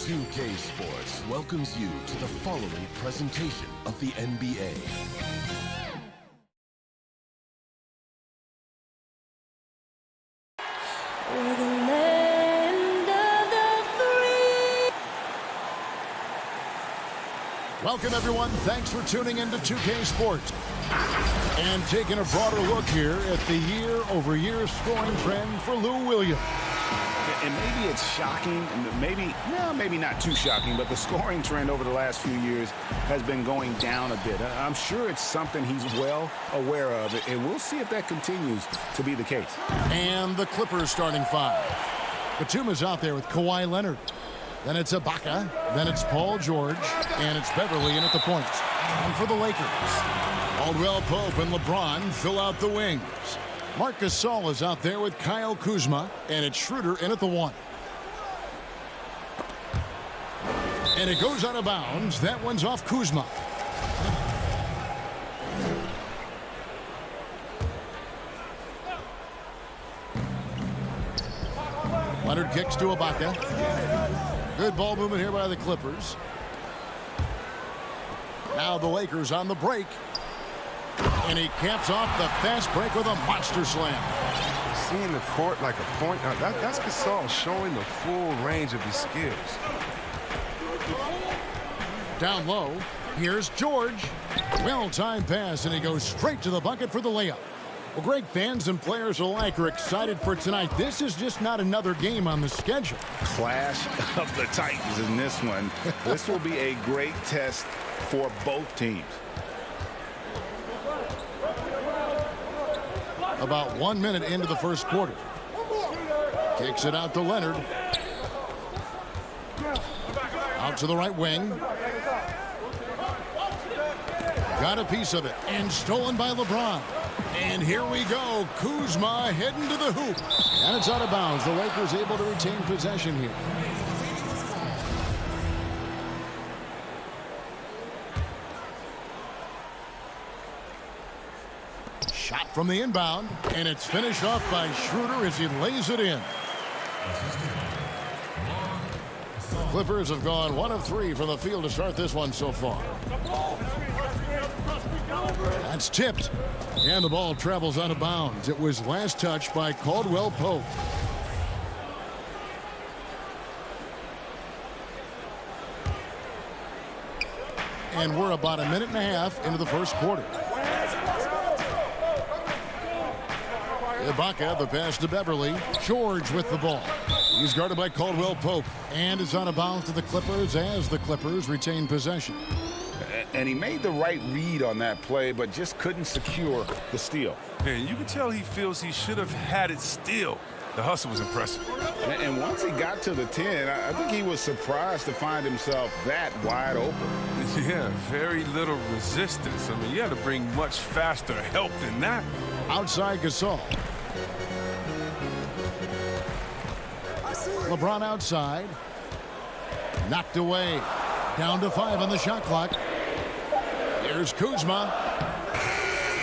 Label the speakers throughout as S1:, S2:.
S1: 2K Sports welcomes you to the following presentation of the NBA.
S2: We're the land of the free.
S3: Welcome, everyone. Thanks for tuning into 2K Sports. And taking a broader look here at the year-over-year scoring trend for Lou Williams.
S4: And maybe it's shocking, and maybe not too shocking, but the scoring trend over the last few years has been going down a bit. I'm sure it's something he's well aware of, and we'll see if that continues to be the case.
S3: And the Clippers starting five. Batum is out there with Kawhi Leonard. Then it's Ibaka. Then it's Paul George. And it's Beverly in at the point. And for the Lakers, Caldwell Pope and LeBron fill out the wings. Marc Gasol is out there with Kyle Kuzma, and it's Schroeder in at the one. And it goes out of bounds. That one's off Kuzma. Leonard kicks to Ibaka. Good ball movement here by the Clippers. Now the Lakers on the break. And he caps off the fast break with a monster slam.
S5: Seeing the court like a point. Now that's Gasol showing the full range of his skills.
S3: Down low, here's George. Well-timed pass, and he goes straight to the bucket for the layup. Well, great fans and players alike are excited for tonight. This is just not another game on the schedule.
S4: Clash of the Titans in this one. This will be a great test for both teams.
S3: About 1 minute into the first quarter. Kicks it out to Leonard. Out to the right wing. Got a piece of it. And stolen by LeBron. And here we go. Kuzma heading to the hoop. And it's out of bounds. The Lakers able to retain possession here. Shot from the inbound, and it's finished off by Schroeder as he lays it in. Clippers have gone 1 of 3 from the field to start this one so far. That's tipped, and the ball travels out of bounds. It was last touched by Caldwell Pope. And we're about a minute and a half into the first quarter. Ibaka, the pass to Beverly. George with the ball. He's guarded by Caldwell Pope. And is out of bounds to the Clippers as the Clippers retain possession.
S4: And he made the right read on that play, but just couldn't secure the steal.
S5: And you can tell he feels he should have had it still. The hustle was impressive.
S4: And once he got to the 10, I think he was surprised to find himself that wide open.
S5: Yeah, very little resistance. I mean, you had to bring much faster help than that.
S3: Outside Gasol. LeBron outside. Knocked away. Down to 5 on the shot clock. Here's Kuzma.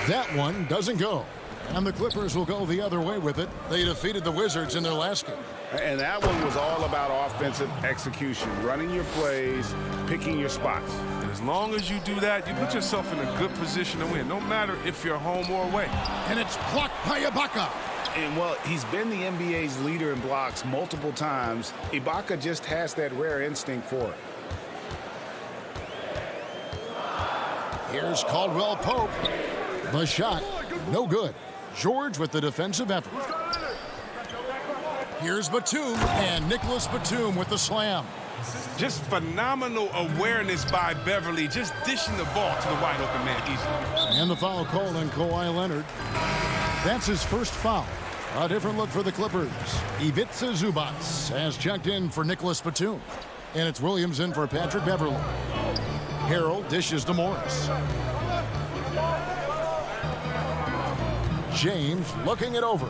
S3: That one doesn't go. And the Clippers will go the other way with it. They defeated the Wizards in their last game.
S4: And that one was all about offensive execution, running your plays, picking your spots.
S5: And as long as you do that, you put yourself in a good position to win, no matter if you're home or away.
S3: And it's blocked by Ibaka.
S4: And, well, he's been the NBA's leader in blocks multiple times. Ibaka just has that rare instinct for it.
S3: Here's Caldwell Pope. The shot, no good. George with the defensive effort. Here's Batum, and Nicholas Batum with the slam.
S5: Just phenomenal awareness by Beverly, just dishing the ball to the wide open man easily.
S3: And the foul called on Kawhi Leonard. That's his first foul. A different look for the Clippers. Ivica Zubac has checked in for Nicholas Batum. And it's Williams in for Patrick Beverly. Harrell dishes to Morris. James looking it over.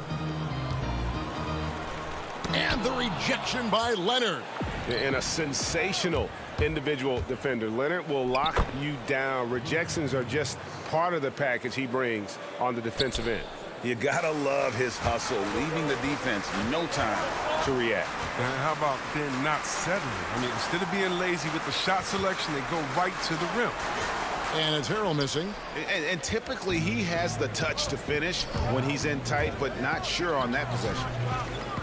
S3: And the rejection by Leonard.
S6: And a sensational individual defender. Leonard will lock you down. Rejections are just part of the package he brings on the defensive end.
S4: You got to love his hustle, leaving the defense no time to react.
S5: And how about then not settling? I mean, instead of being lazy with the shot selection, they go right to the rim.
S3: And it's Harrell missing.
S4: And typically he has the touch to finish when he's in tight, but not sure on that possession.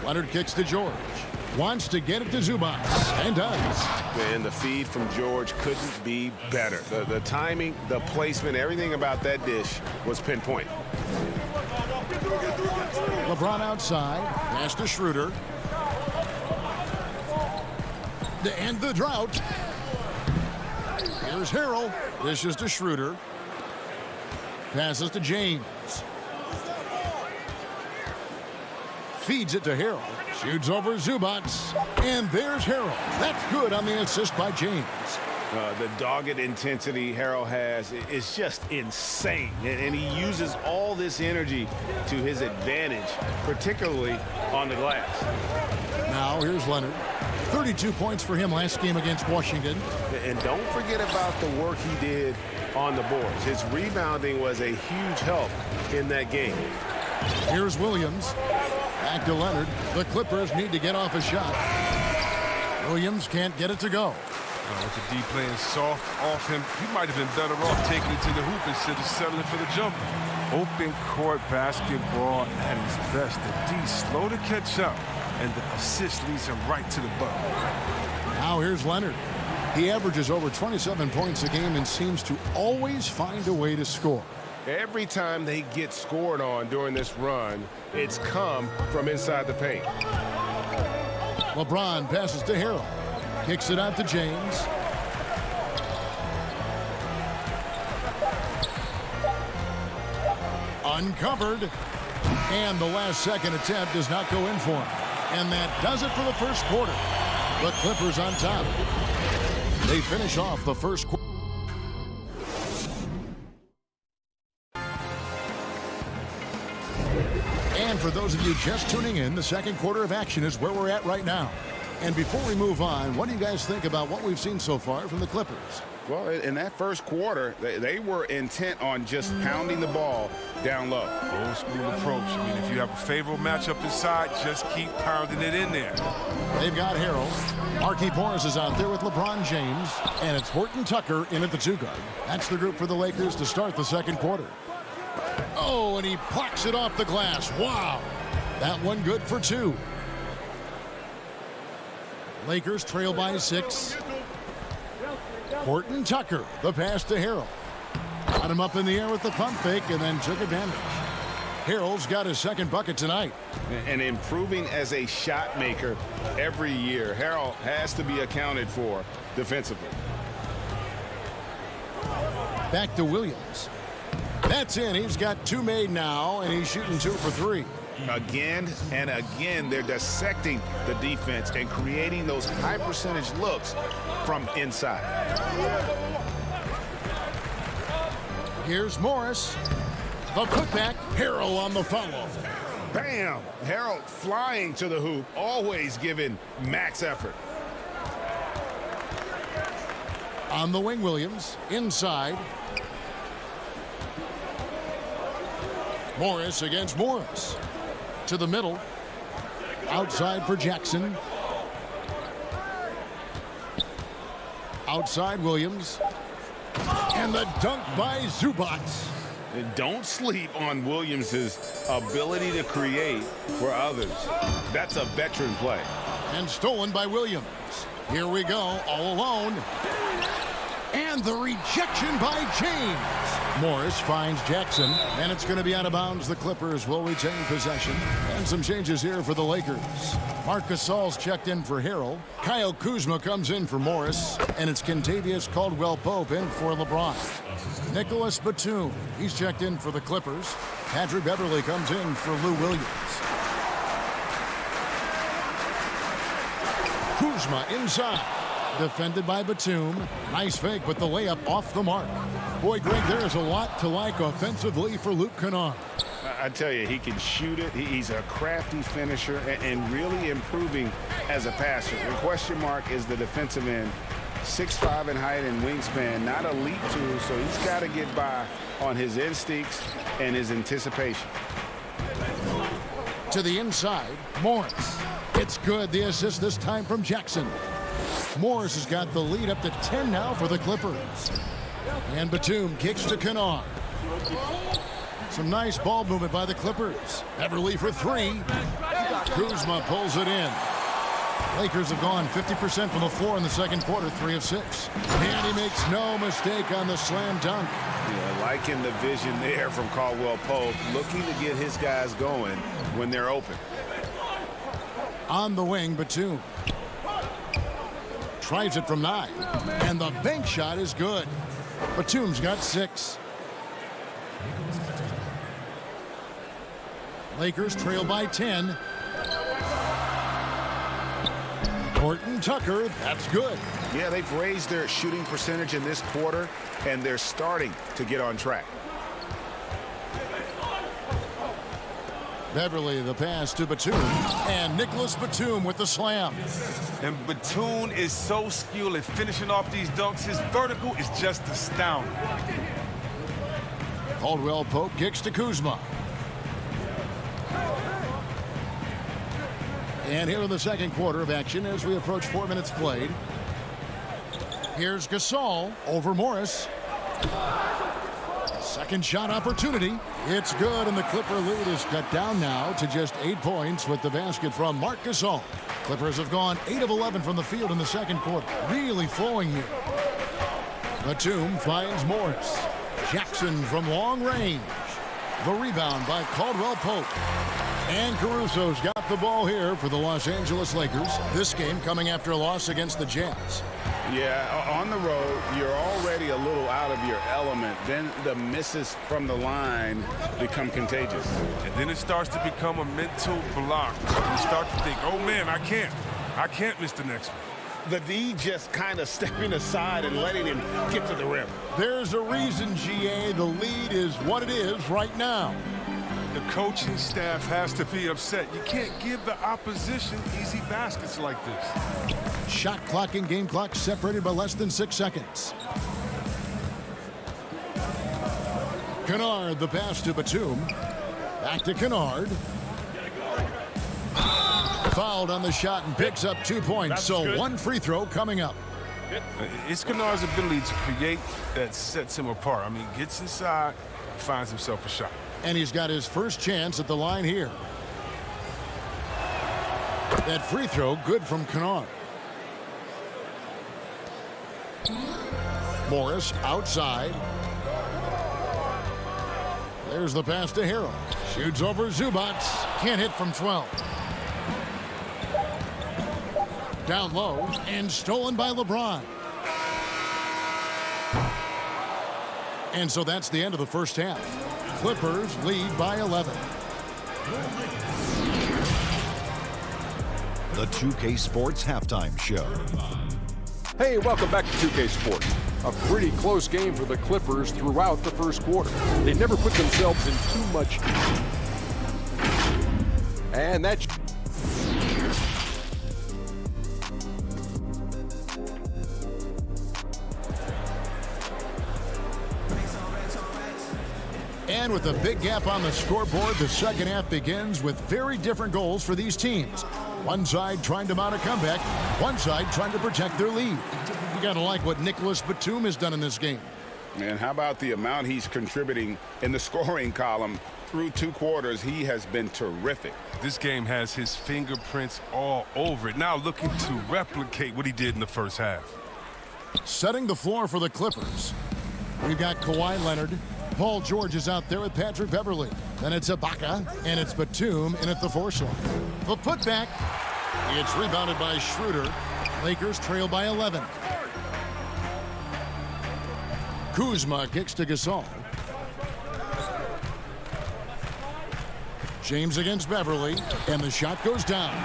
S3: Leonard kicks to George. Wants to get it to Zubac, and does.
S6: And the feed from George couldn't be better. The timing, the placement, everything about that dish was pinpoint.
S3: LeBron outside. Pass to Schroeder. To end the drought. Here's Harrell. Dishes to Schroeder. Passes to James. Feeds it to Harrell. Shoots over Zubac. And there's Harrell. That's good on the assist by James.
S4: The dogged intensity Harrell has is just insane. And he uses all this energy to his advantage, particularly on the glass.
S3: Now here's Leonard. 32 points for him last game against Washington.
S6: And don't forget about the work he did on the boards. His rebounding was a huge help in that game.
S3: Here's Williams. Back to Leonard. The Clippers need to get off a shot. Williams can't get it to go.
S5: With the D playing soft off him, he might have been better off taking it to the hoop instead of settling for the jumper. Open court basketball at its best. The D slow to catch up, and the assist leads him right to the bucket.
S3: Now here's Leonard. He averages over 27 points a game and seems to always find a way to score.
S6: Every time they get scored on during this run, it's come from inside the paint.
S3: LeBron passes to Harrell. Kicks it out to James. Uncovered. And the last second attempt does not go in for him. And that does it for the first quarter. The Clippers on top. They finish off the first quarter. And for those of you just tuning in, the second quarter of action is where we're at right now. And before we move on, what do you guys think about what we've seen so far from the Clippers?
S4: Well, in that first quarter, they were intent on just pounding the ball down low.
S5: Old school approach. I mean, if you have a favorable matchup inside, just keep pounding it in there.
S3: They've got Harrell. Marquise Morris is out there with LeBron James. And it's Horton Tucker in at the two guard. That's the group for the Lakers to start the second quarter. Oh, and he plucks it off the glass. Wow. That one good for two. Lakers trail by 6. Horton Tucker, the pass to Harrell. Got him up in the air with the pump fake and then took advantage. Harrell's got his second bucket tonight.
S4: And improving as a shot maker every year. Harrell has to be accounted for defensively.
S3: Back to Williams. That's in. He's got 2 made now, and he's shooting 2 for 3.
S4: Again and again, they're dissecting the defense and creating those high percentage looks from inside.
S3: Here's Morris. The putback. Harrell on the follow.
S4: Bam! Harrell flying to the hoop, always giving max effort.
S3: On the wing, Williams. Inside. Morris against Morris. To the middle. Outside for Jackson. Outside Williams. And the dunk by Zubac.
S4: Don't sleep on Williams' ability to create for others. That's a veteran play.
S3: And stolen by Williams. Here we go, all alone. And the rejection by James. Morris finds Jackson, and it's going to be out of bounds. The Clippers will retain possession. And some changes here for the Lakers. Marc Gasol's checked in for Harrell. Kyle Kuzma comes in for Morris. And it's Kentavious Caldwell-Pope in for LeBron. Nicholas Batum, he's checked in for the Clippers. Patrick Beverley comes in for Lou Williams. Kuzma inside. Defended by Batum. Nice fake, but the layup off the mark. Boy, Greg, there is a lot to like offensively for Luke Kennard.
S4: I tell you, he can shoot it. He's a crafty finisher and really improving as a passer. The question mark is the defensive end. 6'5" in height and wingspan, not elite tool, so he's got to get by on his instincts and his anticipation.
S3: To the inside, Morris. It's good. The assist this time from Jackson. Morris has got the lead up to 10 now for the Clippers. And Batum kicks to Kennard. Some nice ball movement by the Clippers. Beverly for three. Kuzma pulls it in. Lakers have gone 50% from the floor in the second quarter, 3 of 6. And he makes no mistake on the slam dunk.
S4: Yeah, liking the vision there from Caldwell Pope, looking to get his guys going when they're open.
S3: On the wing, Batum. Tries it from 9. And the bank shot is good. Batum's got 6. Lakers trail by 10. Horton Tucker, that's good.
S4: Yeah, they've raised their shooting percentage in this quarter, and they're starting to get on track.
S3: Beverly, the pass to Batum. And Nicholas Batum with the slam.
S5: And Batum is so skilled at finishing off these dunks. His vertical is just astounding.
S3: Caldwell Pope kicks to Kuzma. And here in the second quarter of action as we approach 4 minutes played. Here's Gasol over Morris. Second shot opportunity. It's good, and the Clipper lead is cut down now to just 8 points with the basket from Marc Gasol. Clippers have gone 8 of 11 from the field in the second quarter. Really flowing here. Batum finds Morris. Jackson from long range. The rebound by Caldwell Pope. And Caruso's got the ball here for the Los Angeles Lakers. This game coming after a loss against the Jazz.
S4: Yeah, on the road, you're already a little out of your element. Then the misses from the line become contagious.
S5: And then it starts to become a mental block. You start to think, oh, man, I can't miss the next one.
S4: The D just kind of stepping aside and letting him get to the rim.
S3: There's a reason, GA, the lead is what it is right now.
S5: The coaching staff has to be upset. You can't give the opposition easy baskets like this.
S3: Shot clock and game clock separated by less than 6 seconds. Kennard, the pass to Batum. Back to Kennard. Fouled on the shot and picks up 2 points. So good. 1 free throw coming up.
S5: It's Kennard's ability to create that sets him apart. I mean, gets inside, finds himself a shot.
S3: And he's got his first chance at the line here. That free throw good from Kennard. Morris outside. There's the pass to Harrell. Shoots over Zubac. Can't hit from 12. Down low and stolen by LeBron. And so that's the end of the first half. Clippers lead by 11.
S7: The 2K Sports Halftime Show.
S8: Hey, welcome back to 2K Sports. A pretty close game for the Clippers throughout the first quarter. They never put themselves in too much. And that's...
S3: And with a big gap on the scoreboard, the second half begins with very different goals for these teams. One side trying to mount a comeback, one side trying to protect their lead. You got to like what Nicholas Batum has done in this game.
S4: And how about the amount he's contributing in the scoring column through 2 quarters? He has been terrific.
S5: This game has his fingerprints all over it. Now looking to replicate what he did in the first half.
S3: Setting the floor for the Clippers. We've got Kawhi Leonard. Paul George is out there with Patrick Beverly. Then it's Ibaka, and it's Batum in at the force line. The putback. It's rebounded by Schroeder. Lakers trail by 11. Kuzma kicks to Gasol. James against Beverly, and the shot goes down.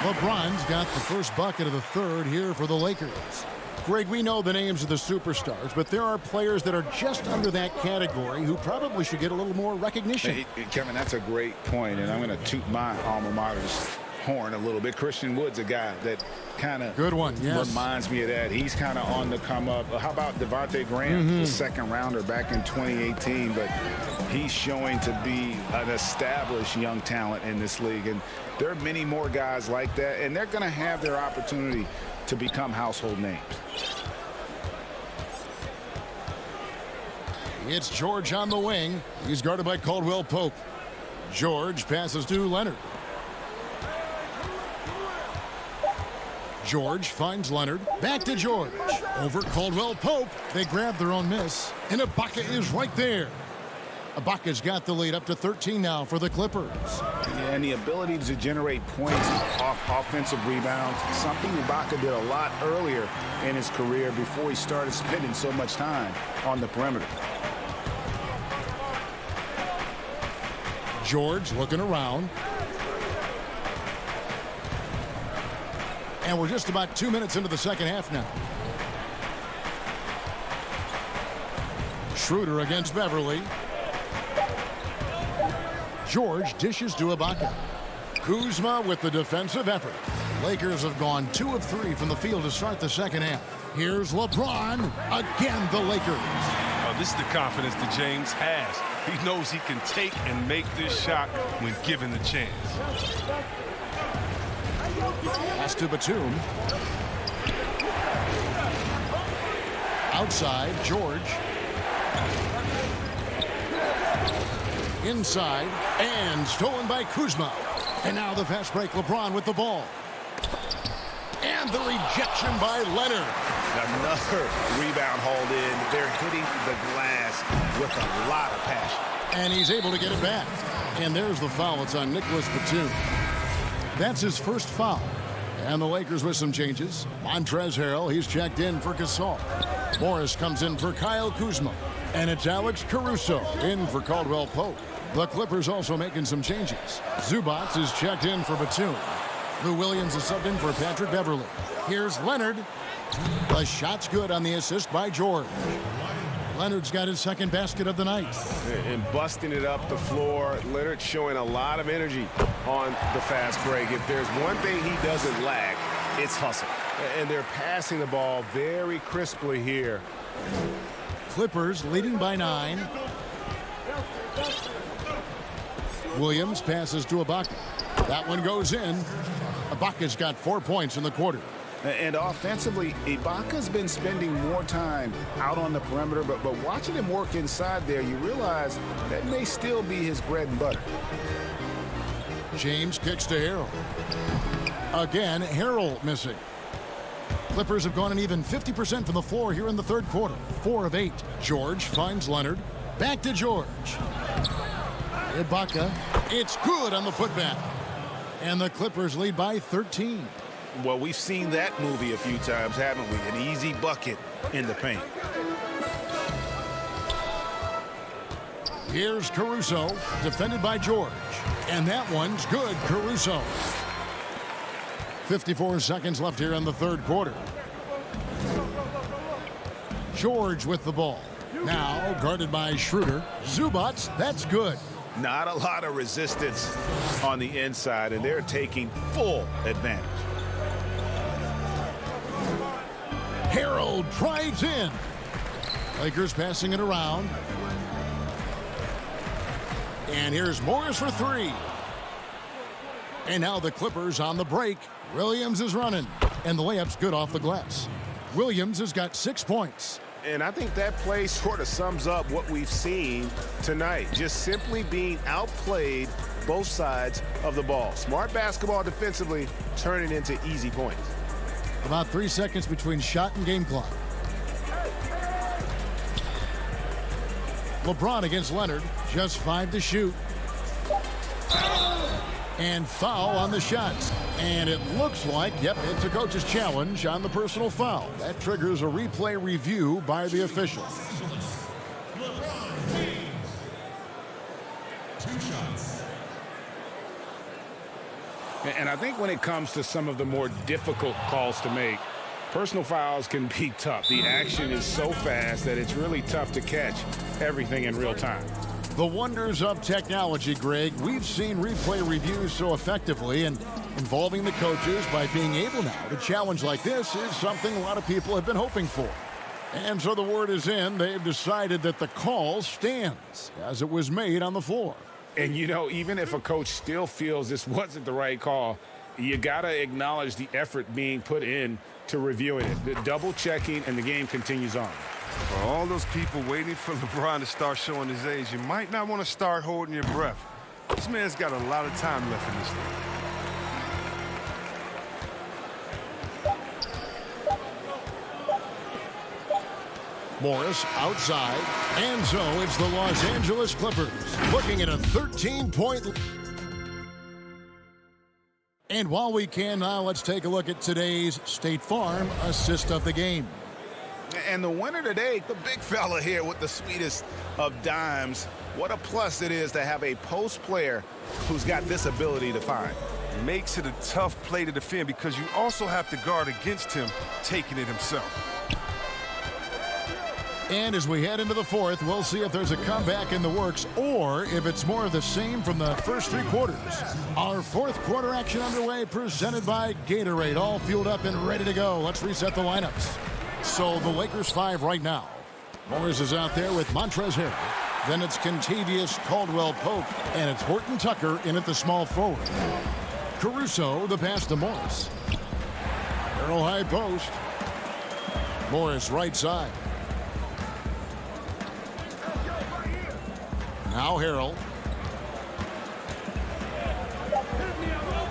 S3: LeBron's got the first bucket of the third here for the Lakers. Greg, we know the names of the superstars, but there are players that are just under that category who probably should get a little more recognition.
S4: Hey, Kevin, that's a great point, and I'm going to toot my alma mater's horn a little bit. Christian Wood's a guy that kind of
S3: good one, yes,
S4: reminds me of that. He's kind of on the come up. How about Devontae Graham, the second rounder back in 2018, but he's showing to be an established young talent in this league, and there are many more guys like that, and they're going to have their opportunity to become household names.
S3: It's George on the wing. He's guarded by Caldwell Pope. George passes to Leonard. George finds Leonard. Back to George. Over Caldwell Pope. They grab their own miss. And Ibaka is right there. Ibaka's got the lead up to 13 now for the Clippers.
S4: Yeah, and the ability to generate points off offensive rebounds, something Ibaka did a lot earlier in his career before he started spending so much time on the perimeter.
S3: George looking around. And we're just about 2 minutes into the second half now. Schroeder against Beverly. George dishes to Ibaka. Kuzma with the defensive effort. Lakers have gone 2 of 3 from the field to start the second half. Here's LeBron. Again, the Lakers.
S5: Oh, this is the confidence that James has. He knows he can take and make this shot when given the chance.
S3: Pass to Batum. Outside, George. Inside, and stolen by Kuzma. And now the fast break, LeBron with the ball. And the rejection by Leonard.
S6: Another rebound hauled in. They're hitting the glass with a lot of passion.
S3: And he's able to get it back. And there's the foul. It's on Nicholas Batum. That's his first foul. And the Lakers with some changes. Montrezl Harrell, he's checked in for Gasol. Morris comes in for Kyle Kuzma. And it's Alex Caruso in for Caldwell Pope. The Clippers also making some changes. Zubac is checked in for Batum. Lou Williams is subbed in for Patrick Beverly. Here's Leonard. The shot's good on the assist by George. Leonard's got his second basket of the night.
S6: And busting it up the floor. Leonard showing a lot of energy on the fast break. If there's one thing he doesn't lack, it's hustle. And they're passing the ball very crisply here.
S3: Clippers leading by 9. Williams passes to Ibaka. That one goes in. Ibaka's got 4 points in the quarter.
S4: And offensively, Ibaka's been spending more time out on the perimeter, but watching him work inside there, you realize that may still be his bread and butter.
S3: James kicks to Harrell. Again, Harrell missing. Clippers have gone an even 50% from the floor here in the third quarter. 4 of 8. George finds Leonard. Back to George. Ibaka. It's good on the putback. And the Clippers lead by 13.
S4: Well, we've seen that movie a few times, haven't we? An easy bucket in the paint.
S3: Here's Caruso, defended by George. And that one's good, Caruso. 54 seconds left here in the third quarter. George with the ball. Now guarded by Schroeder. Zubac, that's good.
S4: Not a lot of resistance on the inside, and they're taking full advantage.
S3: Harrell drives in. Lakers passing it around. And here's Morris for 3. And now the Clippers on the break. Williams is running. And the layup's good off the glass. Williams has got 6 points.
S6: And I think that play sort of sums up what we've seen tonight. Just simply being outplayed both sides of the ball. Smart basketball defensively turning into easy points.
S3: About 3 seconds between shot and game clock. LeBron against Leonard. Just 5 to shoot. And foul on the shots. And it looks like, yep, it's a coach's challenge on the personal foul. That triggers a replay review by the official.
S7: 2 shots.
S4: And I think when it comes to some of the more difficult calls to make, personal fouls can be tough. The action is so fast that it's really tough to catch everything in real time.
S3: The wonders of technology, Greg. We've seen replay reviews so effectively, and involving the coaches by being able now to challenge like this is something a lot of people have been hoping for. And so the word is in. They've decided that the call stands as it was made on the floor.
S4: And, you know, even if a coach still feels this wasn't the right call, you got to acknowledge the effort being put in to reviewing it, the double checking, and the game continues on.
S5: For all those people waiting for LeBron to start showing his age, you might not want to start holding your breath. This man's got a lot of time left in this league.
S3: Morris outside, and so it's the Los Angeles Clippers looking at a 13-point lead. And while we can now, let's take a look at today's State Farm assist of the game.
S4: And the winner today, the big fella here with the sweetest of dimes. What a plus it is to have a post player who's got this ability to find.
S5: Makes it a tough play to defend because you also have to guard against him taking it himself.
S3: And as we head into the fourth, we'll see if there's a comeback in the works or if it's more of the same from the first three quarters. Our fourth quarter action underway, presented by Gatorade, all fueled up and ready to go. Let's reset the lineups. So the Lakers 5 right now. Morris is out there with Montrezl Harrell. Then it's Kentavious Caldwell-Pope, and it's Horton Tucker in at the small forward. Caruso, the pass to Morris. Harrell high post. Morris right side. Now Harrell.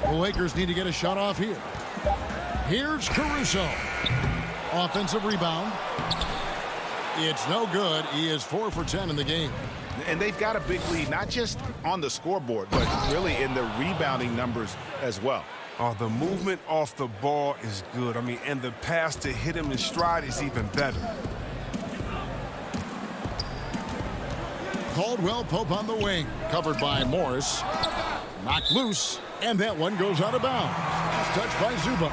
S3: The Lakers need to get a shot off here. Here's Caruso. Offensive rebound. It's no good. He is 4 for 10 in the game.
S4: And they've got a big lead, not just on the scoreboard, but really in the rebounding numbers as well.
S5: Oh, the movement off the ball is good. I mean, and the pass to hit him in stride is even better.
S3: Caldwell-Pope on the wing, covered by Morris. Knocked loose, and that one goes out of bounds. Touched by Zubac.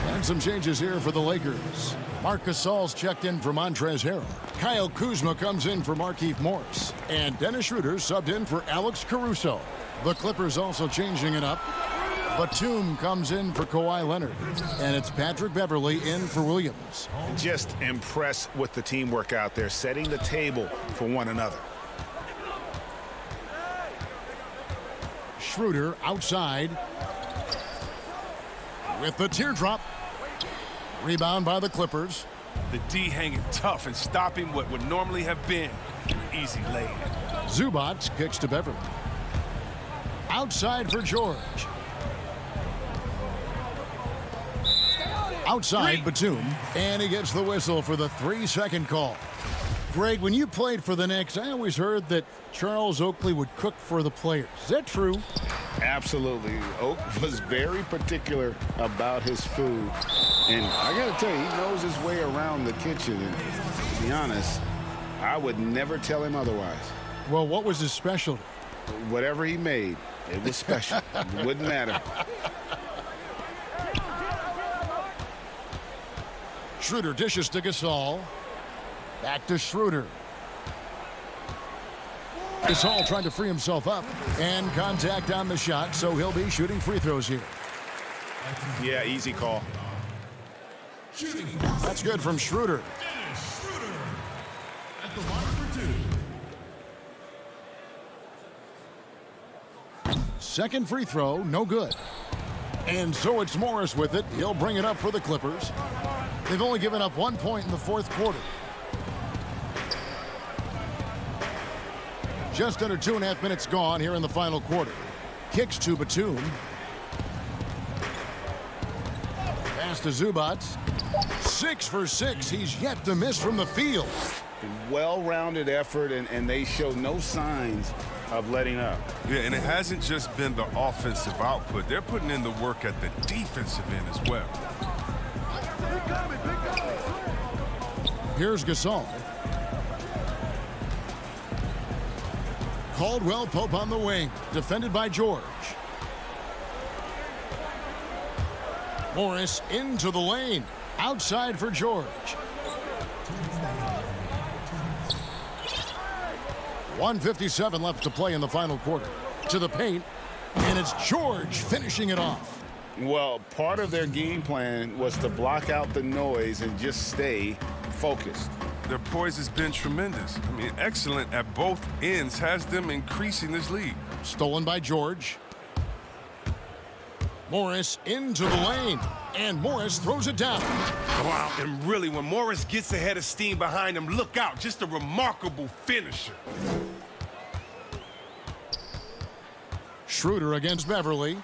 S3: And some changes here for the Lakers. Marc Gasol's checked in for Montrezl Harrell. Kyle Kuzma comes in for Markieff Morris. And Dennis Schroeder subbed in for Alex Caruso. The Clippers also changing it up. Batum comes in for Kawhi Leonard. And it's Patrick Beverley in for Williams.
S4: Just impressed with the teamwork out there, setting the table for one another.
S3: Schroeder outside with the teardrop. Rebound by the Clippers.
S5: The D hanging tough and stopping what would normally have been an easy lay.
S3: Zubac kicks to Beverley. Outside for George. Outside Batum, and he gets the whistle for the 3-second call. Greg, when you played for the Knicks, I always heard that Charles Oakley would cook for the players. Is that true?
S4: Absolutely. Oak was very particular about his food. And I got to tell you, he knows his way around the kitchen. And to be honest, I would never tell him otherwise.
S3: Well, what was his specialty?
S4: Whatever he made, it was special. It wouldn't matter.
S3: Schroeder dishes to Gasol. Back to Schroeder. Gasol trying to free himself up. And contact on the shot, so he'll be shooting free throws here.
S4: Yeah, easy call.
S3: That's good from Schroeder.
S1: At the line for 2.
S3: Second free throw, no good. And so it's Morris with it. He'll bring it up for the Clippers. They've only given up 1 point in the fourth quarter. Just under 2.5 minutes gone here in the final quarter. Kicks to Batum. Pass to Zubac. 6 for 6. He's yet to miss from the field.
S4: Well-rounded effort, and they show no signs of letting up.
S5: Yeah, and it hasn't just been the offensive output. They're putting in the work at the defensive end as well.
S3: Here's Gasol. Caldwell-Pope on the wing, defended by George. Morris into the lane, outside for George. 1:57 left to play in the final quarter. To the paint, and it's George finishing it off.
S4: Well, part of their game plan was to block out the noise and just stay focused.
S5: Their poise has been tremendous. I mean, excellent at both ends, has them increasing this lead.
S3: Stolen by George. Morris into the lane, and Morris throws it down.
S9: Wow, and really, when Morris gets ahead of steam behind him, look out, just a remarkable finisher.
S3: Schroeder against Beverly,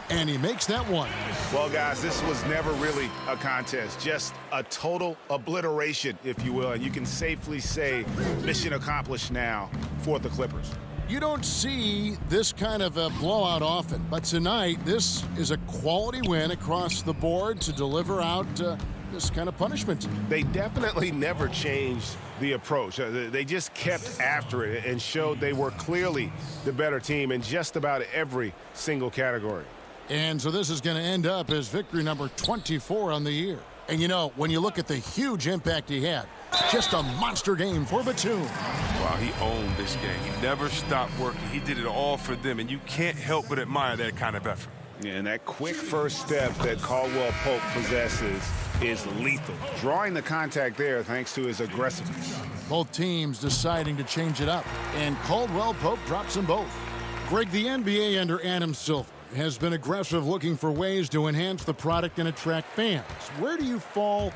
S3: and he makes that one.
S4: Well, guys, this was never really a contest, just a total obliteration, if you will. And you can safely say mission accomplished now for the Clippers.
S3: You don't see this kind of a blowout often, but tonight this is a quality win across the board to deliver out this kind of punishment.
S4: They definitely never changed the approach. They just kept after it and showed they were clearly the better team in just about every single category.
S3: And so this is going to end up as victory number 24 on the year. And you know, when you look at the huge impact he had, just a monster game for Batum.
S5: Wow, he owned this game. He never stopped working. He did it all for them, and you can't help but admire that kind of effort.
S4: Yeah, and that quick first step that Caldwell Pope possesses is lethal. Drawing the contact there thanks to his aggressiveness.
S3: Both teams deciding to change it up, and Caldwell Pope drops them both. Greg, the NBA under Adam Silver has been aggressive, looking for ways to enhance the product and attract fans. Where do you fall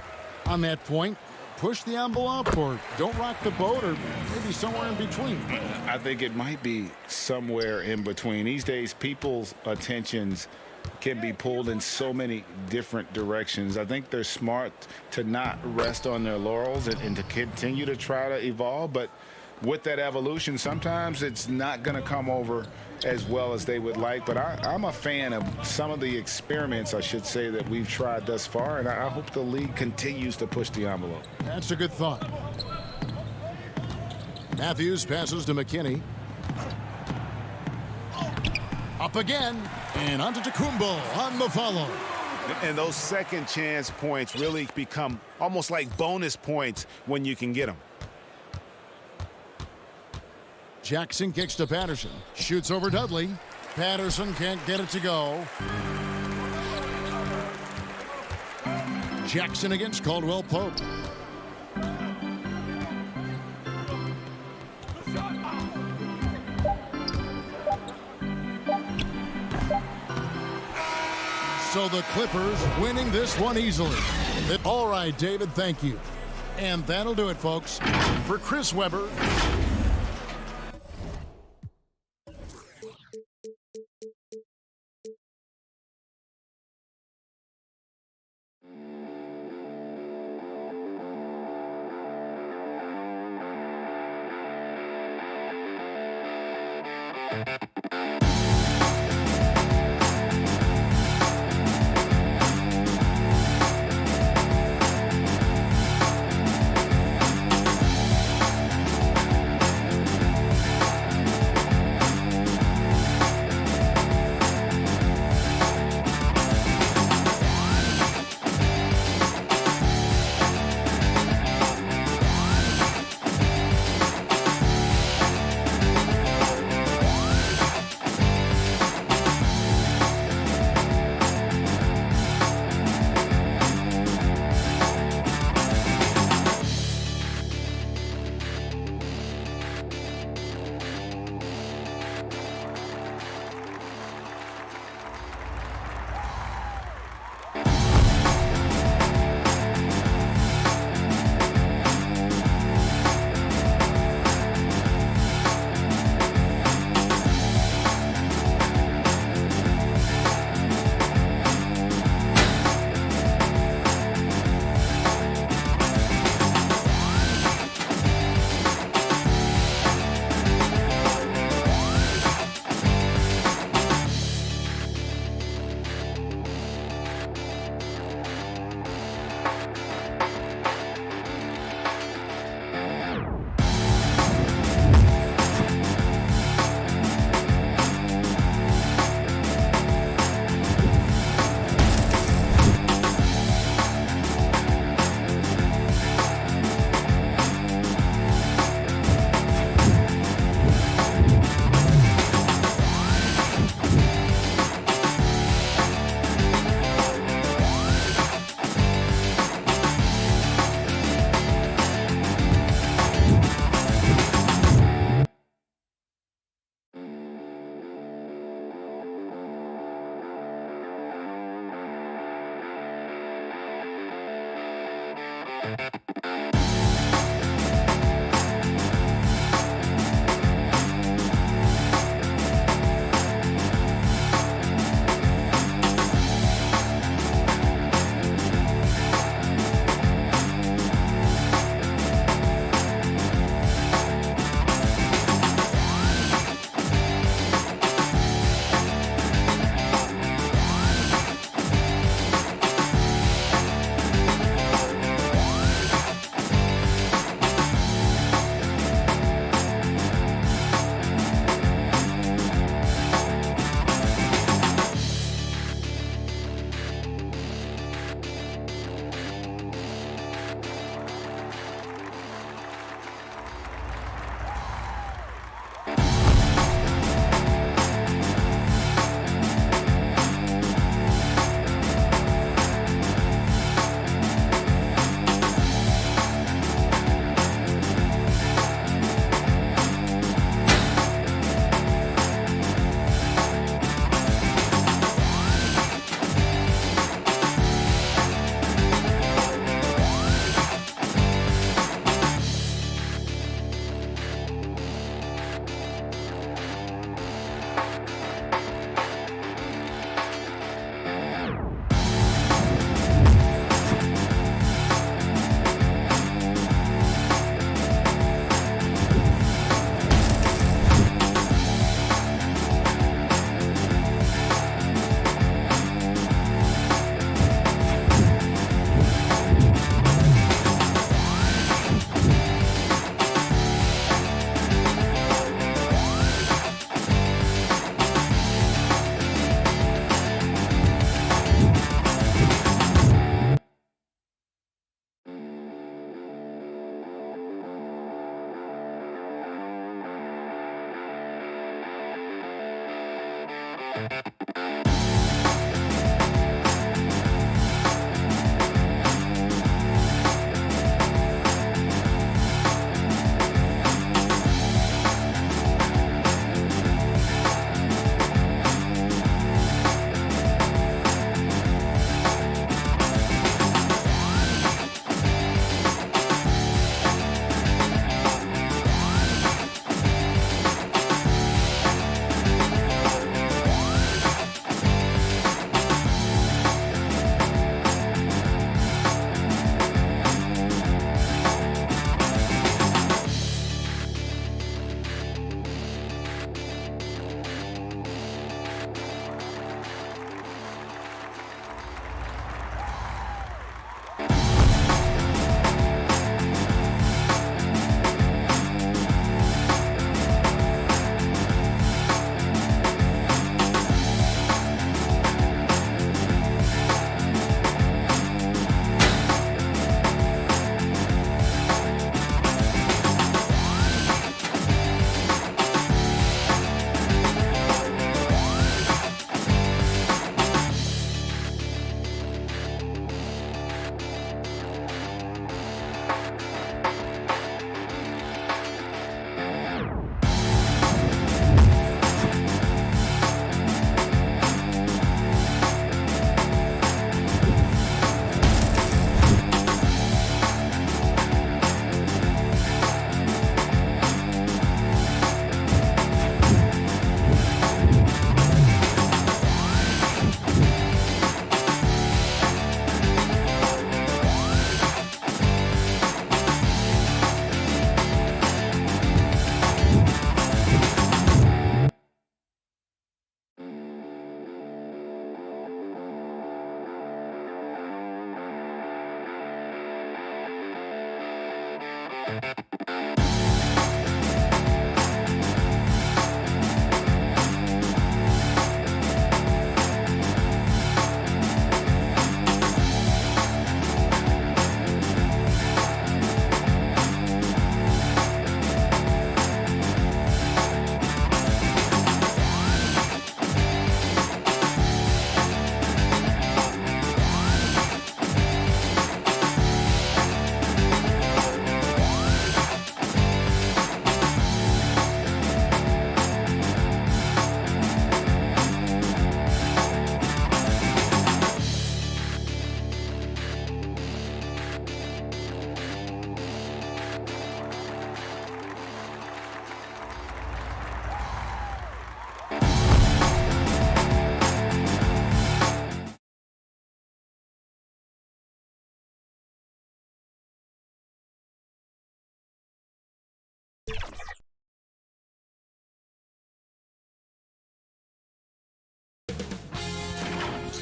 S3: on that point? Push the envelope, or don't rock the boat, or maybe somewhere in between?
S4: I think it might be somewhere in between. These days, people's attentions can be pulled in so many different directions. I think they're smart to not rest on their laurels and to continue to try to evolve. But with that evolution, sometimes it's not going to come over as well as they would like. But I'm a fan of some of the experiments, I should say, that we've tried thus far, and I hope the league continues to push the envelope.
S3: That's a good thought. Matthews passes to McKinney. Up again, and onto Tacumbo on the follow.
S4: And those second chance points really become almost like bonus points when you can get them.
S3: Jackson kicks to Patterson. Shoots over Dudley. Patterson can't get it to go. Jackson against Caldwell Pope. So the Clippers winning this one easily. All right, David, thank you. And that'll do it, folks. For Chris Webber,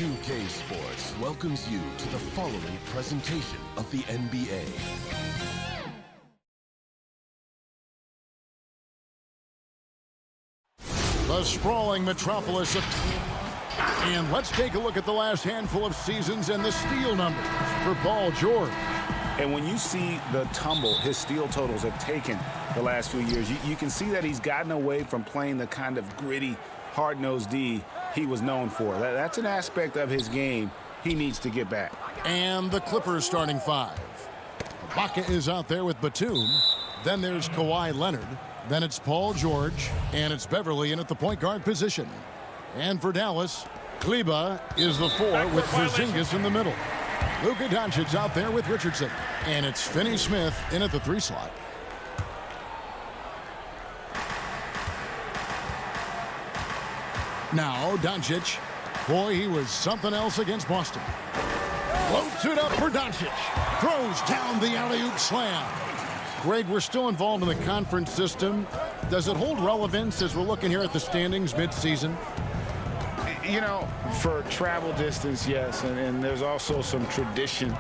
S1: 2K Sports welcomes you to the following presentation of the NBA.
S3: The sprawling metropolis of... And let's take a look at the last handful of seasons and the steal numbers for Paul George.
S4: And when you see the tumble his steal totals have taken the last few years, you can see that he's gotten away from playing the kind of gritty, hard-nosed D he was known for. That's an aspect of his game he needs to get back.
S3: And the Clippers starting five. Ibaka is out there with Batum. Then there's Kawhi Leonard. Then it's Paul George. And it's Beverly in at the point guard position. And for Dallas, Kleba is the four with Porzingis in the middle. Luka Doncic out there with Richardson. And it's Finney-Smith in at the 3 slot. Now Doncic. Boy, he was something else against Boston. Floats it up for Doncic. Throws down the alley-oop slam. Greg, we're still involved in the conference system. Does it hold relevance as we're looking here at the standings mid-season?
S4: You know, for travel distance, yes, and there's also some tradition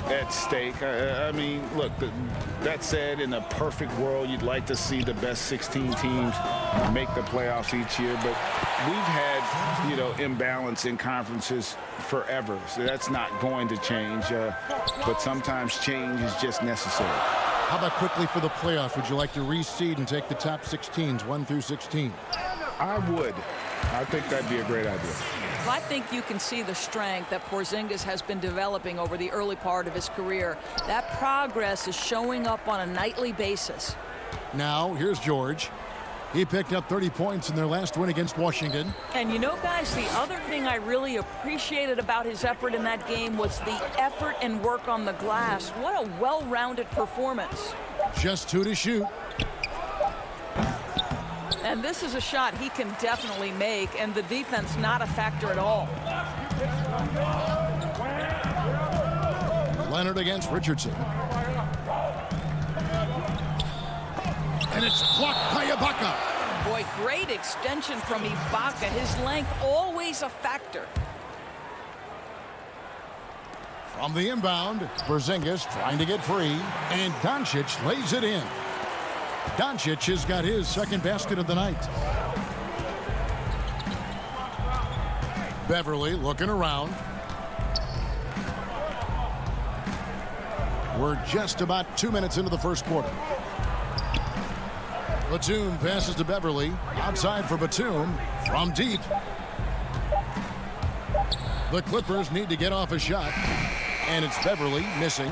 S4: at stake. I mean, look, that said, in a perfect world, you'd like to see the best 16 teams make the playoffs each year, but we've had, you know, imbalance in conferences forever, so that's not going to change, but sometimes change is just necessary.
S3: How about quickly for the playoffs? Would you like to reseed and take the top 16s, 1 through 16?
S4: I would. I think that'd be a great idea.
S10: Well, I think you can see the strength that Porzingis has been developing over the early part of his career. That progress is showing up on a nightly basis.
S3: Now, here's George. He picked up 30 points in their last win against Washington.
S10: And you know, guys, the other thing I really appreciated about his effort in that game was the effort and work on the glass. What a well-rounded performance.
S3: Just 2 to shoot.
S10: And this is a shot he can definitely make, and the defense not a factor at all.
S3: Leonard against Richardson. And it's blocked by Ibaka.
S10: Boy, great extension from Ibaka. His length always a factor.
S3: From the inbound, Porzingis trying to get free, and Doncic lays it in. Doncic has got his second basket of the night. Beverly looking around. We're just about 2 minutes into the first quarter. Batum passes to Beverly. Outside for Batum. From deep. The Clippers need to get off a shot. And it's Beverly missing.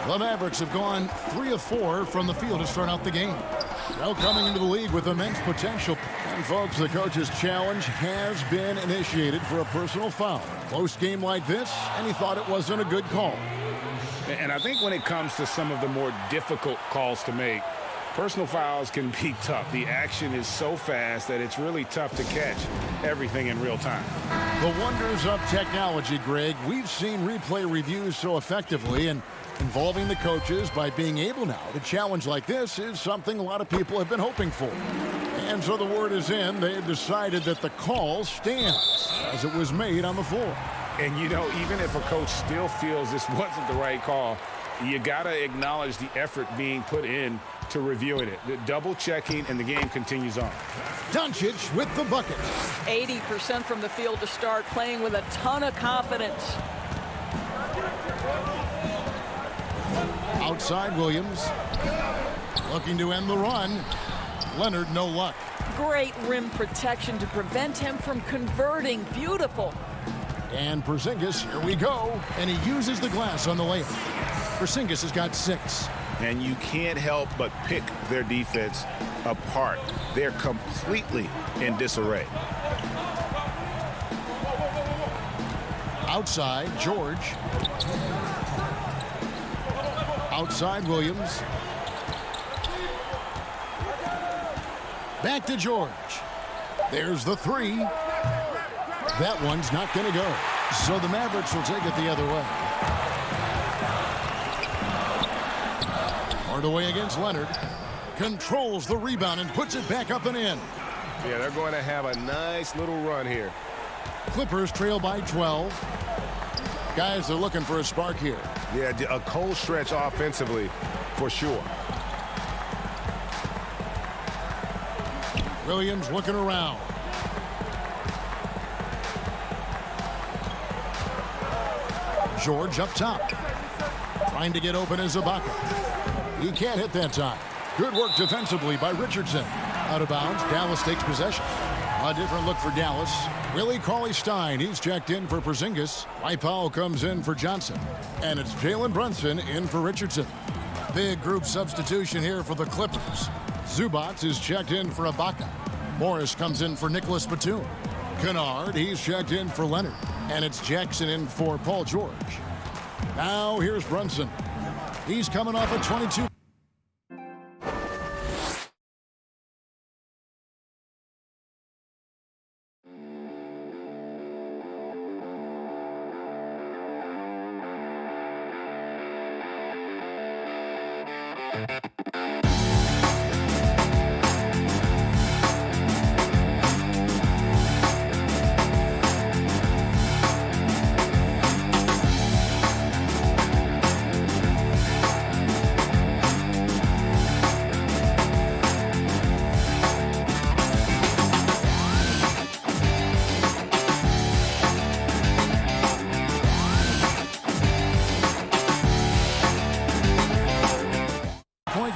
S3: The Mavericks have gone 3 of 4 from the field to start out the game. Now coming into the league with immense potential. And folks, the coach's challenge has been initiated for a personal foul. Close game like this, and he thought it wasn't a good call.
S4: And I think when it comes to some of the more difficult calls to make, personal fouls can be tough. The action is so fast that it's really tough to catch everything in real time.
S3: The wonders of technology, Greg. We've seen replay reviews so effectively, and involving the coaches by being able now to challenge like this is something a lot of people have been hoping for. And so the word is in. They have decided that the call stands as it was made on the floor.
S4: And, you know, even if a coach still feels this wasn't the right call, you got to acknowledge the effort being put in to reviewing it. The double checking, and the game continues on.
S3: Doncic with the bucket.
S10: 80% from the field to start, playing with a ton of confidence.
S3: Outside Williams. Looking to end the run. Leonard, no luck.
S10: Great rim protection to prevent him from converting. Beautiful.
S3: And Porzingis, here we go. And he uses the glass on the layup. Porzingis has got 6.
S4: And you can't help but pick their defense apart. They're completely in disarray.
S3: Outside, George. Outside, Williams. Back to George. There's the 3. That one's not going to go. So the Mavericks will take it the other way. Hardaway against Leonard. Controls the rebound and puts it back up and in.
S6: Yeah, they're going to have a nice little run here.
S3: Clippers trail by 12. Guys are looking for a spark here.
S6: Yeah, a cold stretch offensively for sure.
S3: Williams looking around. George up top. Trying to get open as Ibaka. He can't hit that time. Good work defensively by Richardson. Out of bounds, Dallas takes possession. A different look for Dallas. Willie Cauley-Stein, he's checked in for Porzingis. Dwight Powell comes in for Johnson. And it's Jalen Brunson in for Richardson. Big group substitution here for the Clippers. Zubac is checked in for Ibaka. Morris comes in for Nicholas Batum. Kennard, he's checked in for Leonard. And it's Jackson in for Paul George. Now here's Brunson. He's coming off a 22.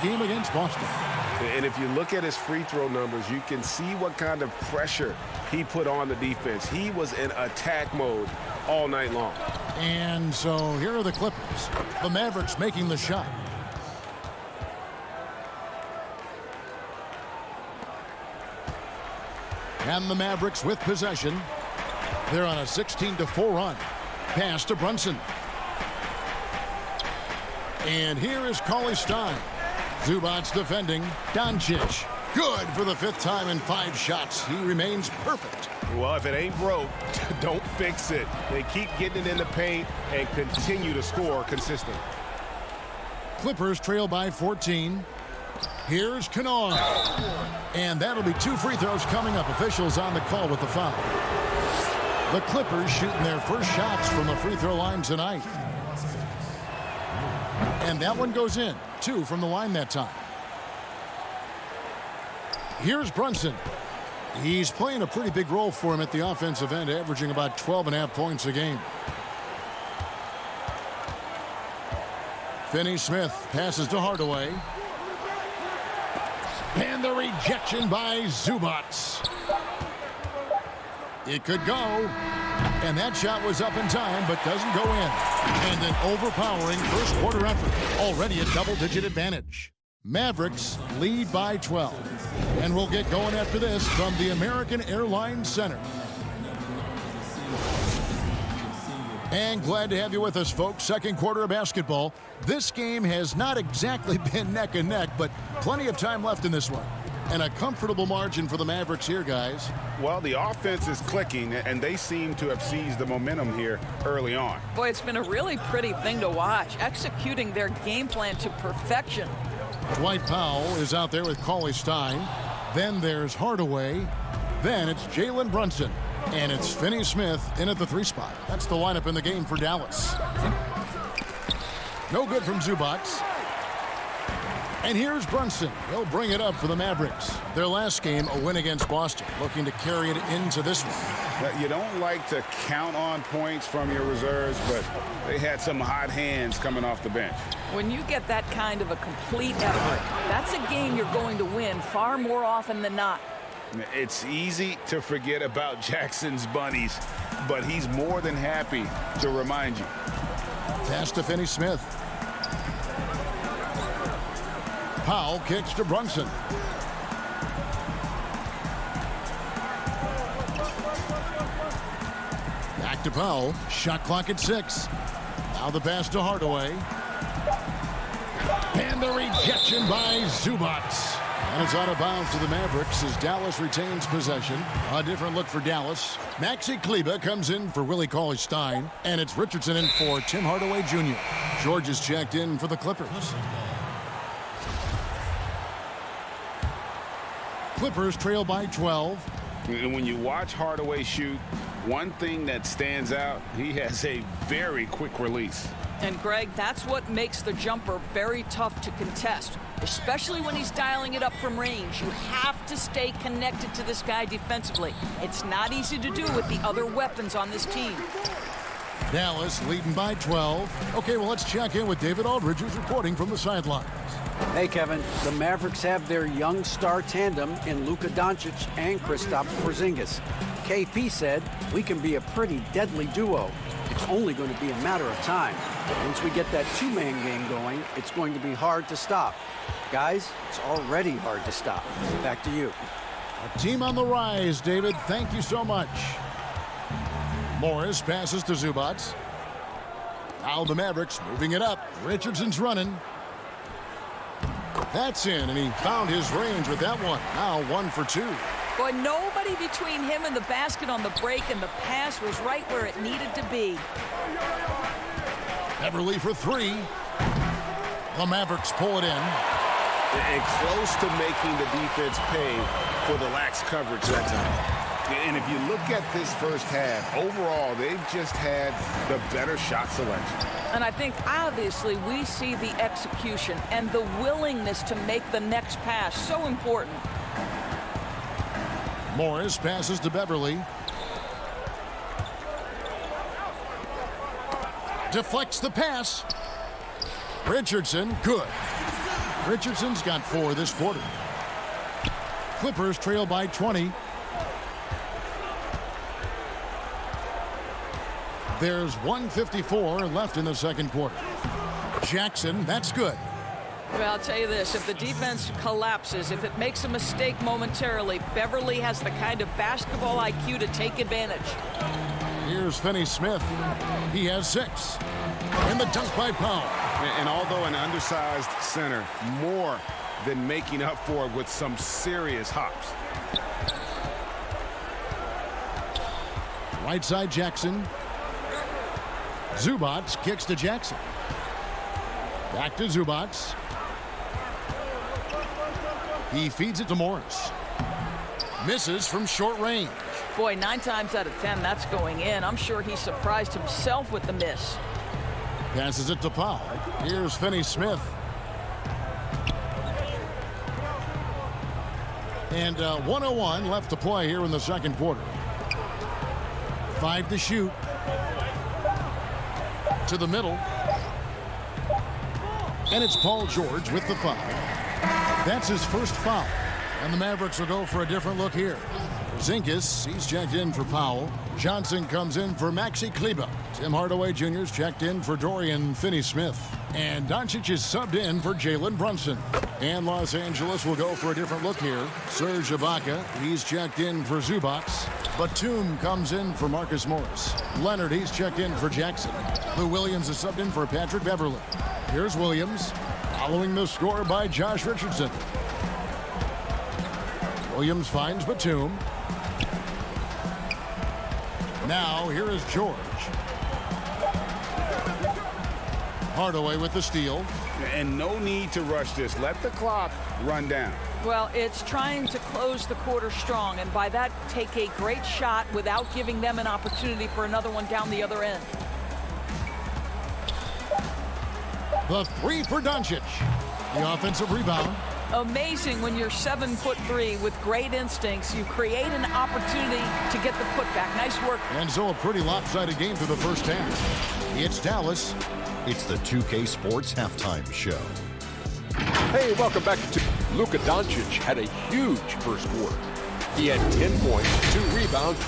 S3: Game against Boston.
S6: And if you look at his free throw numbers, you can see what kind of pressure he put on the defense. He was in attack mode all night long.
S3: And so here are the Clippers. The Mavericks making the shot. And the Mavericks with possession. They're on a 16-4 run. Pass to Brunson. And here is Cauley-Stein. Zubac defending. Doncic. Good for the 5th time in 5 shots. He remains perfect.
S6: Well, if it ain't broke, don't fix it. They keep getting it in the paint and continue to score consistently.
S3: Clippers trail by 14. Here's Kennard. And that'll be 2 free throws coming up. Officials on the call with the foul. The Clippers shooting their first shots from the free throw line tonight. And that one goes in. 2 from the line that time. Here's Brunson. He's playing a pretty big role for him at the offensive end, averaging about 12.5 points a game. Finney-Smith passes to Hardaway. And the rejection by Zubac. It could go. And that shot was up in time, but doesn't go in. And an overpowering first quarter effort. Already a double-digit advantage. Mavericks lead by 12. And we'll get going after this from the American Airlines Center. And glad to have you with us, folks. Second quarter of basketball. This game has not exactly been neck and neck, but plenty of time left in this one. And a comfortable margin for the Mavericks here, guys.
S4: Well, the offense is clicking, and they seem to have seized the momentum here early on.
S10: Boy, it's been a really pretty thing to watch, executing their game plan to perfection.
S3: Dwight Powell is out there with Cauley-Stein. Then there's Hardaway. Then it's Jalen Brunson. And it's Finney-Smith in at the 3 spot. That's the lineup in the game for Dallas. No good from Zubac. And here's Brunson. He'll bring it up for the Mavericks. Their last game, a win against Boston, looking to carry it into this one.
S4: You don't like to count on points from your reserves, but they had some hot hands coming off the bench.
S10: When you get that kind of a complete effort, that's a game you're going to win far more often than not.
S4: It's easy to forget about Jackson's bunnies, but he's more than happy to remind you.
S3: Pass to Finney-Smith. Powell kicks to Brunson. Back to Powell. Shot clock at 6. Now the pass to Hardaway. And the rejection by Zubac. And it's out of bounds to the Mavericks as Dallas retains possession. A different look for Dallas. Maxi Kleber comes in for Willie Cauley-Stein. And it's Richardson in for Tim Hardaway Jr. George is checked in for the Clippers. Clippers trail by 12.
S4: And when you watch Hardaway shoot, one thing that stands out, he has a very quick release.
S10: And Greg, that's what makes the jumper very tough to contest, especially when he's dialing it up from range. You have to stay connected to this guy defensively. It's not easy to do with the other weapons on this team.
S3: Dallas leading by 12. Okay, well, let's check in with David Aldridge, who's reporting from the sidelines.
S11: Hey, Kevin. The Mavericks have their young star tandem in Luka Doncic and Kristaps Porzingis. KP said, we can be a pretty deadly duo. It's only going to be a matter of time. Once we get that two-man game going, it's going to be hard to stop. Guys, it's already hard to stop. Back to you.
S3: A team on the rise, David. Thank you so much. Morris passes to Zubac. Now the Mavericks moving it up. Richardson's running. That's in, and he found his range with that one. Now 1 for 2.
S10: Boy, nobody between him and the basket on the break, and the pass was right where it needed to be.
S3: Beverly for 3. The Mavericks pull it in.
S4: And close to making the defense pay for the lax coverage that time. And if you look at this first half, overall, they've just had the better shot selection.
S10: And I think, obviously, we see the execution and the willingness to make the next pass so important.
S3: Morris passes to Beverly. Deflects the pass. Richardson, good. Richardson's got 4 this quarter. Clippers trail by 20. There's 1:54 left in the second quarter. Jackson, that's good.
S10: Well, I'll tell you this, if the defense collapses, if it makes a mistake momentarily, Beverly has the kind of basketball IQ to take advantage.
S3: Here's Finney-Smith. He has 6. And the dunk by Powell.
S4: And although an undersized center, more than making up for it with some serious hops.
S3: Right side Jackson. Zubac kicks to Jackson. Back to Zubac. He feeds it to Morris. Misses from short range.
S10: Boy, 9 times out of 10, that's going in. I'm sure he surprised himself with the miss.
S3: Passes it to Powell. Here's Finney-Smith. And 1:01 left to play here in the second quarter. 5 to shoot. To the middle. And it's Paul George with the foul. That's his first foul. And the Mavericks will go for a different look here. Porzingis, he's checked in for Powell. Johnson comes in for Maxi Kleber. Tim Hardaway Jr.'s checked in for Dorian Finney-Smith. And Doncic is subbed in for Jalen Brunson. And Los Angeles will go for a different look here. Serge Ibaka, he's checked in for Zubac. Batum comes in for Marcus Morris. Leonard, he's checked in for Jackson. Lou Williams is subbed in for Patrick Beverly. Here's Williams, following the score by Josh Richardson. Williams finds Batum. Now, here is George. Hardaway with the steal.
S4: And no need to rush this. Let the clock run down.
S10: Well, it's trying to close the quarter strong, and by that, take a great shot without giving them an opportunity for another one down the other end.
S3: The 3 for Doncic. The offensive rebound.
S10: Amazing when you're 7'3" with great instincts. You create an opportunity to get the putback. Nice work.
S3: And so a pretty lopsided game through the first half. It's Dallas.
S7: It's the 2K Sports Halftime Show.
S8: Hey, welcome back to Luka Doncic had a huge first quarter. He had 10 points, 2 rebounds.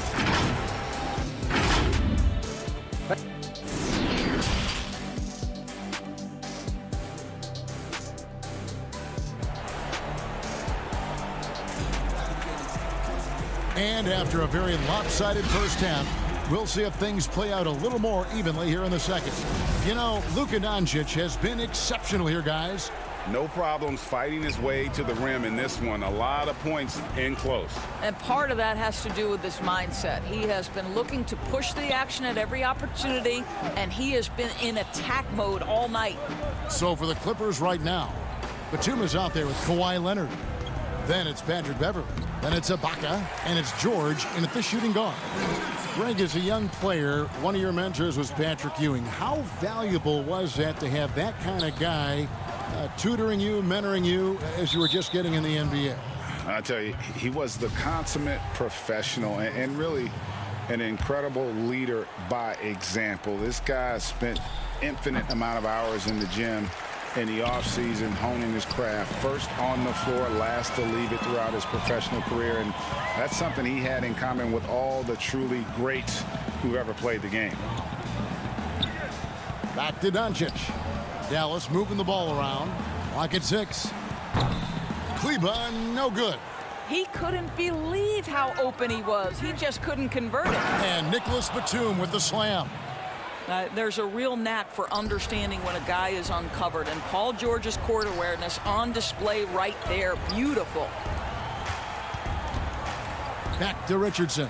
S3: And after a very lopsided first half, we'll see if things play out a little more evenly here in the second. You know, Luka Doncic has been exceptional here, guys.
S4: No problems fighting his way to the rim in this one. A lot of points in close.
S10: And part of that has to do with this mindset. He has been looking to push the action at every opportunity, and he has been in attack mode all night.
S3: So for the Clippers right now, Batum is out there with Kawhi Leonard. Then it's Patrick Beverly. Then it's Ibaka. And it's George in at the shooting guard. Greg, as a young player, one of your mentors was Patrick Ewing. How valuable was that to have that kind of guy tutoring you, mentoring you as you were just getting in the NBA?
S4: I tell you, he was the consummate professional and really an incredible leader by example. This guy spent infinite amount of hours in the gym in the offseason honing his craft, first on the floor, last to leave it throughout his professional career. And that's something he had in common with all the truly greats who ever played the game.
S3: Back to Doncic. Dallas moving the ball around. Clock at 6. Kleber, no good.
S10: He couldn't believe how open he was. He just couldn't convert it.
S3: And Nicholas Batum with the slam.
S10: There's a real knack for understanding when a guy is uncovered, and Paul George's court awareness on display right there. Beautiful.
S3: Back to Richardson.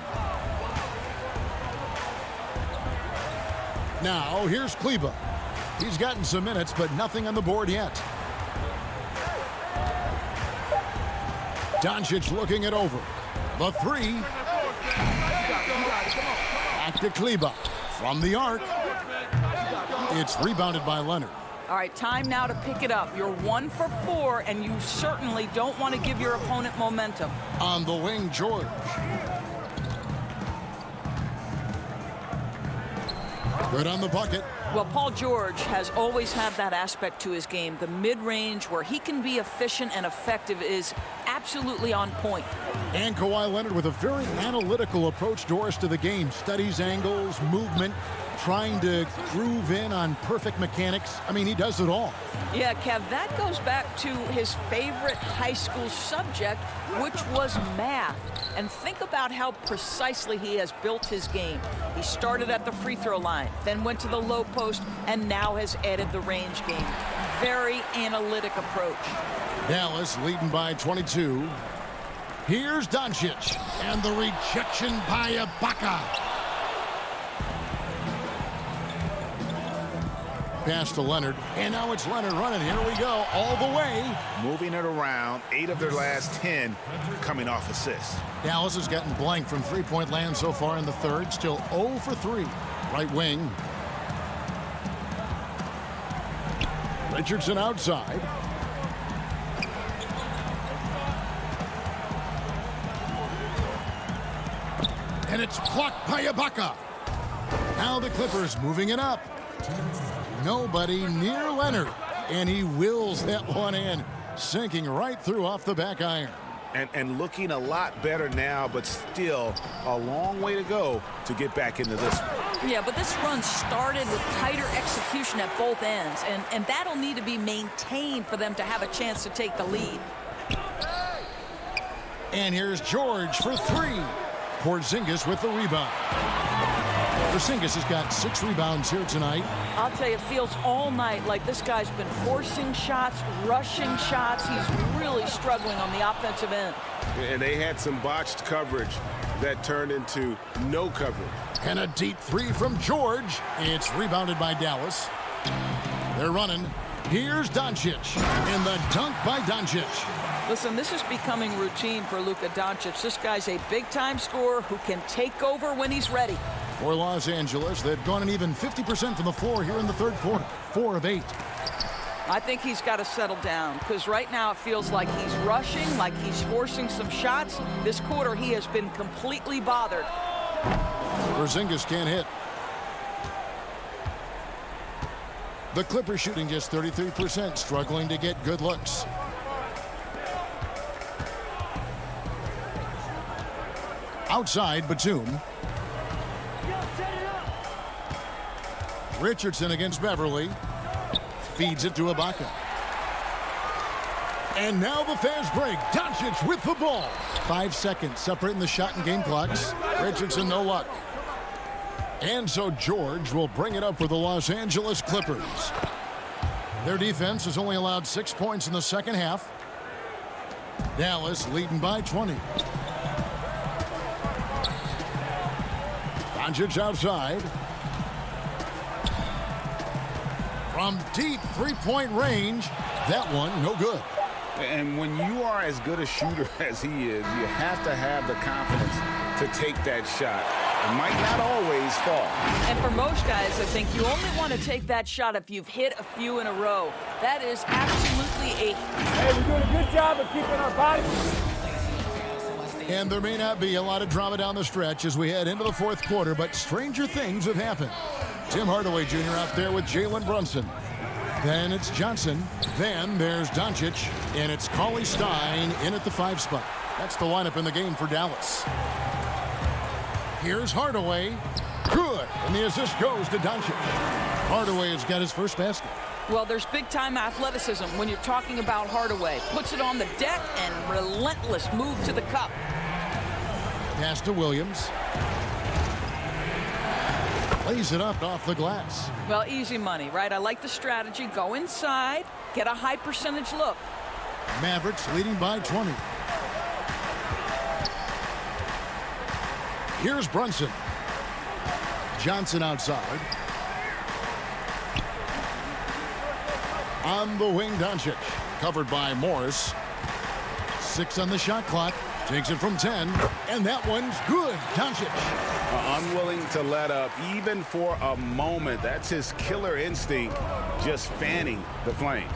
S3: Now here's Kleber. He's gotten some minutes, but nothing on the board yet. Doncic looking it over. The 3. Back to Kleber. From the arc. It's rebounded by Leonard.
S10: All right, time now to pick it up. You're 1 for 4, and you certainly don't want to give your opponent momentum.
S3: On the wing, George. Good on the bucket.
S10: Well, Paul George has always had that aspect to his game. The mid-range where he can be efficient and effective is absolutely on point.
S3: And Kawhi Leonard with a very analytical approach, Doris, to the game. Studies angles, movement, trying to groove in on perfect mechanics. I mean, he does it all.
S10: Yeah, Kev, that goes back to his favorite high school subject, which was math. And think about how precisely he has built his game. He started at the free throw line, then went to the low post, and now has added the range game. Very analytic approach.
S3: Dallas leading by 22. Here's Doncic, and the rejection by Ibaka. Pass to Leonard, and now it's Leonard running. Here we go, all the way.
S4: Moving it around, 8 of their last 10 coming off assists.
S3: Dallas has gotten blank from three-point land so far in the third. Still 0 for 3. Right wing. Richardson outside. And it's blocked by Ibaka. Now the Clippers moving it up. Nobody near Leonard. And he wills that one in, sinking right through off the back iron.
S4: And looking a lot better now, but still a long way to go to get back into this one.
S10: Yeah, but this run started with tighter execution at both ends, and that'll need to be maintained for them to have a chance to take the lead.
S3: And here's George for 3. Porzingis with the rebound. Porzingis has got 6 rebounds here tonight.
S10: I'll tell you, it feels all night like this guy's been forcing shots, rushing shots. He's really struggling on the offensive end.
S6: And they had some botched coverage that turned into no coverage.
S3: And a deep 3 from George. It's rebounded by Dallas. They're running. Here's Doncic. And the dunk by Doncic.
S10: Listen, this is becoming routine for Luka Doncic. This guy's a big-time scorer who can take over when he's ready.
S3: For Los Angeles, they've gone an even 50% from the floor here in the third quarter. 4 of 8.
S10: I think he's got to settle down because right now it feels like he's rushing, like he's forcing some shots. This quarter, he has been completely bothered.
S3: Porzingis can't hit. The Clippers shooting just 33%, struggling to get good looks. Outside, Batum. Richardson against Beverly. Feeds it to Ibaka. And now the fast break. Doncic with the ball. 5 seconds separating the shot and game clocks. Richardson, no luck. And so George will bring it up for the Los Angeles Clippers. Their defense has only allowed 6 points in the second half. Dallas leading by 20. Doncic outside. From deep three-point range, that one no good.
S4: And when you are as good a shooter as he is, you have to have the confidence to take that shot. It might not always fall.
S10: And for most guys, I think you only want to take that shot if you've hit a few in a row. That is absolutely a...
S12: Hey, we're doing a good job of keeping our bodies.
S3: And there may not be a lot of drama down the stretch as we head into the fourth quarter, but stranger things have happened. Tim Hardaway Jr. out there with Jalen Brunson. Then it's Johnson. Then there's Doncic. And it's Cauley Stein in at the 5 spot. That's the lineup in the game for Dallas. Here's Hardaway. Good. And the assist goes to Doncic. Hardaway has got his first basket.
S10: Well, there's big-time athleticism when you're talking about Hardaway. Puts it on the deck and relentless move to the cup.
S3: Pass to Williams. Lays it up off the glass.
S10: Well, easy money, right? I like the strategy. Go inside, get a high percentage look.
S3: Mavericks leading by 20. Here's Brunson. Johnson outside. On the wing, Doncic. Covered by Morris. 6 on the shot clock. Takes it from 10. And that one's good. Doncic.
S4: Unwilling to let up even for a moment. That's his killer instinct, just fanning the flames.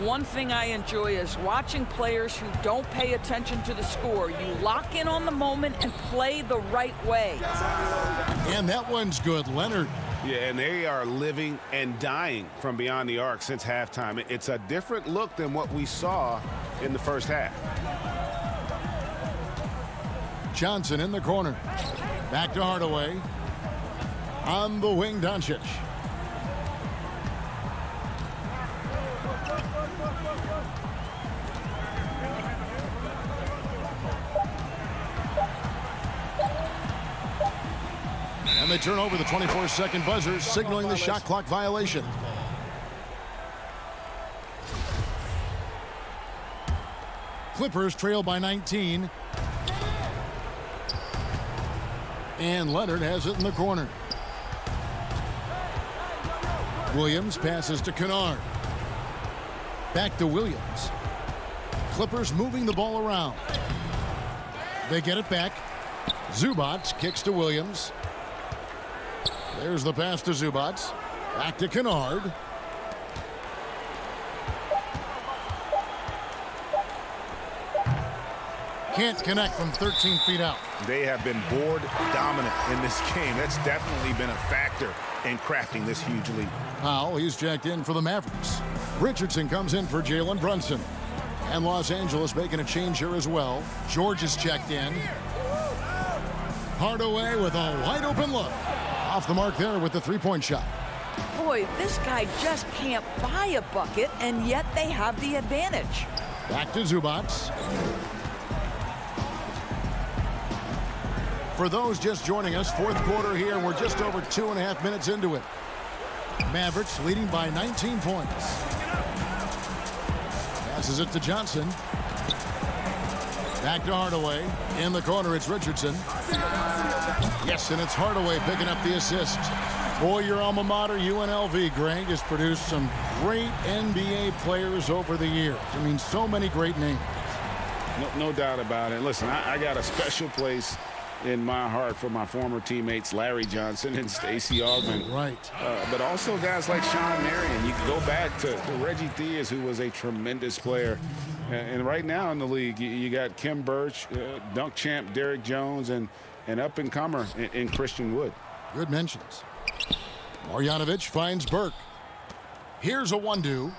S10: One thing I enjoy is watching players who don't pay attention to the score. You lock in on the moment and play the right way.
S3: And that one's good. Leonard.
S4: Yeah, and they are living and dying from beyond the arc since halftime. It's a different look than what we saw in the first half.
S3: Johnson in the corner. Back to Hardaway. On the wing, Doncic. And they turn over the 24-second buzzer, signaling the shot clock violation. Clippers trail by 19. And Leonard has it in the corner. Williams passes to Kennard. Back to Williams. Clippers moving the ball around. They get it back. Zubac kicks to Williams. There's the pass to Zubac. Back to Kennard. Can't connect from 13 feet out.
S4: They have been board dominant in this game. That's definitely been a factor in crafting this huge lead.
S3: Powell, he's checked in for the Mavericks. Richardson comes in for Jalen Brunson. And Los Angeles making a change here as well. George is checked in. Hardaway with a wide open look. Off the mark there with the three-point shot.
S10: Boy, this guy just can't buy a bucket, and yet they have the advantage.
S3: Back to Zubac. For those just joining us, fourth quarter here. We're just over 2.5 minutes into it. Mavericks leading by 19 points. Passes it to Johnson. Back to Hardaway. In the corner, it's Richardson. Yes, and it's Hardaway picking up the assist. Boy, your alma mater, UNLV, Greg, has produced some great NBA players over the years. I mean, so many great names.
S4: No doubt about it. Listen, I got a special place in my heart for my former teammates Larry Johnson and Stacey Augmon.
S3: Right.
S4: But also guys like Sean Marion. You can go back to Reggie Theus, who was a tremendous player. And right now in the league, you got Kim Birch, dunk champ Derrick Jones, and an up-and-comer in Christian Wood.
S3: Good mentions. Marjanovic finds Burke. Here's a one-two.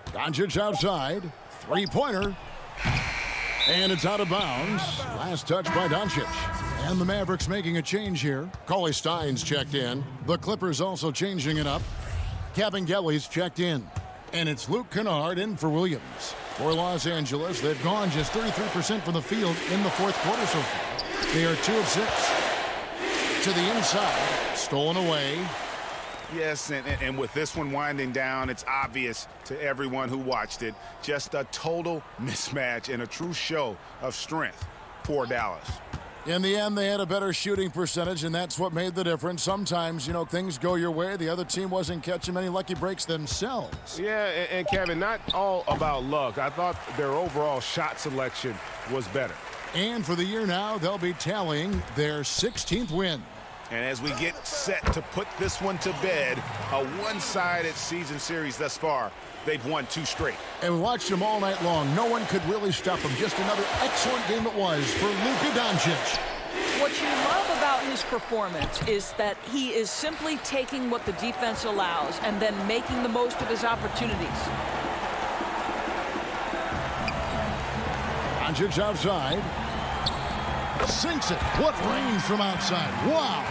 S3: Doncic outside. Three-pointer. And it's out of bounds. Last touch by Doncic. And the Mavericks making a change here. Cauley Stein's checked in. The Clippers also changing it up. Kabengele's checked in. And it's Luke Kennard in for Williams. For Los Angeles, they've gone just 33% from the field in the fourth quarter so far. They are 2 of 6. To the inside. Stolen away.
S4: Yes, and with this one winding down, it's obvious to everyone who watched it. Just a total mismatch and a true show of strength for Dallas.
S3: In the end, they had a better shooting percentage, and that's what made the difference. Sometimes, things go your way. The other team wasn't catching many lucky breaks themselves.
S6: Yeah, and Kevin, not all about luck. I thought their overall shot selection was better.
S3: And for the year now, they'll be tallying their 16th win.
S4: And as we get set to put this one to bed, a one-sided season series thus far. They've won 2 straight.
S3: And we watched them all night long. No one could really stop them. Just another excellent game it was for Luka Doncic.
S10: What you love about his performance is that he is simply taking what the defense allows and then making the most of his opportunities.
S3: Doncic outside. Sinks it. What range from outside. Wow.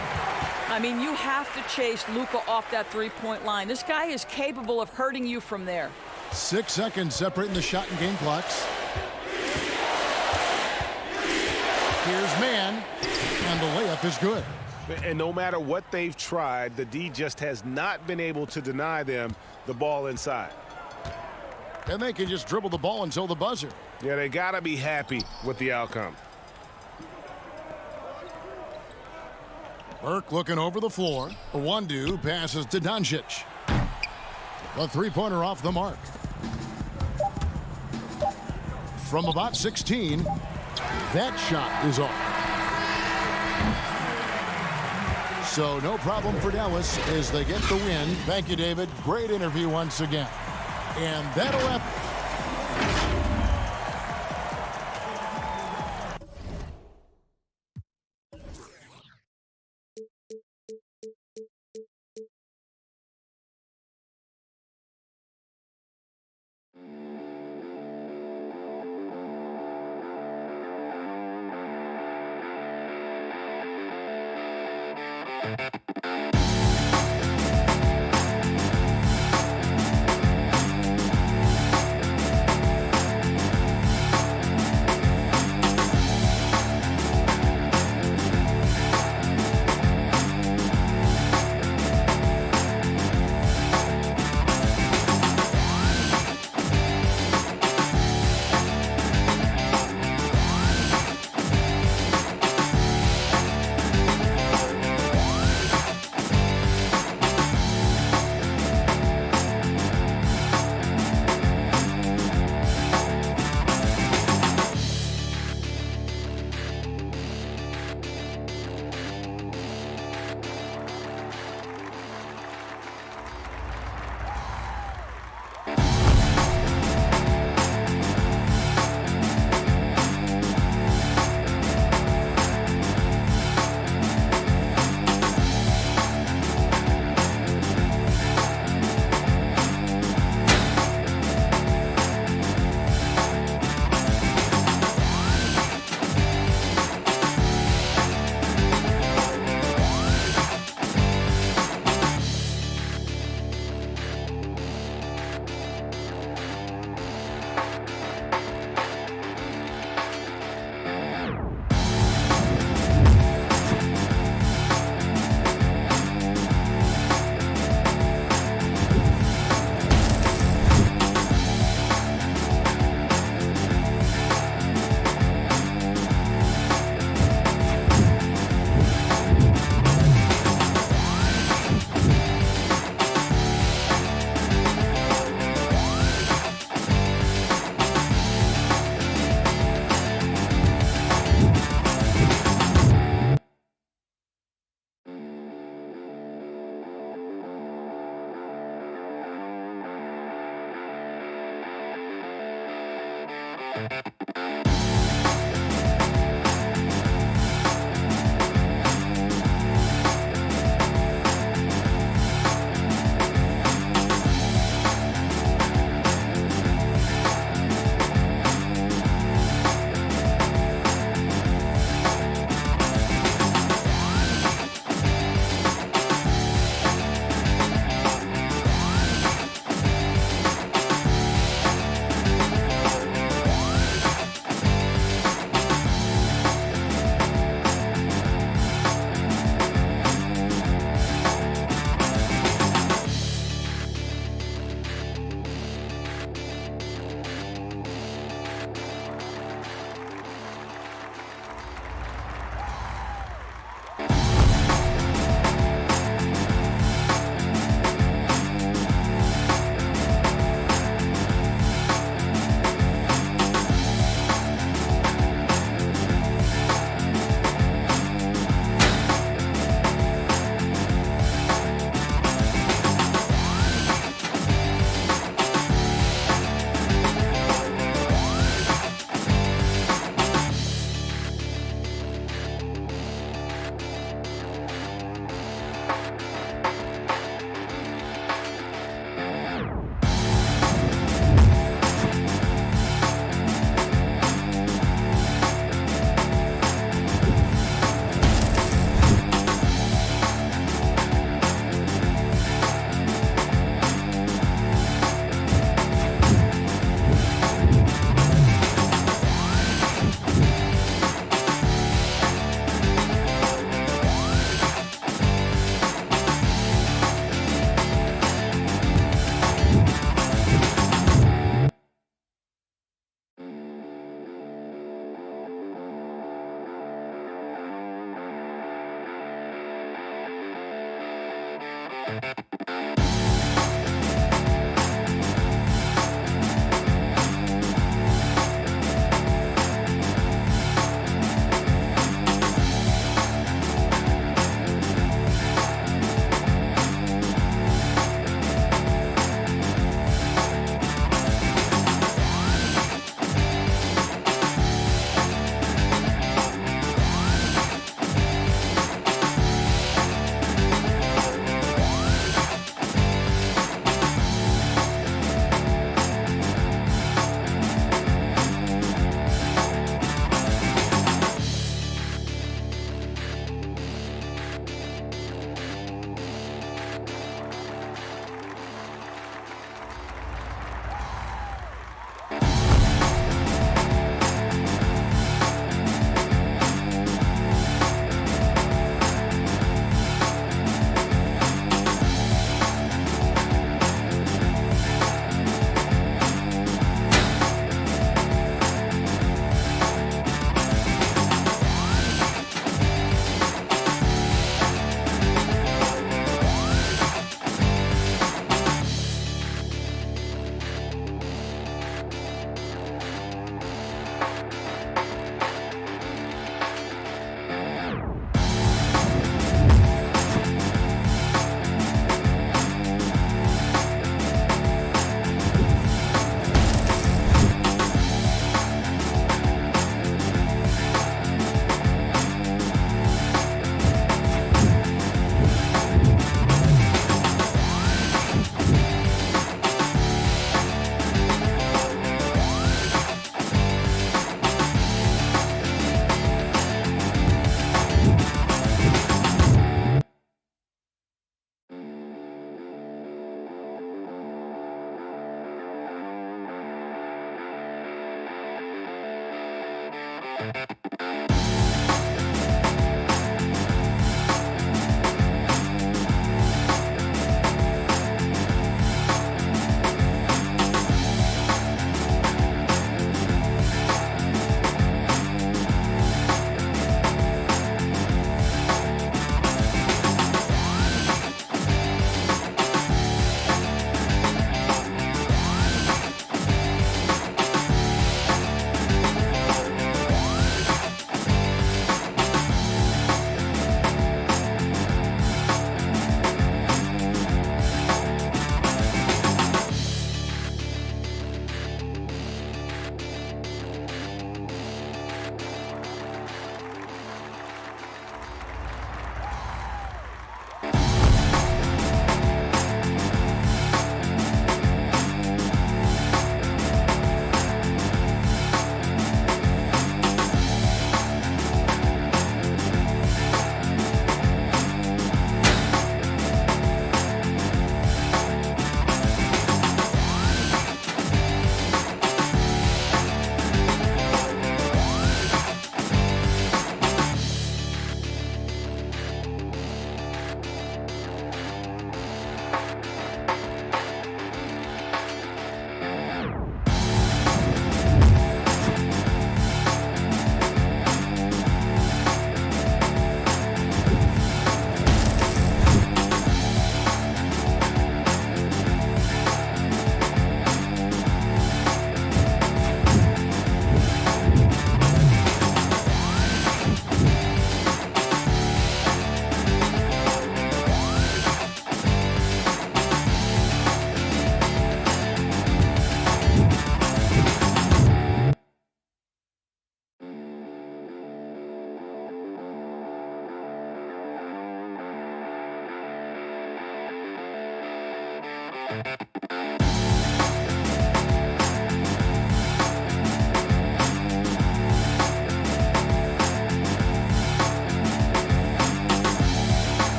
S10: I mean, you have to chase Luka off that three-point line. This guy is capable of hurting you from there.
S3: 6 seconds separating the shot and game clocks. Here's man, and the layup is good.
S6: And no matter what they've tried, the D just has not been able to deny them the ball inside.
S3: And they can just dribble the ball until the buzzer.
S6: Yeah, they got to be happy with the outcome.
S3: Burke looking over the floor. Wandu passes to Doncic. The three-pointer off the mark. From about 16, that shot is off. So no problem for Dallas as they get the win. Thank you, David. Great interview once again. And that'll wrap.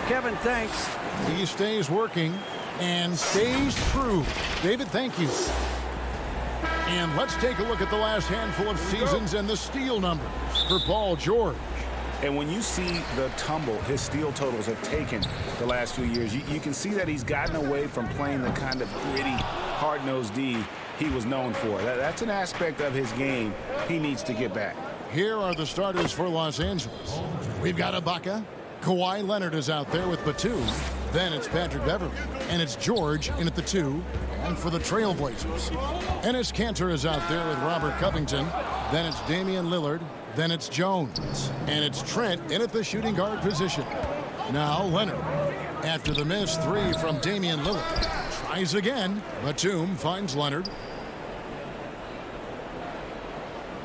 S11: Kevin, thanks.
S3: He stays working and stays true. David, thank you. And let's take a look at the last handful of seasons and the steal numbers for Paul George.
S4: And when you see the tumble his steal totals have taken the last few years, you can see that he's gotten away from playing the kind of gritty, hard-nosed D he was known for. That's an aspect of his game he needs to get back.
S3: Here are the starters for Los Angeles. We've got Ibaka. Kawhi Leonard is out there with Batum. Then it's Patrick Beverley. And it's George in at the 2. And for the Trailblazers, Enes Kanter is out there with Robert Covington. Then it's Damian Lillard. Then it's Jones. And it's Trent in at the shooting guard position. Now Leonard. After the missed 3 from Damian Lillard. Tries again. Batum finds Leonard.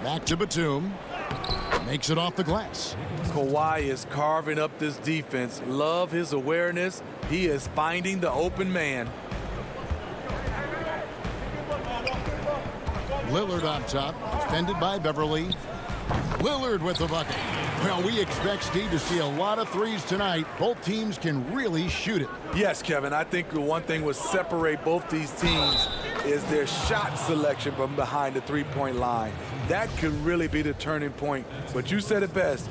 S3: Back to Batum. Makes it off the glass.
S13: Kawhi is carving up this defense. Love his awareness. He is finding the open man.
S3: Lillard on top, defended by Beverley. Lillard with the bucket. Well, we expect Steve to see a lot of threes tonight. Both teams can really shoot it.
S13: Yes, Kevin, I think the one thing will separate both these teams is their shot selection from behind the three-point line. That could really be the turning point. But you said it best.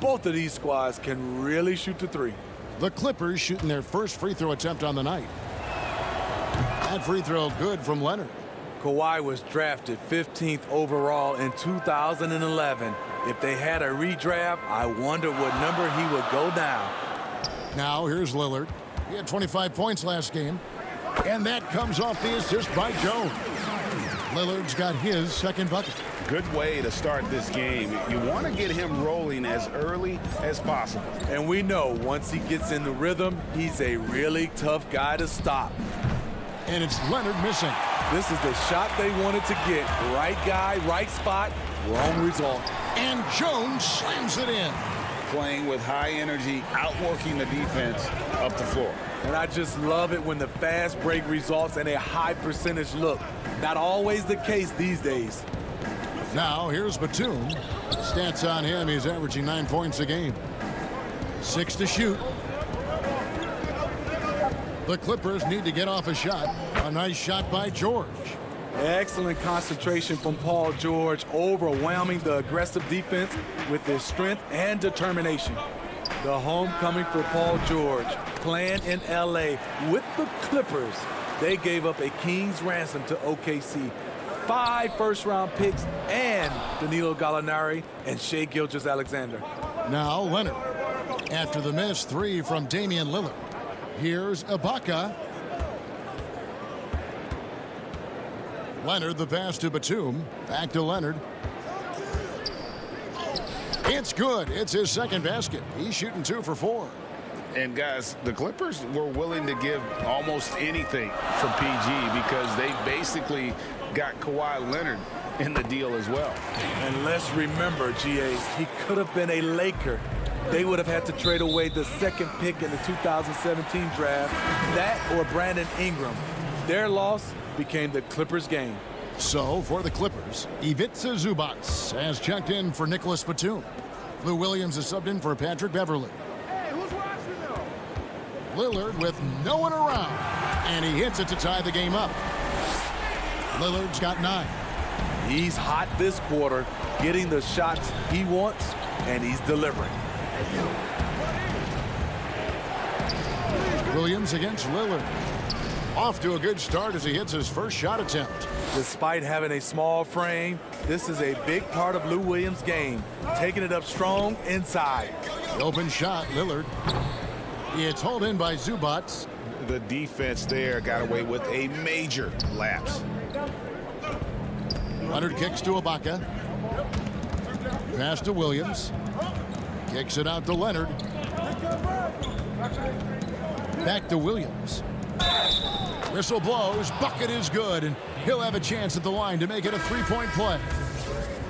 S13: Both of these squads can really shoot the three.
S3: The Clippers shooting their first free throw attempt on the night. That free throw good from Leonard.
S13: Kawhi was drafted 15th overall in 2011. If they had a redraft, I wonder what number he would go down.
S3: Now here's Lillard. He had 25 points last game. And that comes off the assist by Jones. Lillard's got his second bucket.
S4: Good way to start this game. You want to get him rolling as early as possible.
S13: And we know once he gets in the rhythm, he's a really tough guy to stop.
S3: And it's Leonard missing.
S13: This is the shot they wanted to get. Right guy, right spot, wrong result.
S3: And Jones slams it in.
S4: playing with high energy, outworking the defense up the floor.
S13: And I just love it when the fast break results in a high percentage look. Not always the case these days.
S3: Now here's Batum. Stats on him, he's averaging 9 points a game. 6 to shoot. The Clippers need to get off a shot. A nice shot by George.
S13: Excellent concentration from Paul George, overwhelming the aggressive defense with his strength and determination. The homecoming for Paul George, playing in LA with the Clippers. They gave up a king's ransom to OKC. 5 first-round picks and Danilo Gallinari and Shai Gilgeous-Alexander.
S3: Now Leonard. After the missed 3 from Damian Lillard. Here's Ibaka. Leonard, the pass to Batum. Back to Leonard. It's good. It's his second basket. He's shooting 2 for 4.
S4: And guys, the Clippers were willing to give almost anything for PG because they basically got Kawhi Leonard in the deal as well.
S13: And let's remember, GA, he could have been a Laker. They would have had to trade away the second pick in the 2017 draft, that or Brandon Ingram. Their loss became the Clippers' game.
S3: So for the Clippers, Ivica Zubac has checked in for Nicholas Batum. Lou Williams is subbed in for Patrick Beverly.
S12: Hey, who's watching now?
S3: Lillard with no one around, and he hits it to tie the game up. Lillard's got 9.
S13: He's hot this quarter, getting the shots he wants, and he's delivering.
S3: Williams against Lillard. Off to a good start as he hits his first shot attempt.
S13: Despite having a small frame, this is a big part of Lou Williams' game, taking it up strong inside.
S3: The open shot, Lillard. It's hauled in by Zubac.
S4: The defense there got away with a major lapse.
S3: Leonard kicks to Ibaka. Pass to Williams. Kicks it out to Leonard. Back to Williams. Whistle blows. Bucket is good, and he'll have a chance at the line to make it a 3-point play.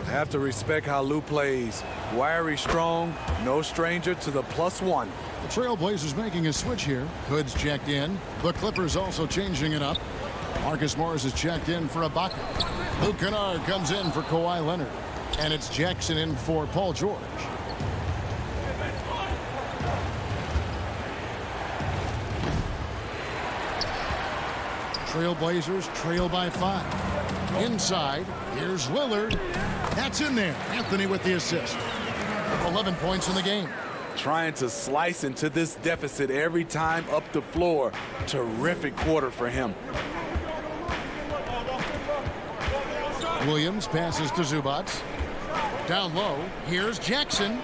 S13: Have to respect how Lou plays. Wiry, strong, no stranger to the +1.
S3: The Trailblazers making a switch here. Hood's checked in. The Clippers also changing it up. Marcus Morris is checked in for Ibaka. Luke Kennard comes in for Kawhi Leonard. And it's Jackson in for Paul George. Trailblazers trail by 5. Inside, here's Lillard. That's in there. Anthony with the assist. 11 points in the game.
S13: Trying to slice into this deficit every time up the floor. Terrific quarter for him.
S3: Williams passes to Zubac. Down low, here's Jackson.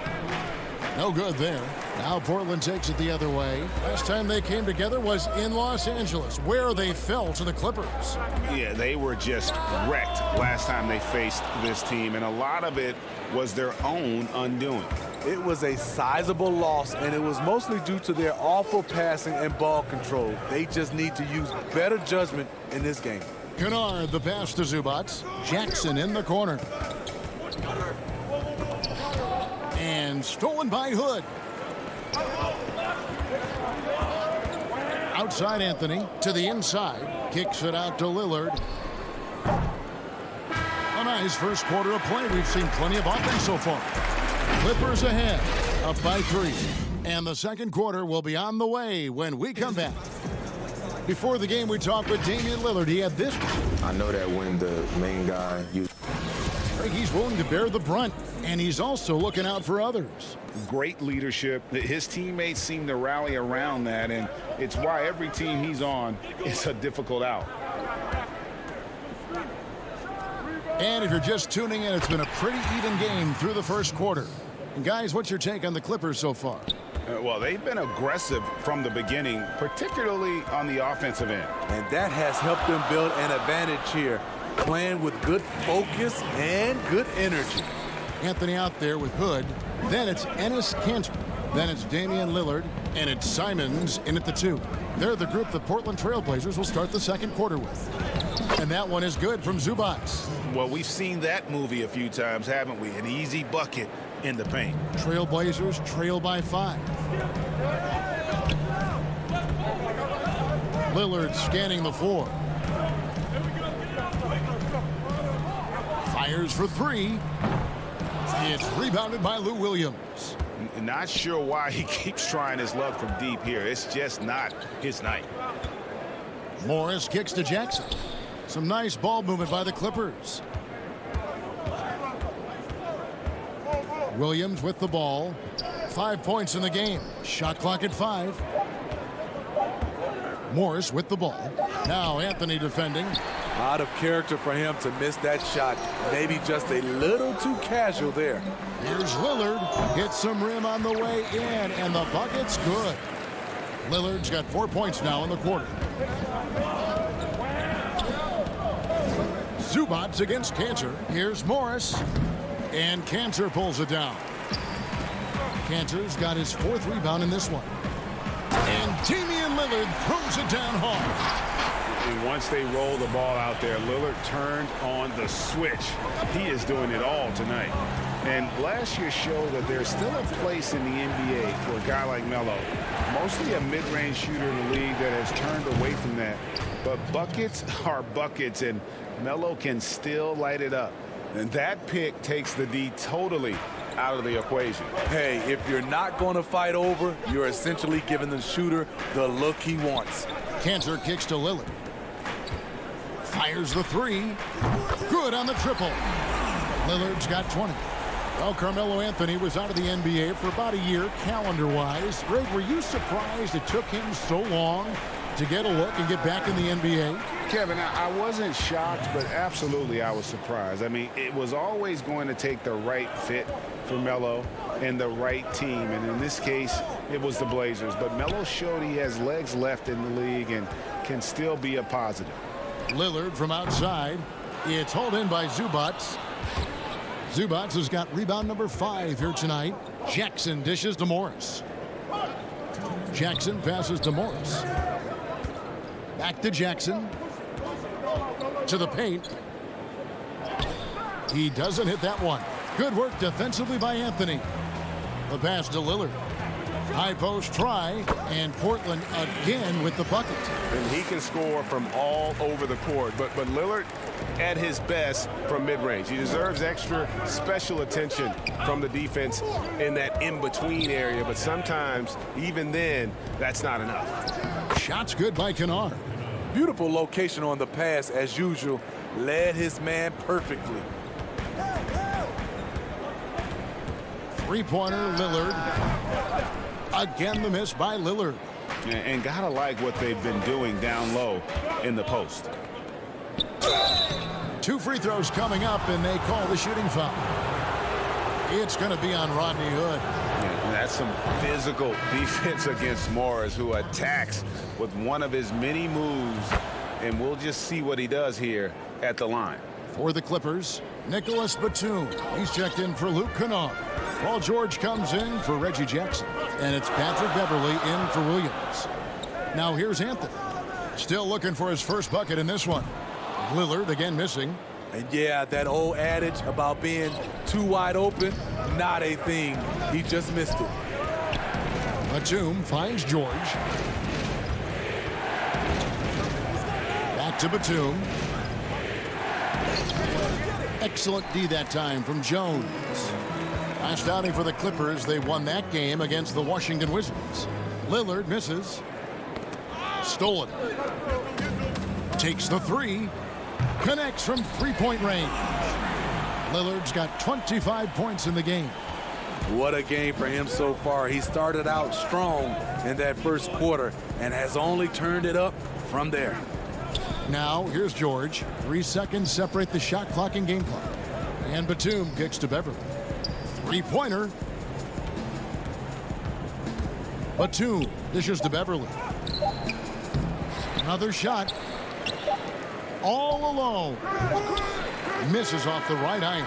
S3: No good there. Now Portland takes it the other way. Last time they came together was in Los Angeles, where they fell to the Clippers.
S4: Yeah, they were just wrecked last time they faced this team, and a lot of it was their own undoing.
S13: It was a sizable loss, and it was mostly due to their awful passing and ball control. They just need to use better judgment in this game.
S3: Kennard, the pass to Zubac. Jackson in the corner. And stolen by Hood. Outside Anthony to the inside. Kicks it out to Lillard. A nice first quarter of play. We've seen plenty of offense so far. Clippers ahead, up by 3. And the second quarter will be on the way when we come back. Before the game, we talked with Damian Lillard. He had this.
S14: I know that when the main guy...
S3: He's willing to bear the brunt, and he's also looking out for others.
S4: Great leadership. His teammates seem to rally around that, and it's why every team he's on is a difficult out.
S3: And if you're just tuning in, it's been a pretty even game through the first quarter. And guys, what's your take on the Clippers so far?
S4: Well, they've been aggressive from the beginning, particularly on the offensive end.
S13: And that has helped them build an advantage here, playing with good focus and good energy.
S3: Anthony out there with Hood. Then it's Enes Kanter. Then it's Damian Lillard. And it's Simons in at the 2. They're the group the Portland Trailblazers will start the second quarter with. And that one is good from Zubac.
S4: Well, we've seen that movie a few times, haven't we? An easy bucket in the paint.
S3: Trailblazers trail by 5. Lillard scanning the floor. Fires for 3. It's rebounded by Lou Williams.
S4: Not sure why he keeps trying his luck from deep here. It's just not his night.
S3: Morris kicks to Jackson. Some nice ball movement by the Clippers. Williams with the ball. 5 points in the game. Shot clock at 5. Morris with the ball. Now Anthony defending.
S13: Out of character for him to miss that shot. Maybe just a little too casual there.
S3: Here's Lillard. Hits some rim on the way in, and the bucket's good. Lillard's got 4 points now in the quarter. Zubats against Cantor. Here's Morris. And Cantor pulls it down. Cantor's got his 4th rebound in this one. And Damian Lillard throws it down hard.
S4: And once they roll the ball out there, Lillard turned on the switch. He is doing it all tonight. And last year showed that there's still a place in the NBA for a guy like Melo. Mostly a mid-range shooter in the league that has turned away from that. But buckets are buckets, and Melo can still light it up. And that pick takes the D totally out of the equation.
S13: Hey, if you're not going to fight over, you're essentially giving the shooter the look he wants.
S3: Cantor kicks to Lillard. Fires the 3. Good on the triple. Lillard's got 20. Well, Carmelo Anthony was out of the NBA for about a year, calendar-wise. Greg, were you surprised it took him so long to get a look and get back in the NBA?
S4: Kevin, I wasn't shocked, but absolutely I was surprised. I mean, it was always going to take the right fit for Melo and the right team. And in this case, it was the Blazers. But Melo showed he has legs left in the league and can still be a positive.
S3: Lillard from outside. It's hauled in by Zubats. Zubats has got rebound number 5 here tonight. Jackson dishes to Morris. Jackson passes to Morris. Back to Jackson. To the paint. He doesn't hit that one. Good work defensively by Anthony. The pass to Lillard. High post try, and Portland again with the bucket.
S6: And he can score from all over the court, but Lillard at his best from mid-range. He deserves extra special attention from the defense in that in-between area, but sometimes, even then, that's not enough.
S3: Shots good by Kennard.
S13: Beautiful location on the pass, as usual. Led his man perfectly.
S3: Three-pointer, Lillard. Again, the miss by Lillard.
S4: And gotta like what they've been doing down low in the post.
S3: 2 free throws coming up, and they call the shooting foul. It's going to be on Rodney Hood.
S4: And that's some physical defense against Morris, who attacks with one of his many moves. And we'll just see what he does here at the line.
S3: For the Clippers, Nicholas Batum. He's checked in for Luke Kennard. Paul George comes in for Reggie Jackson. And it's Patrick Beverly in for Williams. Now here's Anthony. Still looking for his first bucket in this one. Lillard again missing.
S13: And yeah, that old adage about being too wide open, not a thing. He just missed it.
S3: Batum finds George. Back to Batum. Excellent D that time from Jones. Last outing for the Clippers, they won that game against the Washington Wizards. Lillard misses. Stolen. Takes the 3. Connects from three-point range. Lillard's got 25 points in the game.
S13: What a game for him so far. He started out strong in that first quarter and has only turned it up from there.
S3: Now, here's George. 3 seconds separate the shot clock and game clock. And Batum kicks to Beverly. Three-pointer. Batum dishes to Beverly. Another shot. All alone. Misses off the right iron.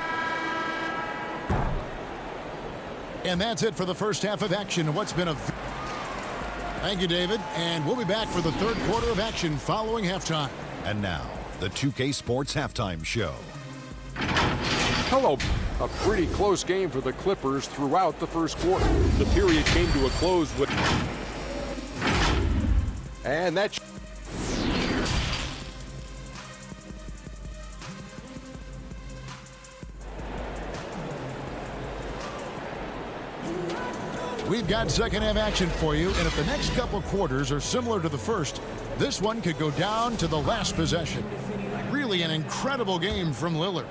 S3: And that's it for the first half of action. What's been a... Thank you, David. And we'll be back for the third quarter of action following halftime.
S7: And now, the 2K Sports Halftime Show.
S8: Hello. A pretty close game for the Clippers throughout the first quarter. The period came to a close with... And that...
S3: We've got second half action for you, and if the next couple quarters are similar to the first, this one could go down to the last possession. Really an incredible game from Lillard.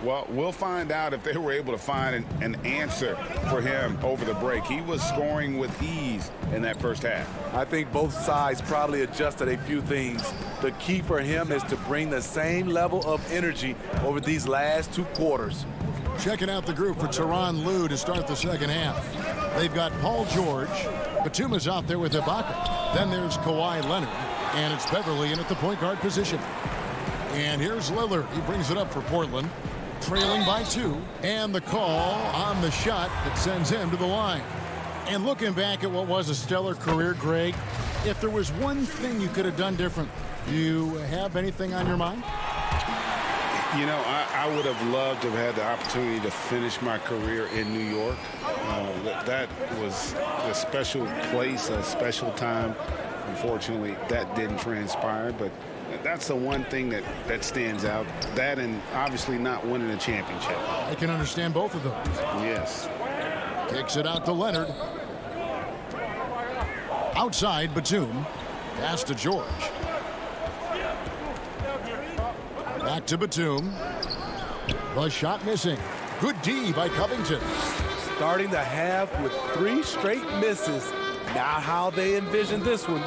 S4: Well, we'll find out if they were able to find an answer for him over the break. He was scoring with ease in that first half.
S13: I think both sides probably adjusted a few things. The key for him is to bring the same level of energy over these last 2 quarters.
S3: Checking out the group for Tyronn Lue to start the second half. They've got Paul George. Batuma's out there with Ibaka. Then there's Kawhi Leonard. And it's Beverly in at the point guard position. And here's Lillard. He brings it up for Portland. Trailing by 2. And the call on the shot that sends him to the line. And looking back at what was a stellar career, Greg, if there was one thing you could have done different, do you have anything on your mind?
S4: You know, I would have loved to have had the opportunity to finish my career in New York. That was a special place, a special time. Unfortunately, that didn't transpire, but that's the one thing that stands out. That and obviously not winning a championship.
S3: I can understand both of those.
S4: Yes.
S3: Kicks it out to Leonard. Outside, Batum. Pass to George. Back to Batum. The shot missing. Good D by Covington.
S13: Starting the half with 3 straight misses. Not how they envisioned this one.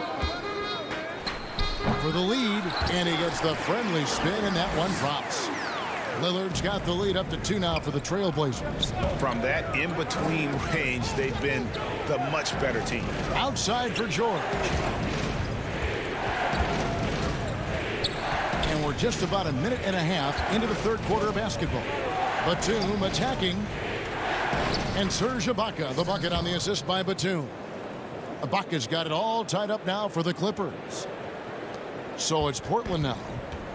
S3: For the lead, and he gets the friendly spin, and that one drops. Lillard's got the lead up to 2 now for the Trailblazers.
S4: From that in-between range, they've been the much better team.
S3: Outside for George. And we're just about a minute and a half into the third quarter of basketball. Batum attacking. And Serge Ibaka, the bucket on the assist by Batum. Ibaka's got it all tied up now for the Clippers. So it's Portland now.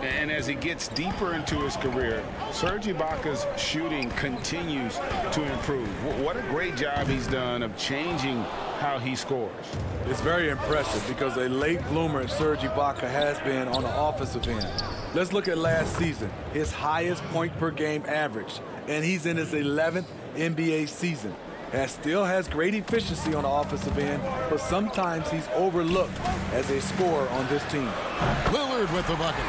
S4: And as he gets deeper into his career, Serge Ibaka's shooting continues to improve. What a great job he's done of changing how he scores.
S13: It's very impressive because a late bloomer Serge Ibaka has been on the offensive end. Let's look at last season, his highest point per game average, and he's in his 11th NBA season. And still has great efficiency on the offensive end, but sometimes he's overlooked as a scorer on this team.
S3: Lillard with the bucket.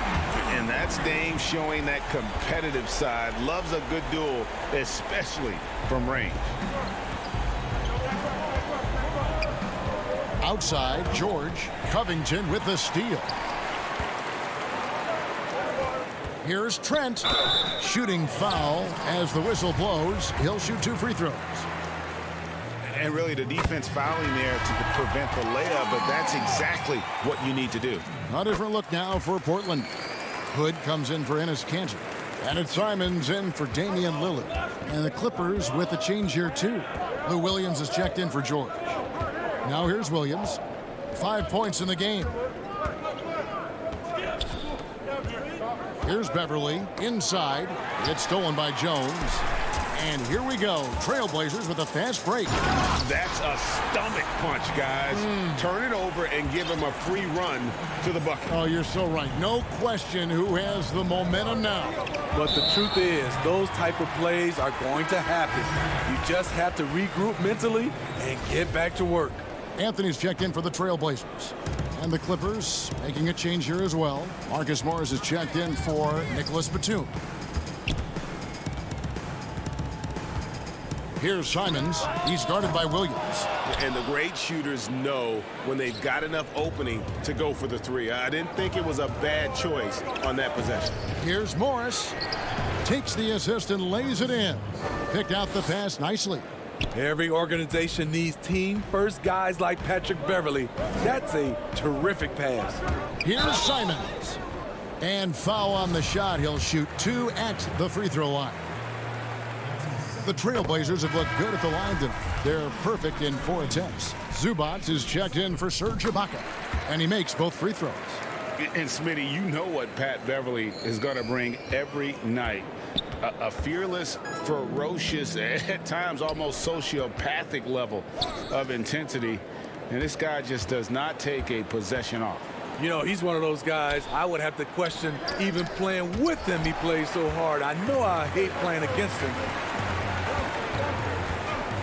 S4: And that's Dame showing that competitive side. Loves a good duel, especially from range.
S3: Outside, George. Covington with the steal. Here's Trent. Shooting foul as the whistle blows. He'll shoot 2 free throws.
S4: And really the defense fouling there to prevent the layup, but that's exactly what you need to do.
S3: A different look now for Portland. Hood comes in for Enes Kanter. And it's Simons in for Damian Lillard. And the Clippers with a change here too. Lou Williams is checked in for George. Now here's Williams. 5 points in the game. Here's Beverly inside. It's stolen by Jones. And here we go. Trailblazers with a fast break.
S4: That's a stomach punch, guys. Turn it over and give him a free run to the bucket.
S3: Oh, you're so right. No question who has the momentum now.
S13: But the truth is, those type of plays are going to happen. You just have to regroup mentally and get back to work.
S3: Anthony's checked in for the Trailblazers. And the Clippers making a change here as well. Marcus Morris is checked in for Nicholas Batum. Here's Simons. He's guarded by Williams.
S4: And the great shooters know when they've got enough opening to go for the 3. I didn't think it was a bad choice on that possession.
S3: Here's Morris. Takes the assist and lays it in. Picked out the pass nicely.
S13: Every organization needs team-first guys like Patrick Beverly. That's a terrific pass.
S3: Here's Simons. And foul on the shot. He'll shoot 2 at the free throw line. The Trailblazers have looked good at the line tonight. They're perfect in 4 attempts. Zubac is checked in for Serge Ibaka, and he makes both free throws.
S4: And Smitty, you know what Pat Beverly is going to bring every night. A fearless, ferocious, at times almost sociopathic level of intensity. And this guy just does not take a possession off.
S13: You know, he's one of those guys I would have to question even playing with him. He plays so hard. I know I hate playing against him.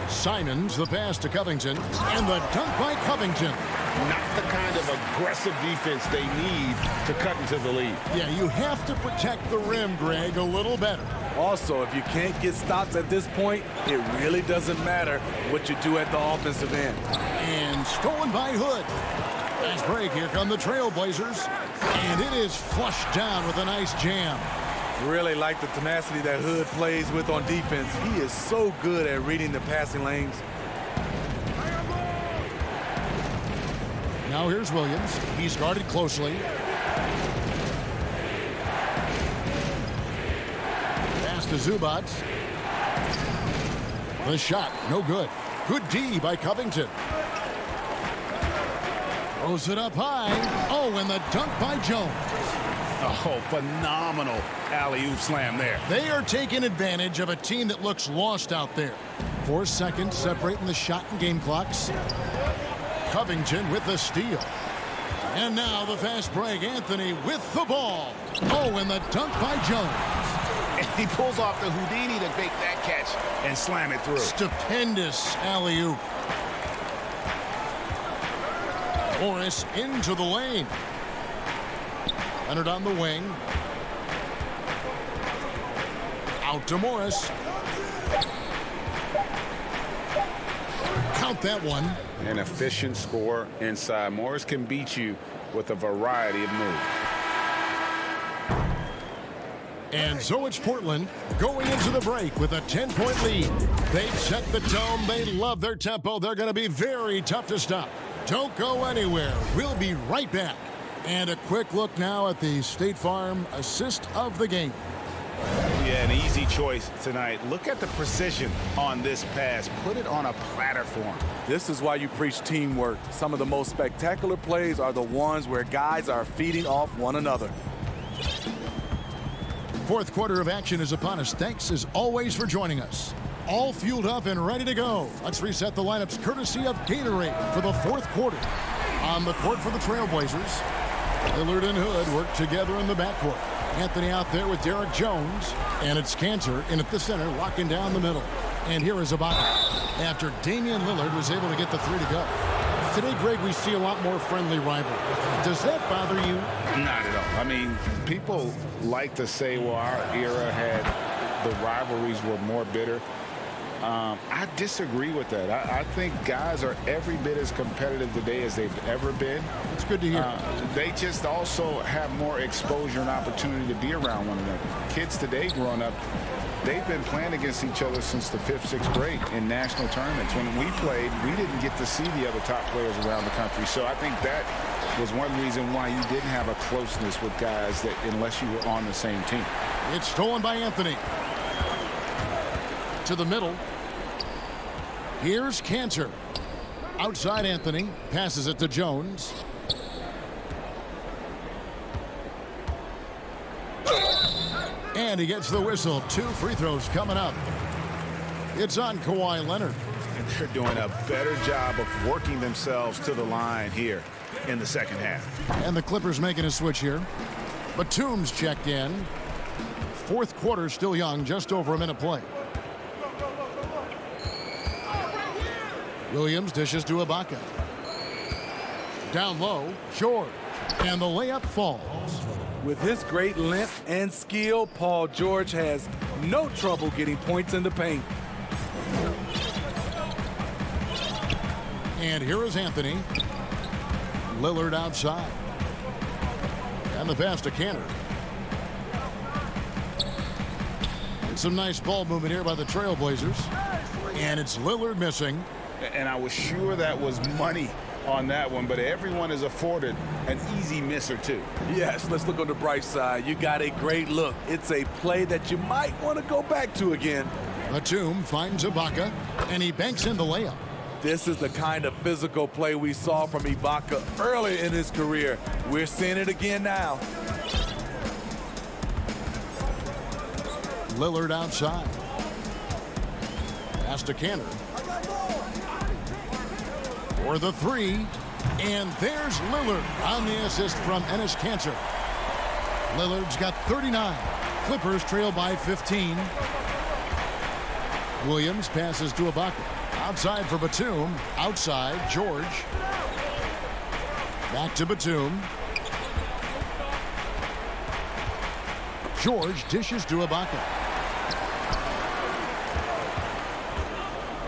S3: Simons, the pass to Covington, and the dunk by Covington.
S4: Not the kind of aggressive defense they need to cut into the lead.
S3: Yeah, you have to protect the rim, Greg, a little better.
S13: Also, if you can't get stops at this point, it really doesn't matter what you do at the offensive end.
S3: And stolen by Hood. Nice break. Here come the Trailblazers. And it is flushed down with a nice jam.
S13: Really like the tenacity that Hood plays with on defense. He is so good at reading the passing lanes.
S3: Now here's Williams. He's guarded closely. Pass to Zubac. The shot, no good. Good D by Covington. Throws it up high. Oh, and the dunk by Jones.
S4: Oh, phenomenal alley-oop slam there.
S3: They are taking advantage of a team that looks lost out there. 4 seconds separating the shot and game clocks. Covington with the steal. And now the fast break. Anthony with the ball. Oh, and the dunk by Jones.
S4: And he pulls off the Houdini to make that catch and slam it through.
S3: Stupendous alley-oop. Morris into the lane. Leonard on the wing. Out to Morris. Count that one.
S4: An efficient score inside. Morris can beat you with a variety of moves.
S3: And so it's Portland going into the break with a 10-point lead. They've set the tone. They love their tempo. They're going to be very tough to stop. Don't go anywhere. We'll be right back. And a quick look now at the State Farm assist of the game.
S4: Yeah, an easy choice tonight. Look at the precision on this pass. Put it on a platter for him.
S13: This is why you preach teamwork. Some of the most spectacular plays are the ones where guys are feeding off one another.
S3: Fourth quarter of action is upon us. Thanks as always for joining us. All fueled up and ready to go. Let's reset the lineups courtesy of Gatorade for the fourth quarter. On the court for the Trailblazers, Lillard and Hood work together in the backcourt. Anthony out there with Derek Jones. And it's Cantor in at the center, locking down the middle. And here is Ibaka after Damian Lillard was able to get the three to go. Today, Greg, we see a lot more friendly rivalry. Does that bother you?
S4: Not at all. I mean, people like to say, well, our era had the rivalries were more bitter. I disagree with that. I think guys are every bit as competitive today as they've ever been.
S3: It's good to hear.
S4: They just also have more exposure and opportunity to be around one another. Kids today growing up, they've been playing against each other since the 5th, 6th grade in national tournaments. When we played, we didn't get to see the other top players around the country. So I think that was one reason why you didn't have a closeness with guys that unless you were on the same team.
S3: It's stolen by Anthony. To the middle. Here's Cantor. Outside Anthony. Passes it to Jones. And he gets the whistle. 2 free throws coming up. It's on Kawhi Leonard.
S4: And they're doing a better job of working themselves to the line here in the second half.
S3: And the Clippers making a switch here. Batum's checked in. Fourth quarter still young. Just over a minute play. Williams dishes to Ibaka. Down low, George. And the layup falls.
S13: With his great length and skill, Paul George has no trouble getting points in the paint.
S3: And here is Anthony. Lillard outside. And the pass to Cantor. And some nice ball movement here by the Trailblazers. And it's Lillard missing.
S4: And I was sure that was money on that one, but everyone is afforded an easy miss or two.
S13: Yes, let's look on the bright side. You got a great look. It's a play that you might want to go back to again.
S3: Batum finds Ibaka, and he banks in the layup.
S13: This is the kind of physical play we saw from Ibaka early in his career. We're seeing it again now.
S3: Lillard outside. Pass to Canner. For the three. And there's Lillard on the assist from Enes Kanter. Lillard's got 39. Clippers trail by 15. Williams passes to Ibaka. Outside for Batum. Outside, George. Back to Batum. George dishes to Ibaka.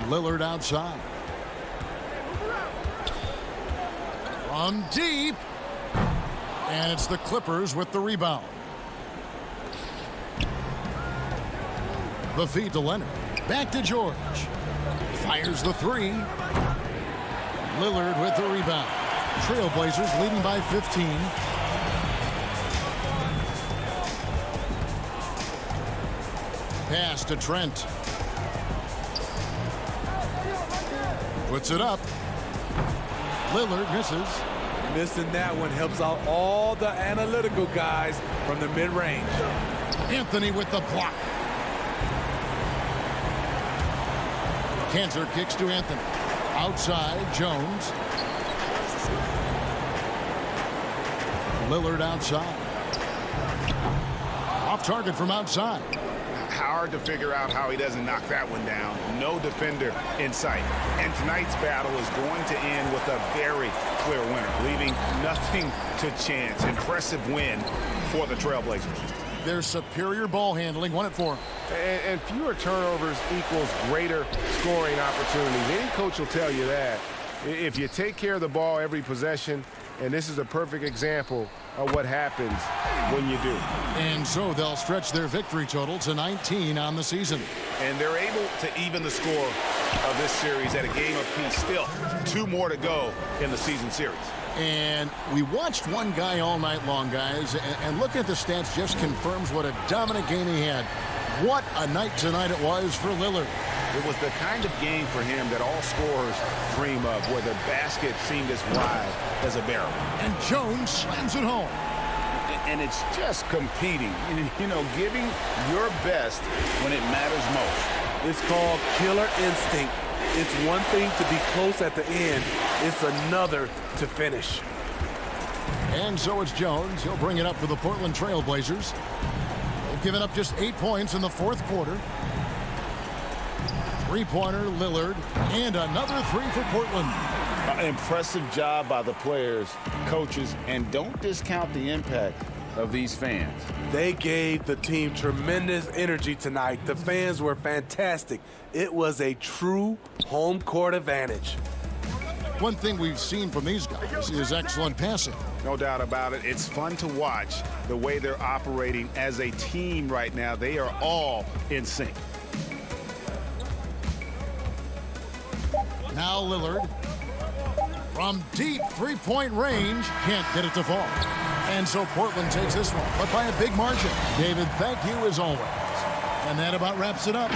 S3: Lillard outside. From deep. And it's the Clippers with the rebound. The feed to Leonard. Back to George. Fires the three. Lillard with the rebound. Trailblazers leading by 15. Pass to Trent. Puts it up. Lillard misses.
S13: Missing that one helps out all the analytical guys from the mid-range.
S3: Anthony with the block. Kanter kicks to Anthony. Outside, Jones. Lillard outside. Off target from outside.
S4: Hard to figure out how he doesn't knock that one down. No defender in sight. And tonight's battle is going to end with a very clear winner, leaving nothing to chance. Impressive win for the Trailblazers.
S3: Their superior ball handling won it for them.
S6: And fewer turnovers equals greater scoring opportunities. Any coach will tell you that. If you take care of the ball every possession, and this is a perfect example of what happens when you do.
S3: And so they'll stretch their victory total to 19 on the season.
S4: And they're able to even the score of this series at a game apiece. Still, 2 more to go in the season series.
S3: And we watched one guy all night long, guys, and looking at the stats just confirms what a dominant game he had. What a night tonight it was for Lillard.
S4: It was the kind of game for him that all scorers dream of, where the basket seemed as wide as a barrel.
S3: And Jones slams it home.
S4: And it's just competing, you know, giving your best when it matters most.
S13: It's called killer instinct. It's one thing to be close at the end. It's another to finish.
S3: And so it's Jones. He'll bring it up for the Portland Trailblazers. They've given up just 8 points in the fourth quarter. Three-pointer, Lillard, and another three for Portland.
S4: Impressive job by the players, coaches, and don't discount the impact of these fans.
S13: They gave the team tremendous energy tonight. The fans were fantastic. It was a true home court advantage.
S3: One thing we've seen from these guys is excellent passing.
S4: No doubt about it. It's fun to watch the way they're operating as a team right now. They are all in sync.
S3: Now Lillard from deep three-point range. Can't get it to fall. And so Portland takes this one, but by a big margin. David, thank you as always. And that about wraps it up.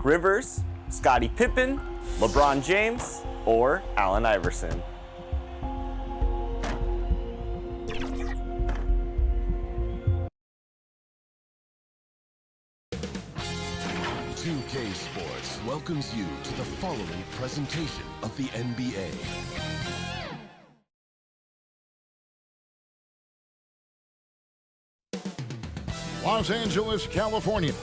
S15: Doc Rivers, Scottie Pippen, LeBron James, or Allen Iverson?
S1: CLA Sports welcomes you to the following presentation of the NBA.
S3: Los Angeles, California.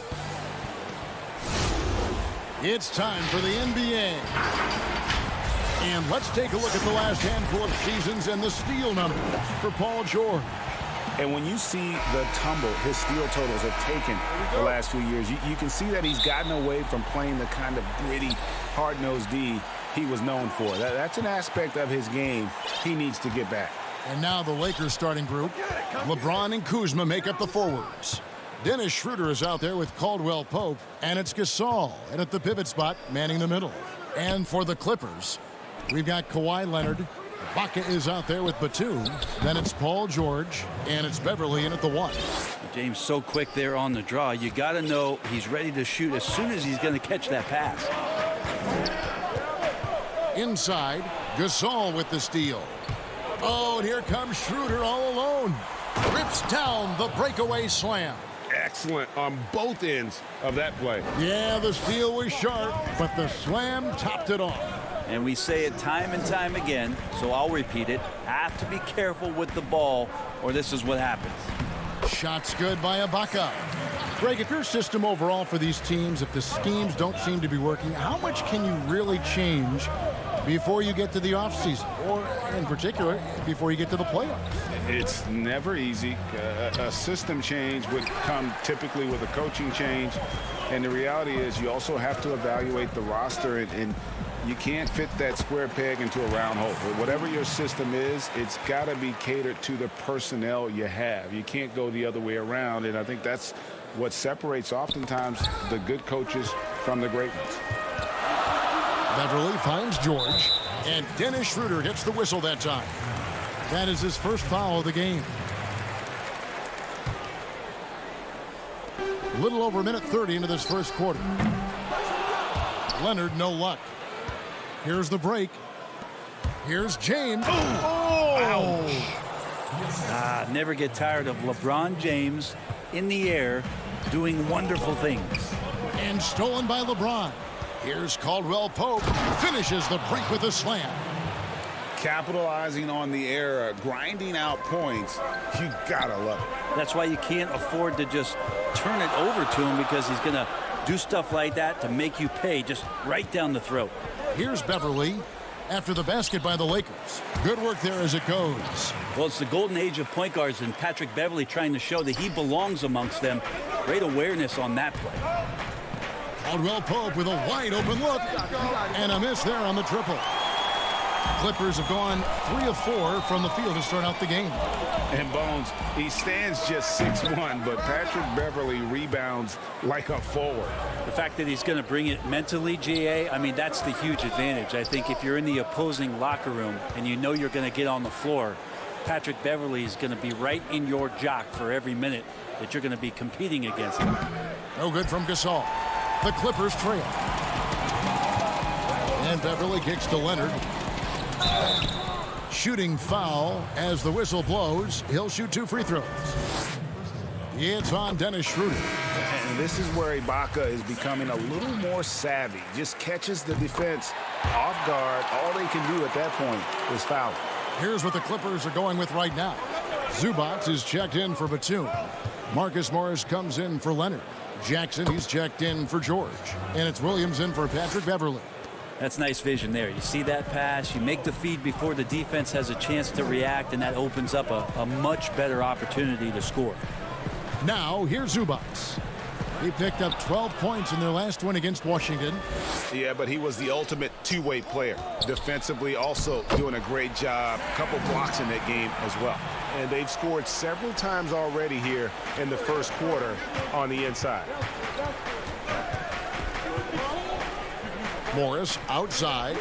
S3: It's time for the NBA. And let's take a look at the last handful of seasons and the steal numbers for Paul George.
S4: And when you see the tumble his steal totals have taken the last few years, you can see that he's gotten away from playing the kind of gritty, hard-nosed D he was known for. That's an aspect of his game he needs to get back.
S3: And now the Lakers starting group. LeBron and Kuzma make up the forwards. Dennis Schroeder is out there with Caldwell Pope, and it's Gasol, and at the pivot spot, manning the middle. And for the Clippers, we've got Kawhi Leonard. Ibaka is out there with Batum. Then it's Paul George, and it's Beverly in at the 1.
S16: James so quick there on the draw. You got to know he's ready to shoot as soon as he's going to catch that pass.
S3: Inside, Gasol with the steal. Oh, and here comes Schroeder all alone. Rips down the breakaway slam.
S6: Excellent on both ends of that play.
S3: Yeah, the steal was sharp, but the slam topped it off.
S16: And we say it time and time again, so I'll repeat it. Have to be careful with the ball, or this is what happens.
S3: Shots good by Ibaka. Greg, if your system overall for these teams, if the schemes don't seem to be working, how much can you really change before you get to the offseason, or in particular, before you get to the playoffs?
S4: It's never easy. A system change would come typically with a coaching change, and the reality is you also have to evaluate the roster, and you can't fit that square peg into a round hole. Whatever your system is, it's got to be catered to the personnel you have. You can't go the other way around, and I think that's what separates oftentimes the good coaches from the great ones.
S3: Beverly finds George, and Dennis Schroeder gets the whistle that time. That is his first foul of the game. A little over a minute 30 into this first quarter. Leonard, no luck. Here's the break. Here's James. Oh!
S16: Never get tired of LeBron James in the air doing wonderful things.
S3: And stolen by LeBron. Here's Caldwell Pope. Finishes the break with a slam.
S4: Capitalizing on the error, grinding out points, you gotta love it.
S16: That's why you can't afford to just turn it over to him, because he's going to do stuff like that to make you pay just right down the throat.
S3: Here's Beverly after the basket by the Lakers. Good work there as it goes.
S16: Well, it's the golden age of point guards, and Patrick Beverly trying to show that he belongs amongst them. Great awareness on that play.
S3: Caldwell Pope with a wide open look, and a miss there on the triple. Clippers have gone 3 of 4 from the field to start out the game.
S4: And Bones, he stands just 6'1", but Patrick Beverly rebounds like a forward.
S16: The fact that he's going to bring it mentally, GA, I mean, that's the huge advantage. I think if you're in the opposing locker room and you know you're going to get on the floor, Patrick Beverly is going to be right in your jock for every minute that you're going to be competing against him.
S3: No good from Gasol. The Clippers trail. And Beverly kicks to Leonard. Shooting foul as the whistle blows. He'll shoot 2 free throws. It's on Dennis Schroeder.
S4: And this is where Ibaka is becoming a little more savvy. Just catches the defense off guard. All they can do at that point is foul.
S3: Here's what the Clippers are going with right now. Zubac is checked in for Batum. Marcus Morris comes in for Leonard. Jackson, he's checked in for George. And it's Williams in for Patrick Beverly.
S16: That's nice vision there. You see that pass, you make the feed before the defense has a chance to react, and that opens up a much better opportunity to score.
S3: Now, here's Zubac. He picked up 12 points in their last win against Washington.
S4: Yeah, but he was the ultimate two-way player. Defensively, also doing a great job. A couple blocks in that game as well. And they've scored several times already here in the first quarter on the inside.
S3: Morris outside.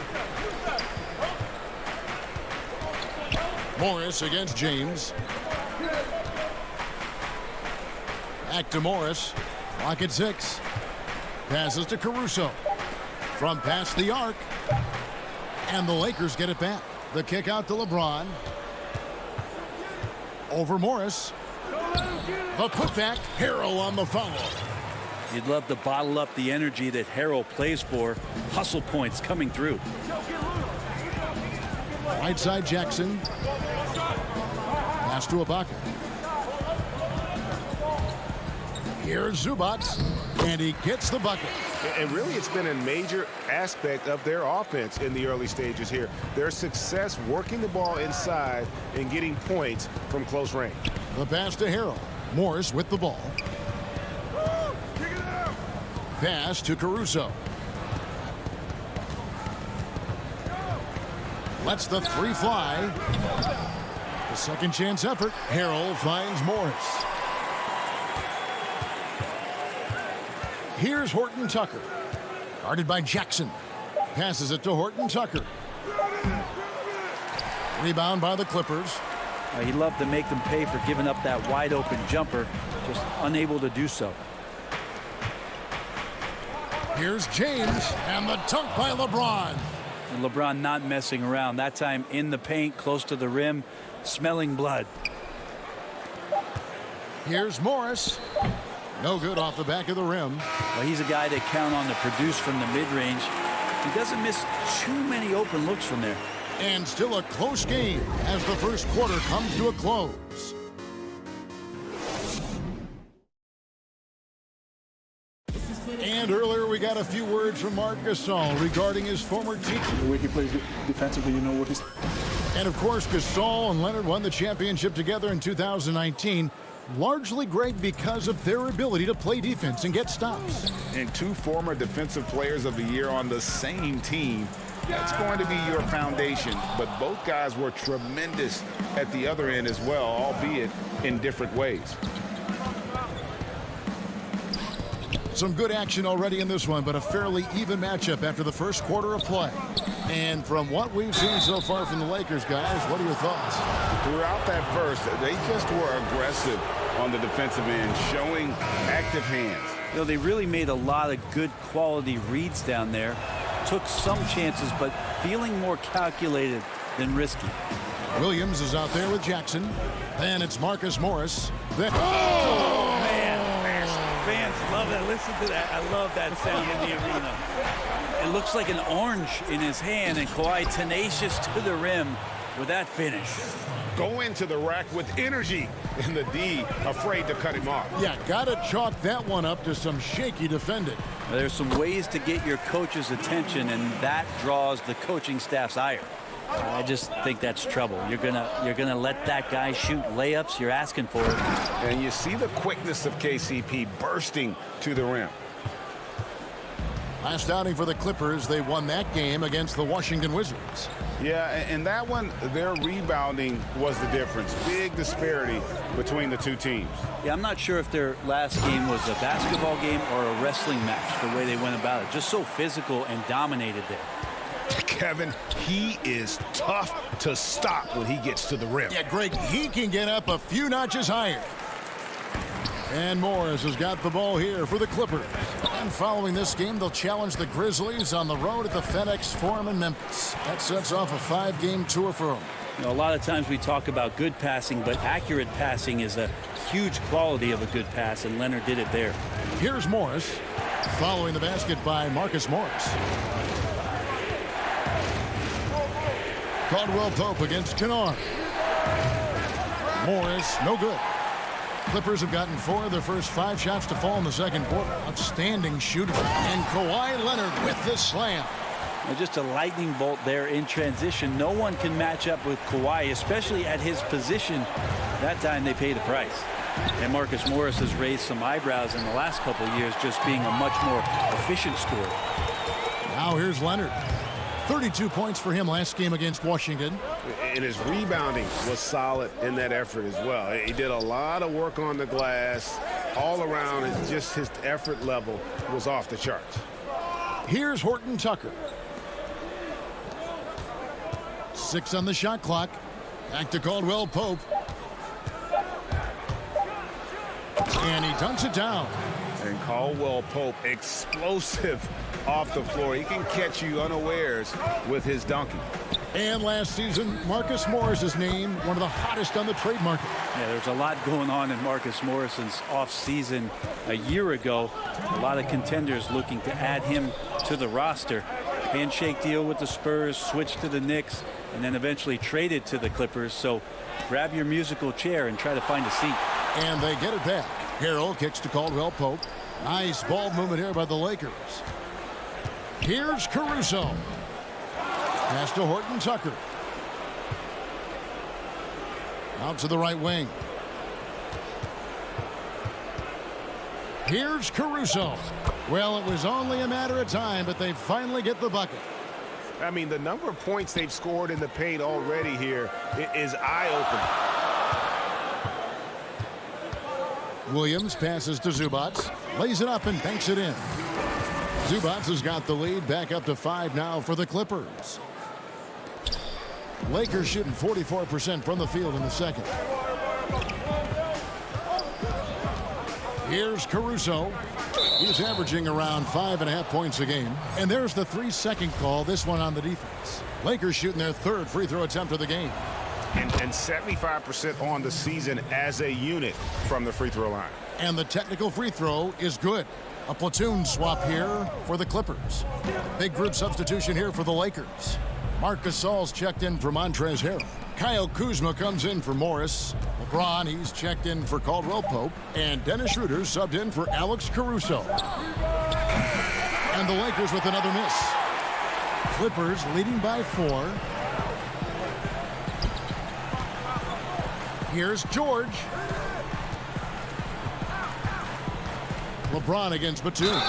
S3: Morris against James. Back to Morris. Clock at 6. Passes to Caruso. From past the arc. And the Lakers get it back. The kick out to LeBron. Over Morris. The putback. Harrell on the foul.
S16: You'd love to bottle up the energy that Harrell plays for. Hustle points coming through.
S3: Right side Jackson. Pass to Ibaka. Here's Zubac. And he gets the bucket.
S4: And really, it's been a major aspect of their offense in the early stages here. Their success working the ball inside and getting points from close range.
S3: The pass to Harrell. Morris with the ball. Pass to Caruso. Lets the three fly. The second chance effort. Harrell finds Morris. Here's Horton Tucker. Guarded by Jackson. Passes it to Horton Tucker. Rebound by the Clippers.
S16: He'd love to make them pay for giving up that wide open jumper. Just unable to do so.
S3: Here's James. And the dunk by LeBron.
S16: And LeBron not messing around. That time in the paint, close to the rim, smelling blood.
S3: Here's Morris. No good off the back of the rim.
S16: Well, he's a guy that count on to produce from the mid-range. He doesn't miss too many open looks from there.
S3: And still a close game as the first quarter comes to a close. And earlier we got a few words from Marc Gasol regarding his former team.
S17: The way he plays defensively, you know what he's...
S3: And of course, Gasol and Leonard won the championship together in 2019. Largely great because of their ability to play defense and get stops.
S4: And two former defensive players of the year on the same team. That's going to be your foundation. But both guys were tremendous at the other end as well, albeit in different ways.
S3: Some good action already in this one, but a fairly even matchup after the first quarter of play. And from what we've seen so far from the Lakers, guys, what are your thoughts?
S4: Throughout that first, they just were aggressive on the defensive end, showing active hands.
S16: You know, they really made a lot of good quality reads down there. Took some chances, but feeling more calculated than risky.
S3: Williams is out there with Jackson. Then it's Marcus Morris. Then
S16: man. Fans love that. Listen to that. I love that sound in the arena. It looks like an orange in his hand, and Kawhi tenacious to the rim with that finish.
S4: Go into the rack with energy, and the D afraid to cut him off.
S3: Yeah, gotta chalk that one up to some shaky defending.
S16: There's some ways to get your coach's attention, and that draws the coaching staff's ire. I just think that's trouble. You're gonna let that guy shoot layups. You're asking for it.
S4: And you see the quickness of KCP bursting to the rim.
S3: Last outing for the Clippers, they won that game against the Washington Wizards.
S4: Yeah, and that one, their rebounding was the difference. Big disparity between the two teams.
S16: Yeah, I'm not sure if their last game was a basketball game or a wrestling match, the way they went about it. Just so physical and dominated there.
S4: Kevin, he is tough to stop when he gets to the rim.
S3: Yeah, Greg, he can get up a few notches higher. And Morris has got the ball here for the Clippers. And following this game, they'll challenge the Grizzlies on the road at the FedEx Forum in Memphis. That sets off a 5-game tour for them.
S16: You know, a lot of times we talk about good passing, but accurate passing is a huge quality of a good pass, and Leonard did it there.
S3: Here's Morris, following the basket by Marcus Morris. Caldwell Pope against Kennard. Morris, no good. Clippers have gotten 4 of their first 5 shots to fall in the second quarter. Outstanding shooter. And Kawhi Leonard with the slam.
S16: Well, just a lightning bolt there in transition. No one can match up with Kawhi, especially at his position. That time they pay the price. And Marcus Morris has raised some eyebrows in the last couple of years, just being a much more efficient scorer.
S3: Now here's Leonard. 32 points for him last game against Washington.
S4: And his rebounding was solid in that effort as well. He did a lot of work on the glass. All around, and just his effort level was off the charts.
S3: Here's Horton Tucker. 6 on the shot clock. Back to Caldwell Pope. And he dunks it down.
S4: And Caldwell Pope, explosive off the floor. He can catch you unawares with his dunking.
S3: And last season, Marcus Morris's name, one of the hottest on the trade market.
S16: Yeah, there's a lot going on in Marcus Morris's offseason a year ago. A lot of contenders looking to add him to the roster. Handshake deal with the Spurs, switched to the Knicks, and then eventually traded to the Clippers. So grab your musical chair and try to find a seat.
S3: And they get it back. Harrell kicks to Caldwell Pope. Nice ball movement here by the Lakers. Here's Caruso. Pass to Horton Tucker. Out to the right wing. Here's Caruso. Well, it was only a matter of time, but they finally get the bucket.
S4: I mean, the number of points they've scored in the paint already here is eye-opening.
S3: Williams passes to Zubats. Lays it up and banks it in. Zubats has got the lead back up to 5 now for the Clippers. Lakers shooting 44% from the field in the second. Here's Caruso. He's averaging around 5.5 points a game. And there's the 3-second call, this one on the defense. Lakers shooting their third free throw attempt of the game.
S4: And 75% on the season as a unit from the free throw line.
S3: And the technical free throw is good. A platoon swap here for the Clippers. Big group substitution here for the Lakers. Marc Gasol's checked in for Montrezl Harrell. Kyle Kuzma comes in for Morris. LeBron, he's checked in for Caldwell Pope. And Dennis Schroeder subbed in for Alex Caruso. And the Lakers with another miss. Clippers leading by 4. Here's George. LeBron against Batum.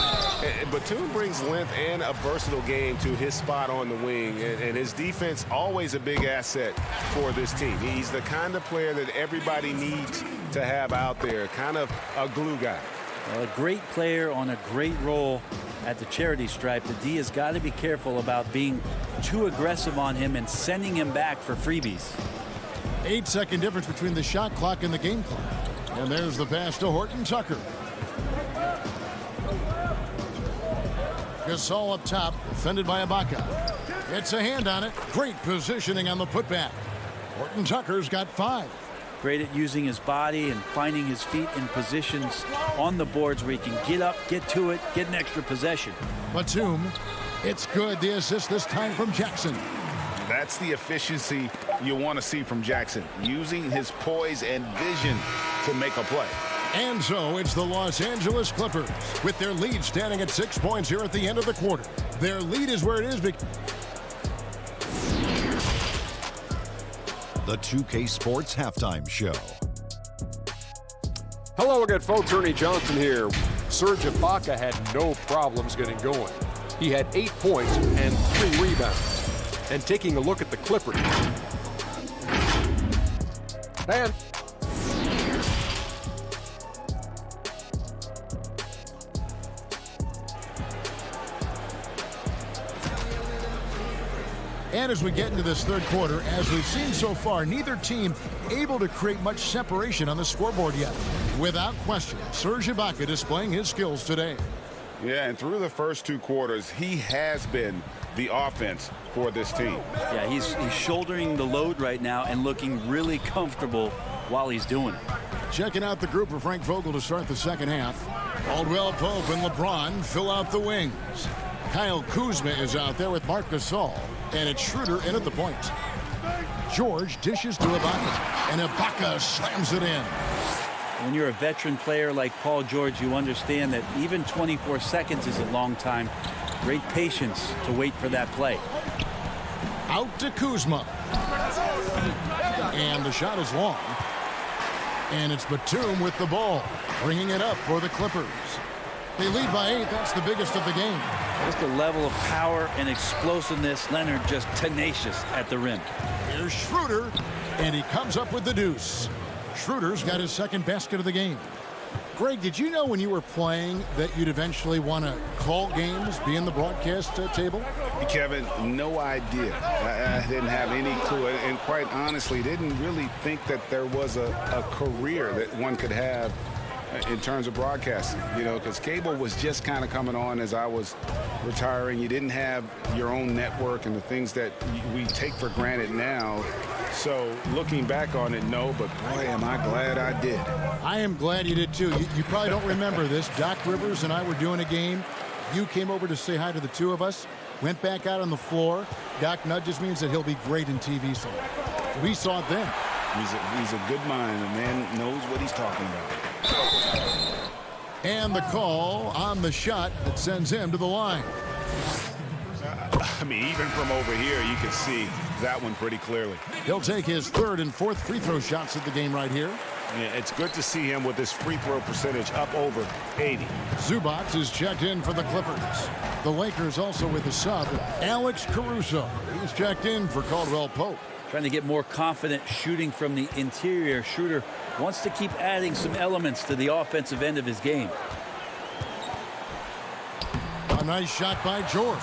S6: Batum brings length and a versatile game to his spot on the wing, and his defense always a big asset for this team. He's the kind of player that everybody needs to have out there, kind of a glue guy.
S16: Well, a great player on a great role at the charity stripe. The D has got to be careful about being too aggressive on him and sending him back for freebies.
S3: 8-second difference between the shot clock and the game clock. And there's the pass to Horton Tucker. Gasol up top, defended by Ibaka. It's a hand on it. Great positioning on the putback. Horton Tucker's got 5.
S16: Great at using his body and finding his feet in positions on the boards where he can get up, get to it, get an extra possession.
S3: Batum, it's good. The assist this time from Jackson.
S4: That's the efficiency you want to see from Jackson, using his poise and vision to make a play.
S3: And so it's the Los Angeles Clippers with their lead standing at 6 points here at the end of the quarter. Their lead is where it is.
S7: The 2K Sports Halftime Show.
S8: Hello again, folks. Ernie Johnson here. Serge Ibaka had no problems getting going. He had 8 points and 3 rebounds. And taking a look at the Clippers.
S3: And as we get into this third quarter, as we've seen so far, neither team able to create much separation on the scoreboard yet. Without question, Serge Ibaka displaying his skills today.
S4: Yeah, and through the first 2 quarters, he has been the offense for this team.
S16: Yeah, he's shouldering the load right now and looking really comfortable while he's doing it.
S3: Checking out the group for Frank Vogel to start the second half. Caldwell Pope and LeBron fill out the wings. Kyle Kuzma is out there with Marc Gasol, and it's Schroeder in at the point. George dishes to Ibaka, and Ibaka slams it in.
S16: When you're a veteran player like Paul George, you understand that even 24 seconds is a long time. Great patience to wait for that play.
S3: Out to Kuzma. And the shot is long. And it's Batum with the ball, bringing it up for the Clippers. They lead by 8. That's the biggest of the game.
S16: Just the level of power and explosiveness. Leonard just tenacious at the rim.
S3: Here's Schroeder, and he comes up with the deuce. Schroeder's got his second basket of the game. Greg, did you know when you were playing that you'd eventually want to call games, be in the broadcast table?
S4: Kevin, no idea. I didn't have any clue, and quite honestly, didn't really think that there was a career that one could have in terms of broadcasting, you know, because cable was just kind of coming on as I was retiring. You didn't have your own network and the things that we take for granted now. So looking back on it, no, but boy, am I glad I did.
S3: I am glad you did too. You probably don't remember this. Doc Rivers and I were doing a game. You came over to say hi to the two of us, went back out on the floor. Doc nudges me and said he'll be great in TV soon. So we saw it then.
S4: He's a good mind. The man knows what he's talking about.
S3: And the call on the shot that sends him to the line.
S4: I mean, even from over here, you can see that one pretty clearly.
S3: He'll take his third and fourth free throw shots of the game right here.
S4: Yeah, it's good to see him with his free throw percentage up over 80.
S3: Zubac is checked in for the Clippers. The Lakers also with the sub, Alex Caruso. He's checked in for Caldwell Pope.
S16: Trying to get more confident shooting from the interior. Shooter wants to keep adding some elements to the offensive end of his game.
S3: A nice shot by George.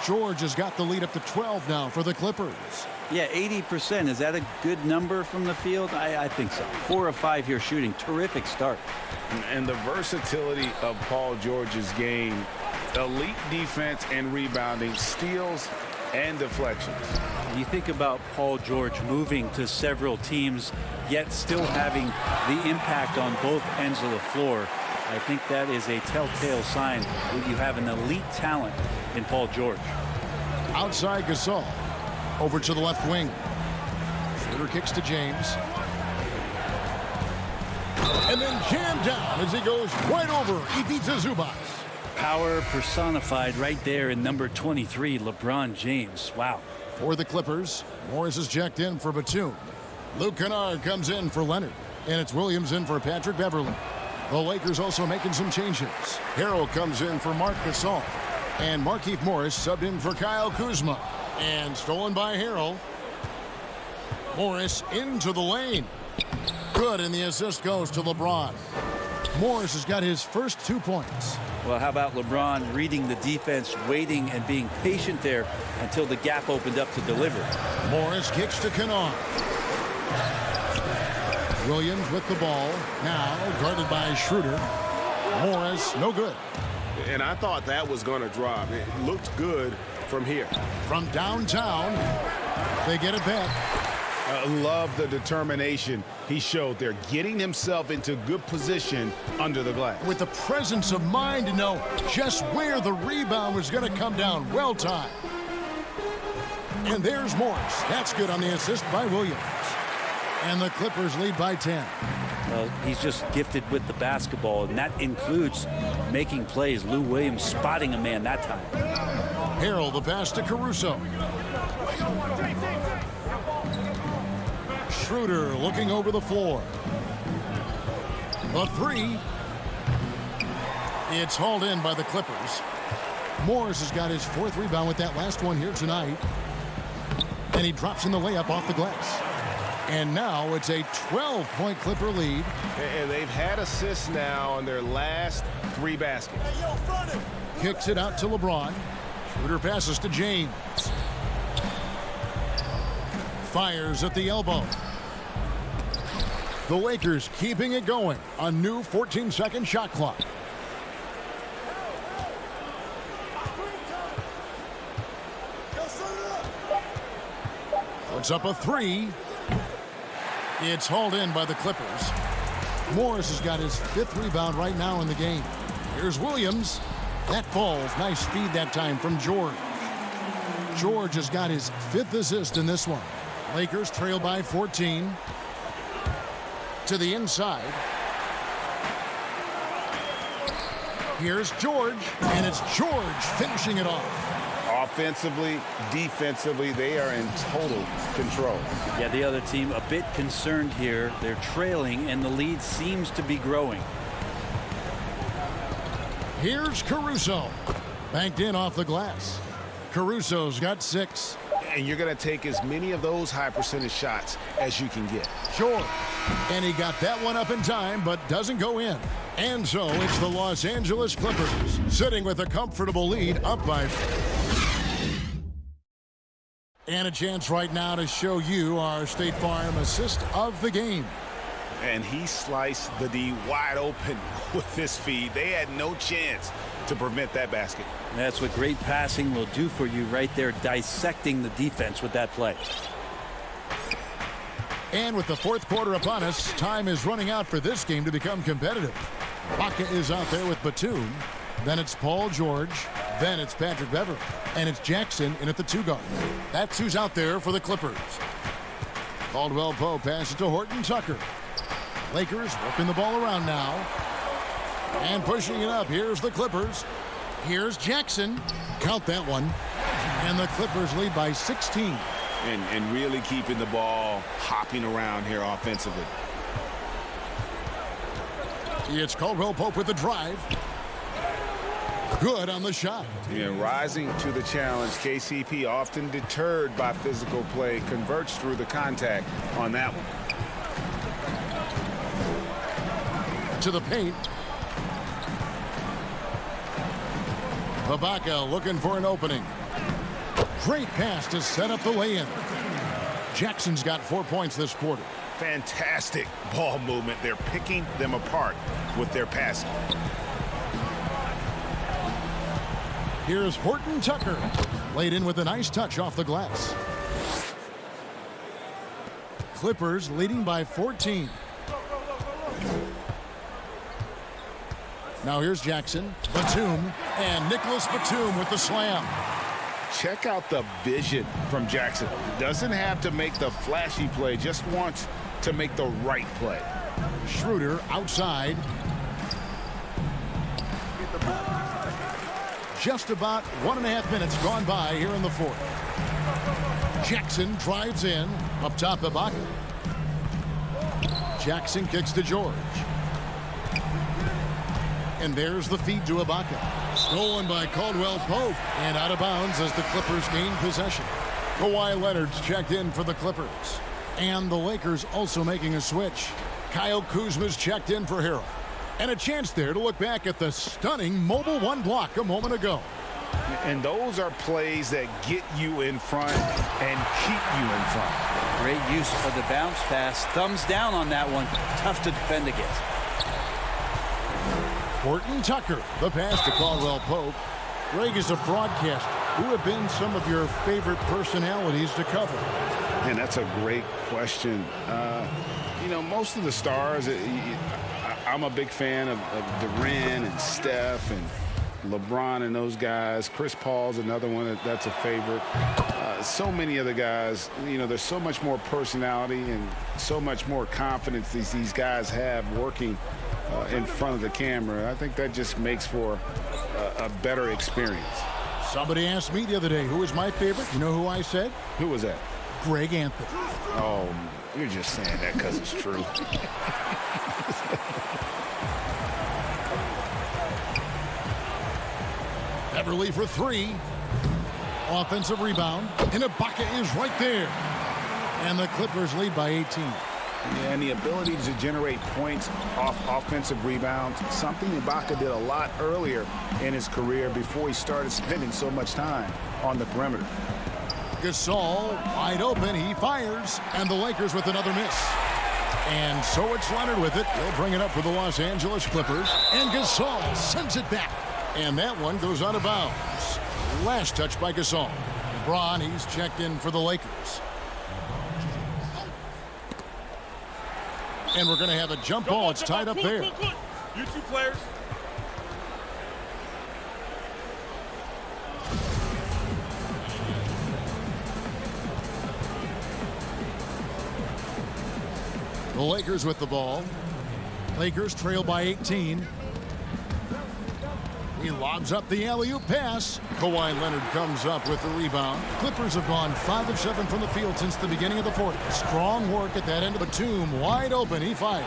S3: George has got the lead up to 12 now for the Clippers.
S16: Yeah, 80%. Is that a good number from the field? I think so. 4 of 5 here shooting. Terrific start.
S4: And the versatility of Paul George's game. Elite defense and rebounding, steals and deflections.
S16: You think about Paul George moving to several teams, yet still having the impact on both ends of the floor. I think that is a telltale sign that you have an elite talent in Paul George.
S3: Outside Gasol. Over to the left wing. Shooter kicks to James. And then jammed down as he goes right over Ivica Zubac.
S16: Power personified right there in number 23, LeBron James. Wow.
S3: For the Clippers, Morris is checked in for Batum. Luke Kennard comes in for Leonard. And it's Williams in for Patrick Beverley. The Lakers also making some changes. Harrell comes in for Marc Gasol. And Markieff Morris subbed in for Kyle Kuzma. And stolen by Harrell. Morris into the lane. Good, and the assist goes to LeBron. Morris has got his first 2 points.
S16: Well, how about LeBron reading the defense, waiting and being patient there until the gap opened up to deliver.
S3: Morris kicks to Kennard. Williams with the ball. Now guarded by Schroeder. Morris, no good.
S6: And I thought that was going to drop. It looked good from here.
S3: From downtown, they get it back.
S4: I love the determination he showed there, getting himself into good position under the glass.
S3: With the presence of mind to know just where the rebound was going to come down. Well timed. And there's Morris. That's good on the assist by Williams. And the Clippers lead by 10.
S16: Well, he's just gifted with the basketball, and that includes making plays. Lou Williams spotting a man that time.
S3: Harrell, the pass to Caruso. Schroeder looking over the floor. The three. It's hauled in by the Clippers. Morris has got his 4th rebound with that last one here tonight. And he drops in the layup off the glass. And now it's a 12-point Clipper lead.
S6: And they've had assists now on their last 3 baskets.
S3: Kicks it out to LeBron. Schroeder passes to James. Fires at the elbow. The Lakers keeping it going. A new 14-second shot clock. Puts up a 3. It's hauled in by the Clippers. Morris has got his 5th rebound right now in the game. Here's Williams. That falls. Nice speed that time from George. George has got his 5th assist in this one. Lakers trail by 14. To the inside. Here's George. And it's George finishing it off.
S4: Offensively, defensively, they are in total control.
S16: Yeah, the other team a bit concerned here. They're trailing, and the lead seems to be growing.
S3: Here's Caruso. Banked in off the glass. Caruso's got 6.
S4: And you're going to take as many of those high percentage shots as you can get.
S3: Sure. And he got that one up in time, but doesn't go in. And so it's the Los Angeles Clippers sitting with a comfortable lead up by 4. And a chance right now to show you our State Farm assist of the game.
S4: And he sliced the D wide open with his feed. They had no chance to prevent that basket.
S16: And that's what great passing will do for you right there, dissecting the defense with that play.
S3: And with the fourth quarter upon us, time is running out for this game to become competitive. Baca is out there with Batum. Then it's Paul George. Then it's Patrick Beverley. And it's Jackson in at the 2 guard. That's who's out there for the Clippers. Caldwell Pope passes to Horton Tucker. Lakers working the ball around now. And pushing it up. Here's the Clippers. Here's Jackson. Count that one. And the Clippers lead by 16.
S4: And really keeping the ball hopping around here offensively.
S3: It's Caldwell Pope with the drive. Good on the shot.
S4: Yeah, rising to the challenge. KCP, often deterred by physical play, converts through the contact on that one.
S3: To the paint. Ibaka looking for an opening. Great pass to set up the lay-in. Jackson's got 4 points this quarter.
S4: Fantastic ball movement. They're picking them apart with their passing.
S3: Here's Horton Tucker. Laid in with a nice touch off the glass. Clippers leading by 14. Now here's Jackson, Batum, and Nicholas Batum with the slam.
S4: Check out the vision from Jackson. Doesn't have to make the flashy play, just wants to make the right play.
S3: Schroeder outside. Just about 1.5 minutes gone by here in the fourth. Jackson drives in. Up top, Ibaka. Jackson kicks to George. And there's the feed to Ibaka. Stolen by Caldwell Pope. And out of bounds as the Clippers gain possession. Kawhi Leonard's checked in for the Clippers. And the Lakers also making a switch. Kyle Kuzma's checked in for Harrell. And a chance there to look back at the stunning mobile one block a moment ago.
S4: And those are plays that get you in front and keep you in front.
S16: Great use of the bounce pass. Thumbs down on that one. Tough to defend against.
S3: Horton Tucker, the pass to Caldwell Pope. Greg, is a broadcaster. Who have been some of your favorite personalities to cover?
S4: And that's a great question. You know, most of the stars, I'm a big fan of Durant and Steph and LeBron and those guys. Chris Paul's another one that's a favorite. So many other guys, you know, there's so much more personality and so much more confidence these guys have working in front of the camera. I think that just makes for a better experience.
S3: Somebody asked me the other day, who was my favorite? You know who I said?
S4: Who was that?
S3: Greg Anthony.
S4: Oh, you're just saying that because it's true.
S3: Beverley for 3. Offensive rebound. And Ibaka is right there. And the Clippers lead by 18.
S4: And the ability to generate points off offensive rebounds, something Ibaka did a lot earlier in his career before he started spending so much time on the perimeter.
S3: Gasol wide open. He fires. And the Lakers with another miss. And so it's Leonard with it. He'll bring it up for the Los Angeles Clippers. And Gasol sends it back. And that one goes out of bounds. Last touch by Gasol. LeBron, he's checked in for the Lakers. And we're going to have a jump ball. It's tied up there.
S12: You two players.
S3: The Lakers with the ball. Lakers trail by 18. He lobs up the alley-oop pass. Kawhi Leonard comes up with the rebound. Clippers have gone 5 of 7 from the field since the beginning of the fourth. Strong work at that end of the Batum. Wide open. He fires.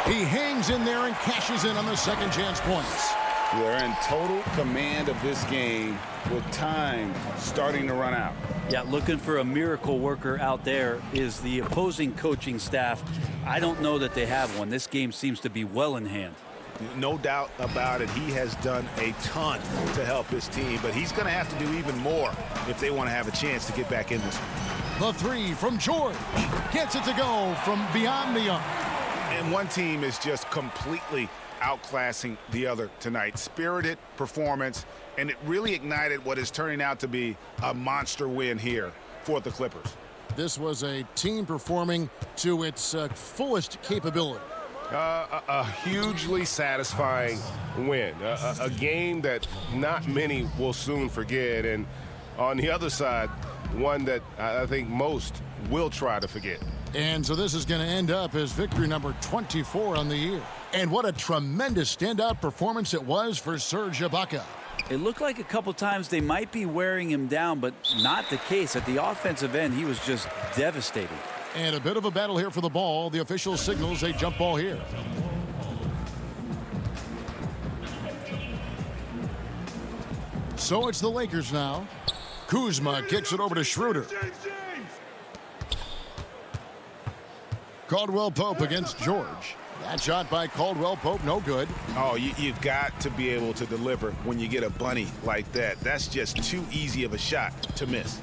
S3: He hangs in there and cashes in on the second chance points.
S4: They're in total command of this game with time starting to run out.
S16: Yeah, looking for a miracle worker out there is the opposing coaching staff. I don't know that they have one. This game seems to be well in hand.
S4: No doubt about it. He has done a ton to help his team, but he's going to have to do even more if they want to have a chance to get back in this one.
S3: The 3 from George. Gets it to go from beyond the arc.
S4: And one team is just completely outclassing the other tonight. Spirited performance, and it really ignited what is turning out to be a monster win here for the Clippers.
S3: This was a team performing to its fullest capability.
S6: A hugely satisfying win. A game that not many will soon forget. And on the other side, one that I think most will try to forget.
S3: And so this is going to end up as victory number 24 on the year. And what a tremendous standout performance it was for Serge Ibaka.
S16: It looked like a couple times they might be wearing him down, but not the case. At the offensive end, he was just devastating.
S3: And a bit of a battle here for the ball. The official signals a jump ball here. So it's the Lakers now. Kuzma kicks it over to Schroeder. Caldwell Pope against George. That shot by Caldwell Pope, no good.
S4: Oh, you've got to be able to deliver when you get a bunny like that. That's just too easy of a shot to miss.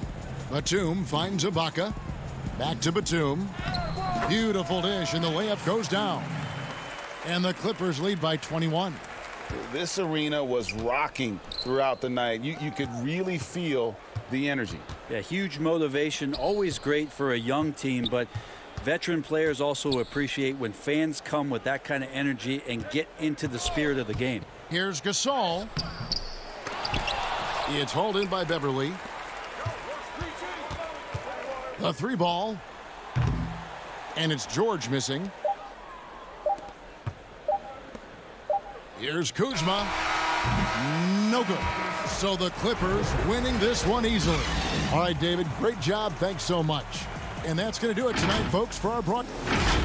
S3: Batum finds Ibaka. Back to Batum. Beautiful dish, and the layup goes down. And the Clippers lead by 21.
S4: This arena was rocking throughout the night. You could really feel the energy.
S16: Yeah, huge motivation, always great for a young team, but veteran players also appreciate when fans come with that kind of energy and get into the spirit of the game.
S3: Here's Gasol. It's hauled in by Beverly. The three ball. And it's George missing. Here's Kuzma. No good. So the Clippers winning this one easily. All right, David, great job. Thanks so much. And that's going to do it tonight, folks, for our broadcast.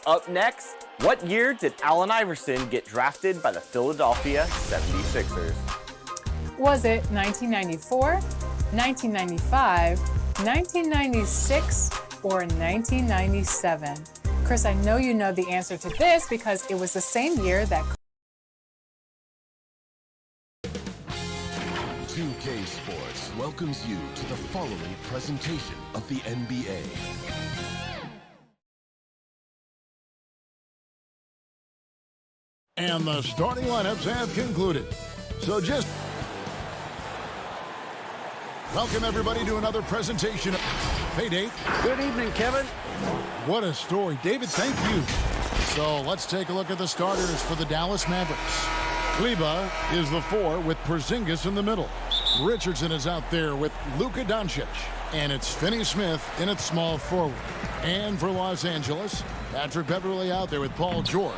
S15: Up next, what year did Allen Iverson get drafted by the Philadelphia 76ers?
S18: Was it 1994, 1995, 1996, or 1997? Chris, I know you know the answer to this because it was the same year that
S1: 2K Sports welcomes you to the following presentation of the NBA.
S3: And the starting lineups have concluded. So just welcome everybody to another presentation of Hey Dave.
S11: Good evening, Kevin.
S3: What a story. David, thank you. So let's take a look at the starters for the Dallas Mavericks. Kleba is the 4 with Porzingis in the middle. Richardson is out there with Luka Doncic. And it's Finney-Smith in at small forward. And for Los Angeles, Patrick Beverley out there with Paul George.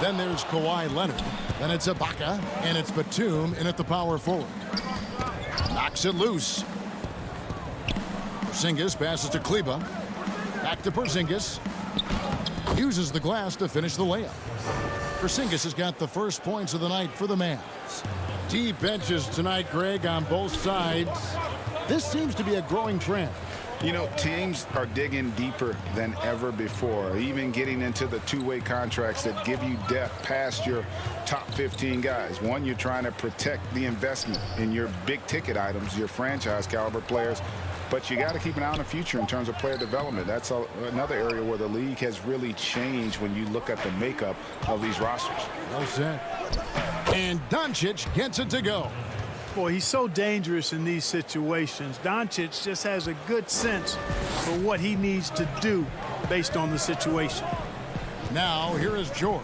S3: Then there's Kawhi Leonard. Then it's Ibaka. And it's Batum in at the power forward. Knocks it loose. Porzingis passes to Kleba. Back to Porzingis. Uses the glass to finish the layup. Porzingis has got the first points of the night for the Mavs. Deep benches tonight, Greg, on both sides. This seems to be a growing trend.
S4: You know, teams are digging deeper than ever before, even getting into the two-way contracts that give you depth past your top 15 guys. One, you're trying to protect the investment in your big-ticket items, your franchise-caliber players, but you got to keep an eye on the future in terms of player development. That's another area where the league has really changed when you look at the makeup of these rosters.
S3: Well said. And Doncic gets it to go.
S12: Boy, he's so dangerous in these situations. Doncic just has a good sense for what he needs to do based on the situation.
S3: Now, here is George.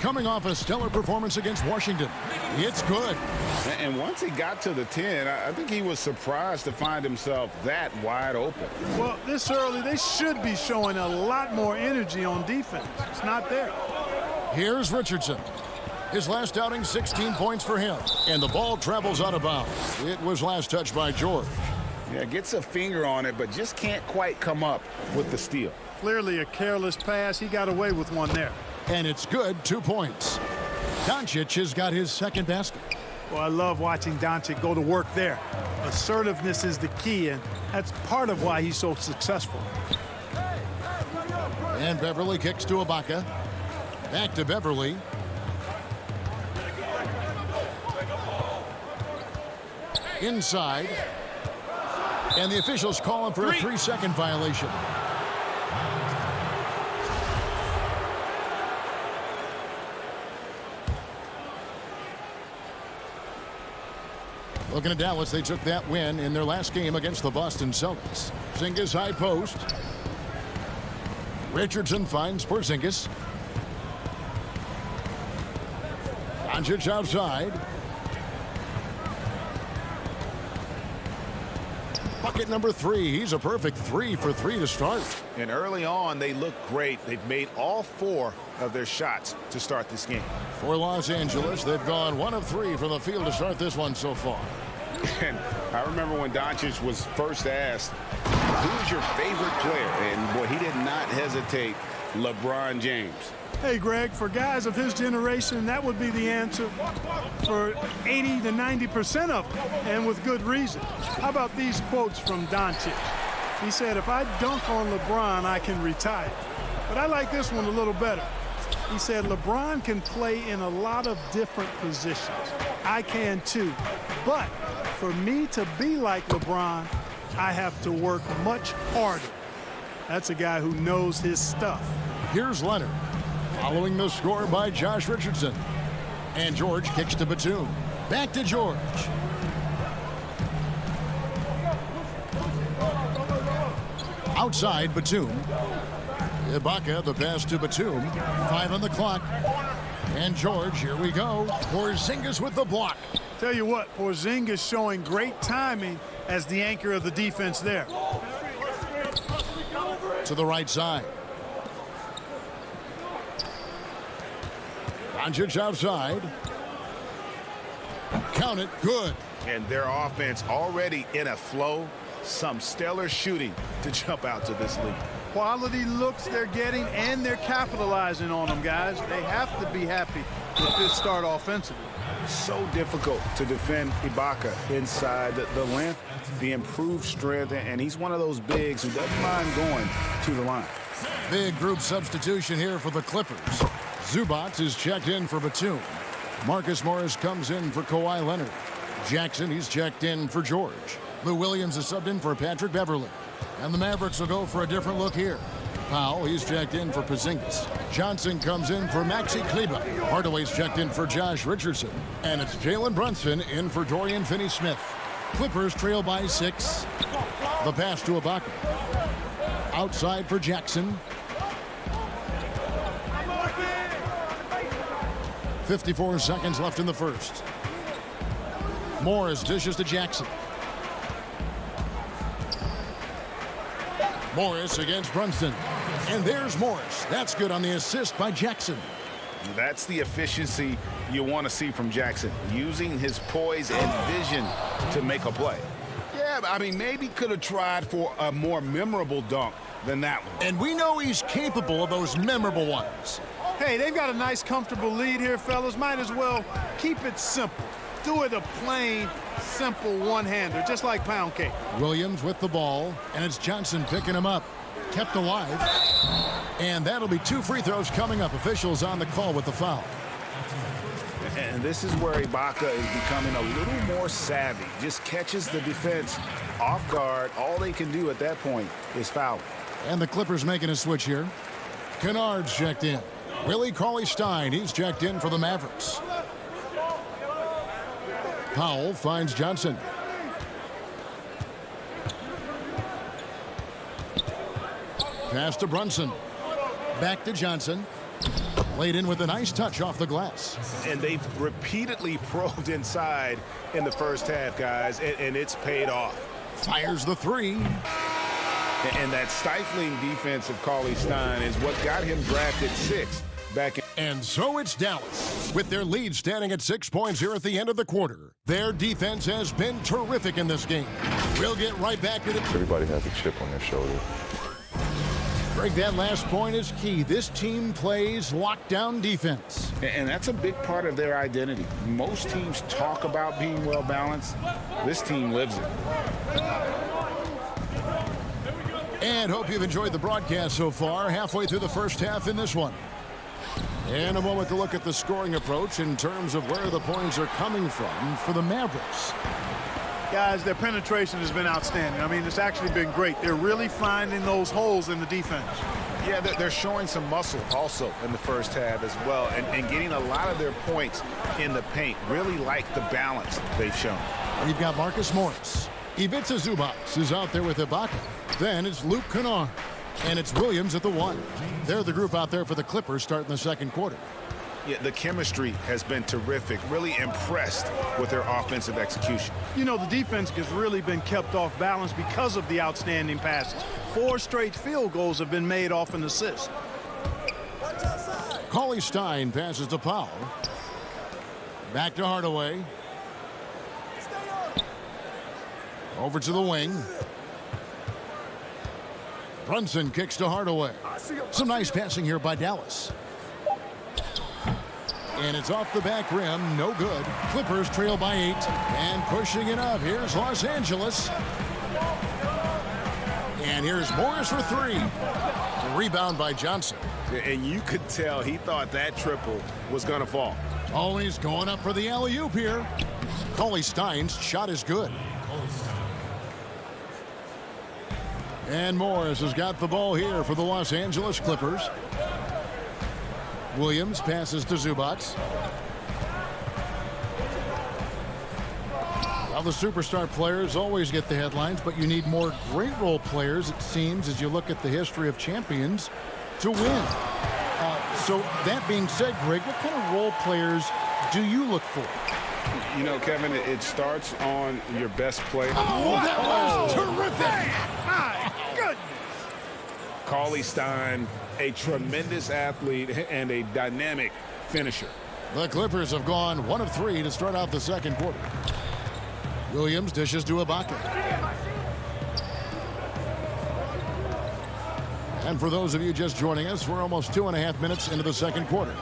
S3: Coming off a stellar performance against Washington. It's good.
S4: And once he got to the 10, I think he was surprised to find himself that wide open.
S12: Well, this early, they should be showing a lot more energy on defense. It's not there.
S3: Here's Richardson. His last outing, 16 points for him. And the ball travels out of bounds. It was last touched by George.
S4: Yeah, gets a finger on it, but just can't quite come up with the steal.
S12: Clearly a careless pass. He got away with one there.
S3: And it's good, 2 points. Doncic has got his second basket.
S12: Well, I love watching Doncic go to work there. Assertiveness is the key, and that's part of why he's so successful.
S3: And Beverly kicks to Ibaka. Back to Beverly. Inside. And the officials call him for a 3-second violation. Looking at Dallas, they took that win in their last game against the Boston Celtics. Porzingis high post. Richardson finds Porzingis. Doncic outside. Bucket number 3. He's a perfect 3 for 3 to start.
S4: And early on, they look great. They've made all 4 of their shots to start this game.
S3: For Los Angeles, they've gone 1 of 3 from the field to start this one so far.
S4: And I remember when Doncic was first asked, who's your favorite player? And boy, he did not hesitate. LeBron James.
S12: Hey, Greg, for guys of his generation, that would be the answer for 80 to 90% of them, and with good reason. How about these quotes from Doncic? He said, if I dunk on LeBron, I can retire. But I like this one a little better. He said, LeBron can play in a lot of different positions. I can too. But for me to be like LeBron, I have to work much harder. That's a guy who knows his stuff.
S3: Here's Leonard, following the score by Josh Richardson. And George kicks to Batum. Back to George. Outside Batum. Ibaka, the pass to Batum. 5 on the clock. And George, here we go. Porzingis with the block.
S12: Tell you what, Porzingis showing great timing as the anchor of the defense there.
S3: To the right side. Doncic outside. Count it. Good.
S4: And their offense already in a flow. Some stellar shooting to jump out to this lead.
S12: Quality looks they're getting, and they're capitalizing on them, guys. They have to be happy with this start offensively.
S4: So difficult to defend Ibaka inside the length, the improved strength, and he's one of those bigs who doesn't mind going to the line.
S3: Big group substitution here for the Clippers. Zubac is checked in for Batum. Marcus Morris comes in for Kawhi Leonard. Jackson, he's checked in for George. Lou Williams is subbed in for Patrick Beverly. And the Mavericks will go for a different look here. Powell, he's checked in for Porzingis. Johnson comes in for Maxi Kleber. Hardaway's checked in for Josh Richardson. And it's Jalen Brunson in for Dorian Finney-Smith. Clippers trail by 6. The pass to Ibaka. Outside for Jackson. 54 seconds left in the first. Morris dishes to Jackson. Morris against Brunson. And there's Morris. That's good on the assist by Jackson.
S4: That's the efficiency you want to see from Jackson, using his poise and vision to make a play. Yeah, I mean, maybe could have tried for a more memorable dunk than that one.
S3: And we know he's capable of those memorable ones.
S12: Hey, they've got a nice, comfortable lead here, fellas. Might as well keep it simple. Do it a plain, simple one-hander, just like pound cake.
S3: Williams with the ball, and it's Johnson picking him up. Kept alive. And that'll be 2 free throws coming up. Officials on the call with the foul.
S4: And this is where Ibaka is becoming a little more savvy. Just catches the defense off guard. All they can do at that point is foul.
S3: And the Clippers making a switch here. Kennard's checked in. Willie Cauley-Stein, he's checked in for the Mavericks. Powell finds Johnson. Pass to Brunson. Back to Johnson. Laid in with a nice touch off the glass.
S4: And they've repeatedly probed inside in the first half, guys, and it's paid off.
S3: Fires the 3.
S4: And that stifling defense of Cauley-Stein is what got him drafted 6th back in.
S3: And so it's Dallas, with their lead standing at 6 points here at the end of the quarter. Their defense has been terrific in this game. We'll get right back to it.
S14: Everybody has a chip on their shoulder.
S3: Greg, that last point is key. This team plays lockdown defense.
S4: And that's a big part of their identity. Most teams talk about being well-balanced. This team lives it.
S3: And hope you've enjoyed the broadcast so far. Halfway through the first half in this one. In a moment to look at the scoring approach in terms of where the points are coming from for the Mavericks.
S12: Guys, their penetration has been outstanding. I mean, it's actually been great. They're really finding those holes in the defense.
S4: Yeah, they're showing some muscle also in the first half as well, and getting a lot of their points in the paint. Really like the balance they've shown.
S3: We've got Marcus Morris. Ivica Zubac is out there with Ibaka. Then it's Luke Kennard. And it's Williams at the 1. They're the group out there for the Clippers starting the second quarter.
S4: Yeah, the chemistry has been terrific. Really impressed with their offensive execution.
S12: You know, the defense has really been kept off balance because of the outstanding passes. 4 straight field goals have been made off an assist.
S3: Cauley Stein passes to Powell. Back to Hardaway. Over to the wing. Brunson kicks to Hardaway. Some nice passing here by Dallas. And it's off the back rim. No good. Clippers trail by 8. And pushing it up. Here's Los Angeles. And here's Morris for 3. The rebound by Johnson.
S4: And you could tell he thought that triple was going to fall.
S3: Always going up for the alley-oop here. Cauley Stein's shot is good. And Morris has got the ball here for the Los Angeles Clippers. Williams passes to Zubac. Well, the superstar players always get the headlines, but you need more great role players, it seems, as you look at the history of champions, to win. So that being said, Greg, what kind of role players do you look for?
S4: You know, Kevin, it starts on your best player.
S3: Oh, that was terrific!
S12: My goodness!
S4: Cauley Stein, a tremendous athlete and a dynamic finisher.
S3: The Clippers have gone 1 of 3 to start out the second quarter. Williams dishes to Ibaka. And for those of you just joining us, we're almost 2.5 minutes into the second quarter.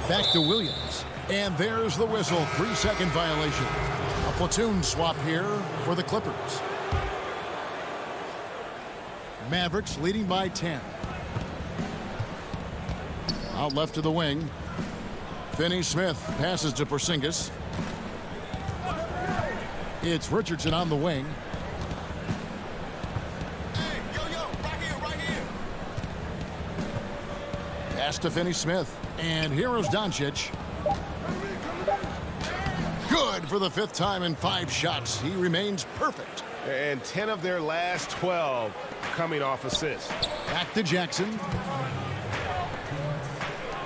S3: Back to Williams. And there's the whistle. 3-second violation. A platoon swap here for the Clippers. Mavericks leading by 10. Out left to the wing. Finney-Smith passes to Porzingis. It's Richardson on the wing. Pass to Finney-Smith. And here is Doncic. Good for the 5th time in 5 shots. He remains perfect.
S6: And 10 of their last 12 coming off assists.
S3: Back to Jackson.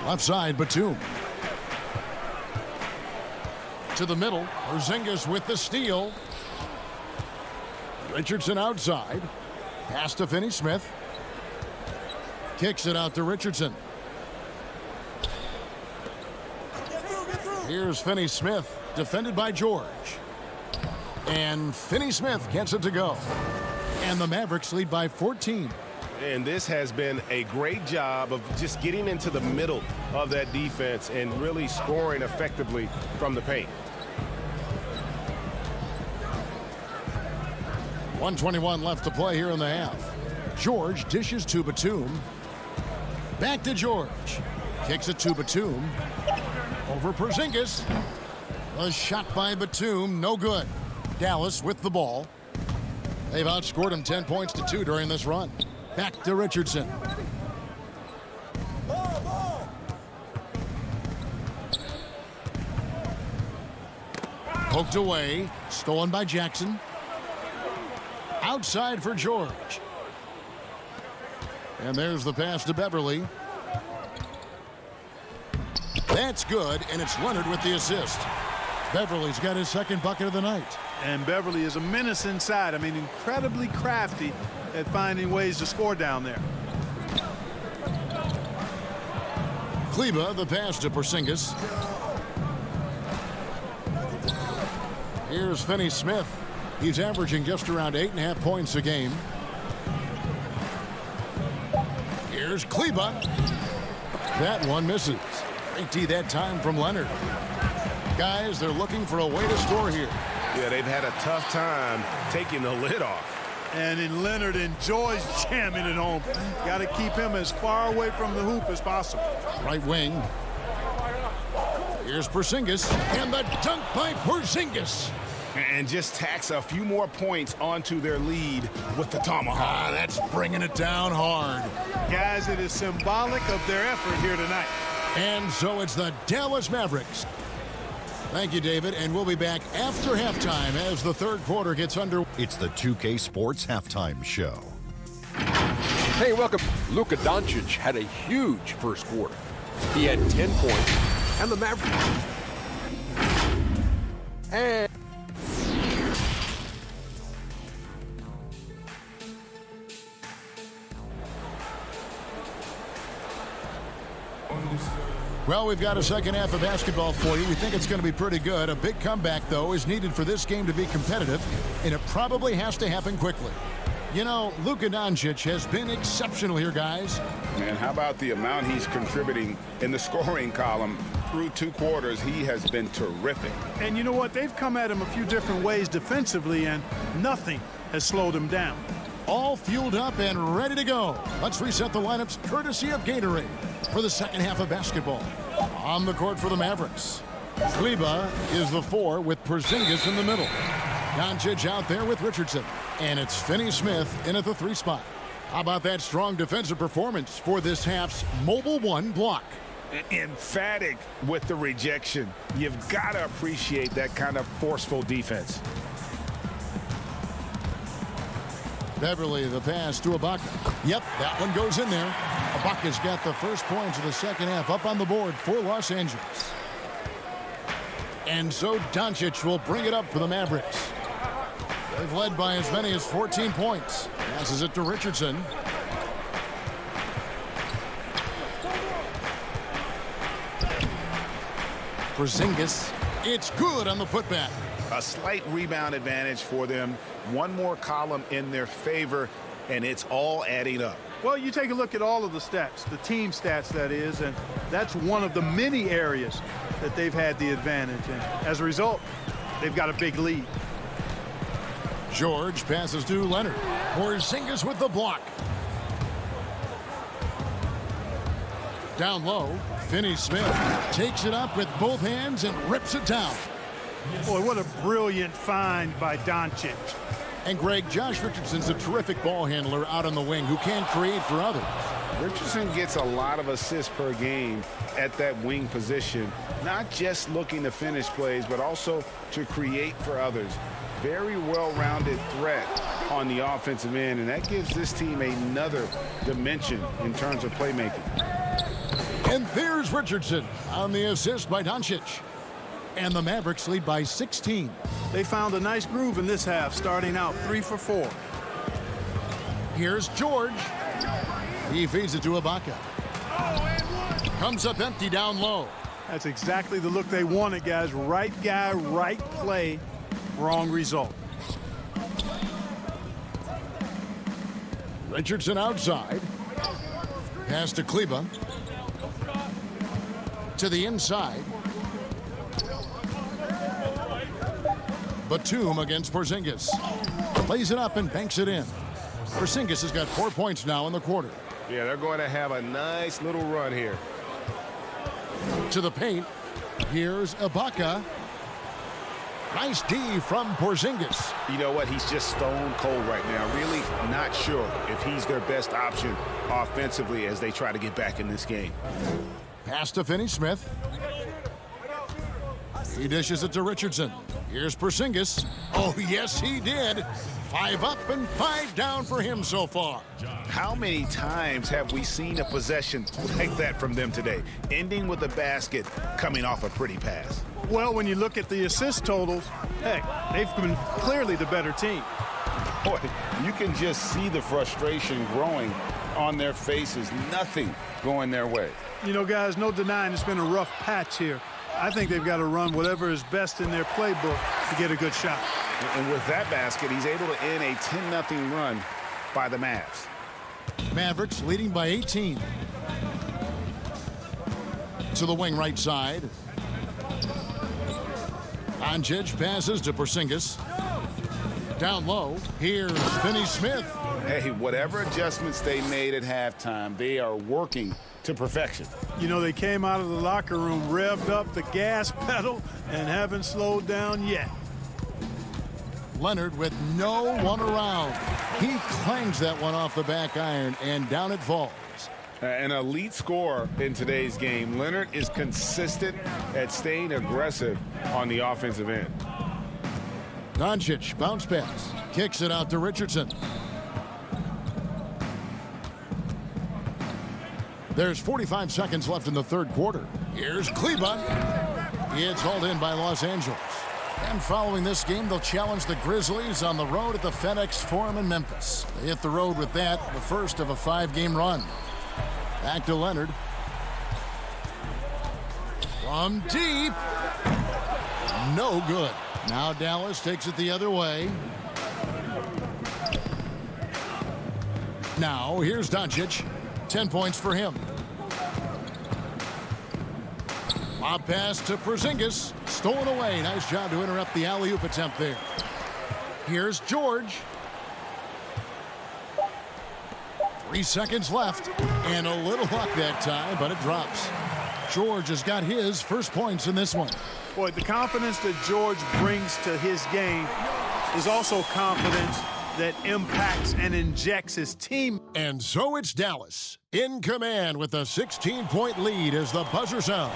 S3: Left side, Batum. To the middle. Porzingis with the steal. Richardson outside. Pass to Finney-Smith. Kicks it out to Richardson. Here's Finney-Smith, defended by George. And Finney-Smith gets it to go. And the Mavericks lead by 14.
S6: And this has been a great job of just getting into the middle of that defense and really scoring effectively from the paint.
S3: 1:21 left to play here in the half. George dishes to Batum. Back to George. Kicks it to Batum. Over Porzingis. A shot by Batum, no good. Dallas with the ball. They've outscored him 10 points to 2 during this run. Back to Richardson. Poked away. Stolen by Jackson. Outside for George. And there's the pass to Beverly. That's good, and it's Leonard with the assist. Beverly's got his second bucket of the night.
S12: And Beverly is a menace inside. I mean, incredibly crafty at finding ways to score down there.
S3: Kleba, the pass to Porzingis. Here's Finney-Smith. He's averaging just around 8.5 points a game. Here's Kleba. That one misses. Great D that time from Leonard. Guys, they're looking for a way to score here.
S4: Yeah, they've had a tough time taking the lid off.
S12: And then Leonard enjoys jamming it home. Got to keep him as far away from the hoop as possible.
S3: Right wing. Here's Porzingis. And the dunk by Porzingis.
S4: And just tacks a few more points onto their lead with the tomahawk.
S3: That's bringing it down hard.
S12: Guys, it is symbolic of their effort here tonight.
S3: And so it's the Dallas Mavericks. Thank you, David, and we'll be back after halftime as the third quarter gets under.
S7: It's the 2K Sports Halftime Show.
S8: Hey, welcome. Luka Doncic had a huge first quarter. He had 10 points, and the Mavericks. And
S3: well, we've got a second half of basketball for you. We think it's going to be pretty good. A big comeback, though, is needed for this game to be competitive, and it probably has to happen quickly. You know, Luka Doncic has been exceptional here, guys.
S4: And how about the amount he's contributing in the scoring column? Through 2 quarters, he has been terrific.
S12: And you know what? They've come at him a few different ways defensively, and nothing has slowed him down.
S3: All fueled up and ready to go. Let's reset the lineups courtesy of Gatorade for the second half of basketball. On the court for the Mavericks, Kleba is the 4 with Porzingis in the middle. Doncic out there with Richardson. And it's Finney-Smith in at the 3 spot. How about that strong defensive performance for this half's Mobile 1 block?
S4: Emphatic with the rejection. You've got to appreciate that kind of forceful defense.
S3: Beverly, the pass to Ibaka. Yep, that one goes in there. Ibaka's got the first points of the second half up on the board for Los Angeles. And so Doncic will bring it up for the Mavericks. They've led by as many as 14 points. Passes it to Richardson. Porzingis. It's good on the putback.
S4: A slight rebound advantage for them. One more column in their favor, and it's all adding up.
S12: Well, you take a look at all of the stats, the team stats, that is, and that's one of the many areas that they've had the advantage. And as a result, they've got a big lead.
S3: George passes to Leonard. Porzingis with the block. Down low, Finney-Smith takes it up with both hands and rips it down.
S12: Boy, what a brilliant find by Doncic.
S3: And Greg, Josh Richardson's a terrific ball handler out on the wing who can create for others.
S4: Richardson gets a lot of assists per game at that wing position, not just looking to finish plays, but also to create for others. Very well-rounded threat on the offensive end, and that gives this team another dimension in terms of playmaking.
S3: And there's Richardson on the assist by Doncic. And the Mavericks lead by 16.
S12: They found a nice groove in this half, starting out 3 for 4.
S3: Here's George. He feeds it to Ibaka. Comes up empty down low.
S12: That's exactly the look they wanted, guys. Right guy, right play, wrong result.
S3: Richardson outside. Pass to Kleba. To the inside. Batum against Porzingis. Plays it up and banks it in. Porzingis has got 4 points now in the quarter.
S6: Yeah, they're going to have a nice little run here.
S3: To the paint. Here's Ibaka. Nice D from Porzingis.
S4: You know what? He's just stone cold right now. Really not sure if he's their best option offensively as they try to get back in this game.
S3: Pass to Finney-Smith. He dishes it to Richardson. Here's Porzingis. Oh, yes, he did. 5 up and 5 down for him so far.
S4: How many times have we seen a possession like that from them today, ending with a basket coming off a pretty pass?
S12: Well, when you look at the assist totals, heck, they've been clearly the better team.
S4: Boy, you can just see the frustration growing on their faces. Nothing going their way.
S12: You know, guys, no denying it's been a rough patch here. I think they've got to run whatever is best in their playbook to get a good shot.
S4: And with that basket, he's able to end a 10-0 run by the Mavs.
S3: Mavericks leading by 18. To the wing right side. Doncic passes to Porzingis. Down low, here's Finney-Smith.
S4: Hey, whatever adjustments they made at halftime, they are working to perfection.
S12: You know, they came out of the locker room, revved up the gas pedal, and haven't slowed down yet.
S3: Leonard with no one around. He clangs that one off the back iron, and down it falls.
S4: An elite scorer in today's game. Leonard is consistent at staying aggressive on the offensive end.
S3: Doncic, bounce pass. Kicks it out to Richardson. There's 45 seconds left in the third quarter. Here's Kleba. It's hauled in by Los Angeles. And following this game, they'll challenge the Grizzlies on the road at the FedEx Forum in Memphis. They hit the road with that, the first of a 5-game run. Back to Leonard. From deep. No good. Now Dallas takes it the other way. Now here's Doncic. 10 points for him. Lob pass to Porzingis. Stolen away. Nice job to interrupt the alley-oop attempt there. Here's George. 3 seconds left. And a little luck that time, but it drops. George has got his first points in this one.
S12: Boy, the confidence that George brings to his game is also confidence that impacts and injects his team.
S3: And so it's Dallas in command with a 16-point lead as the buzzer sounds.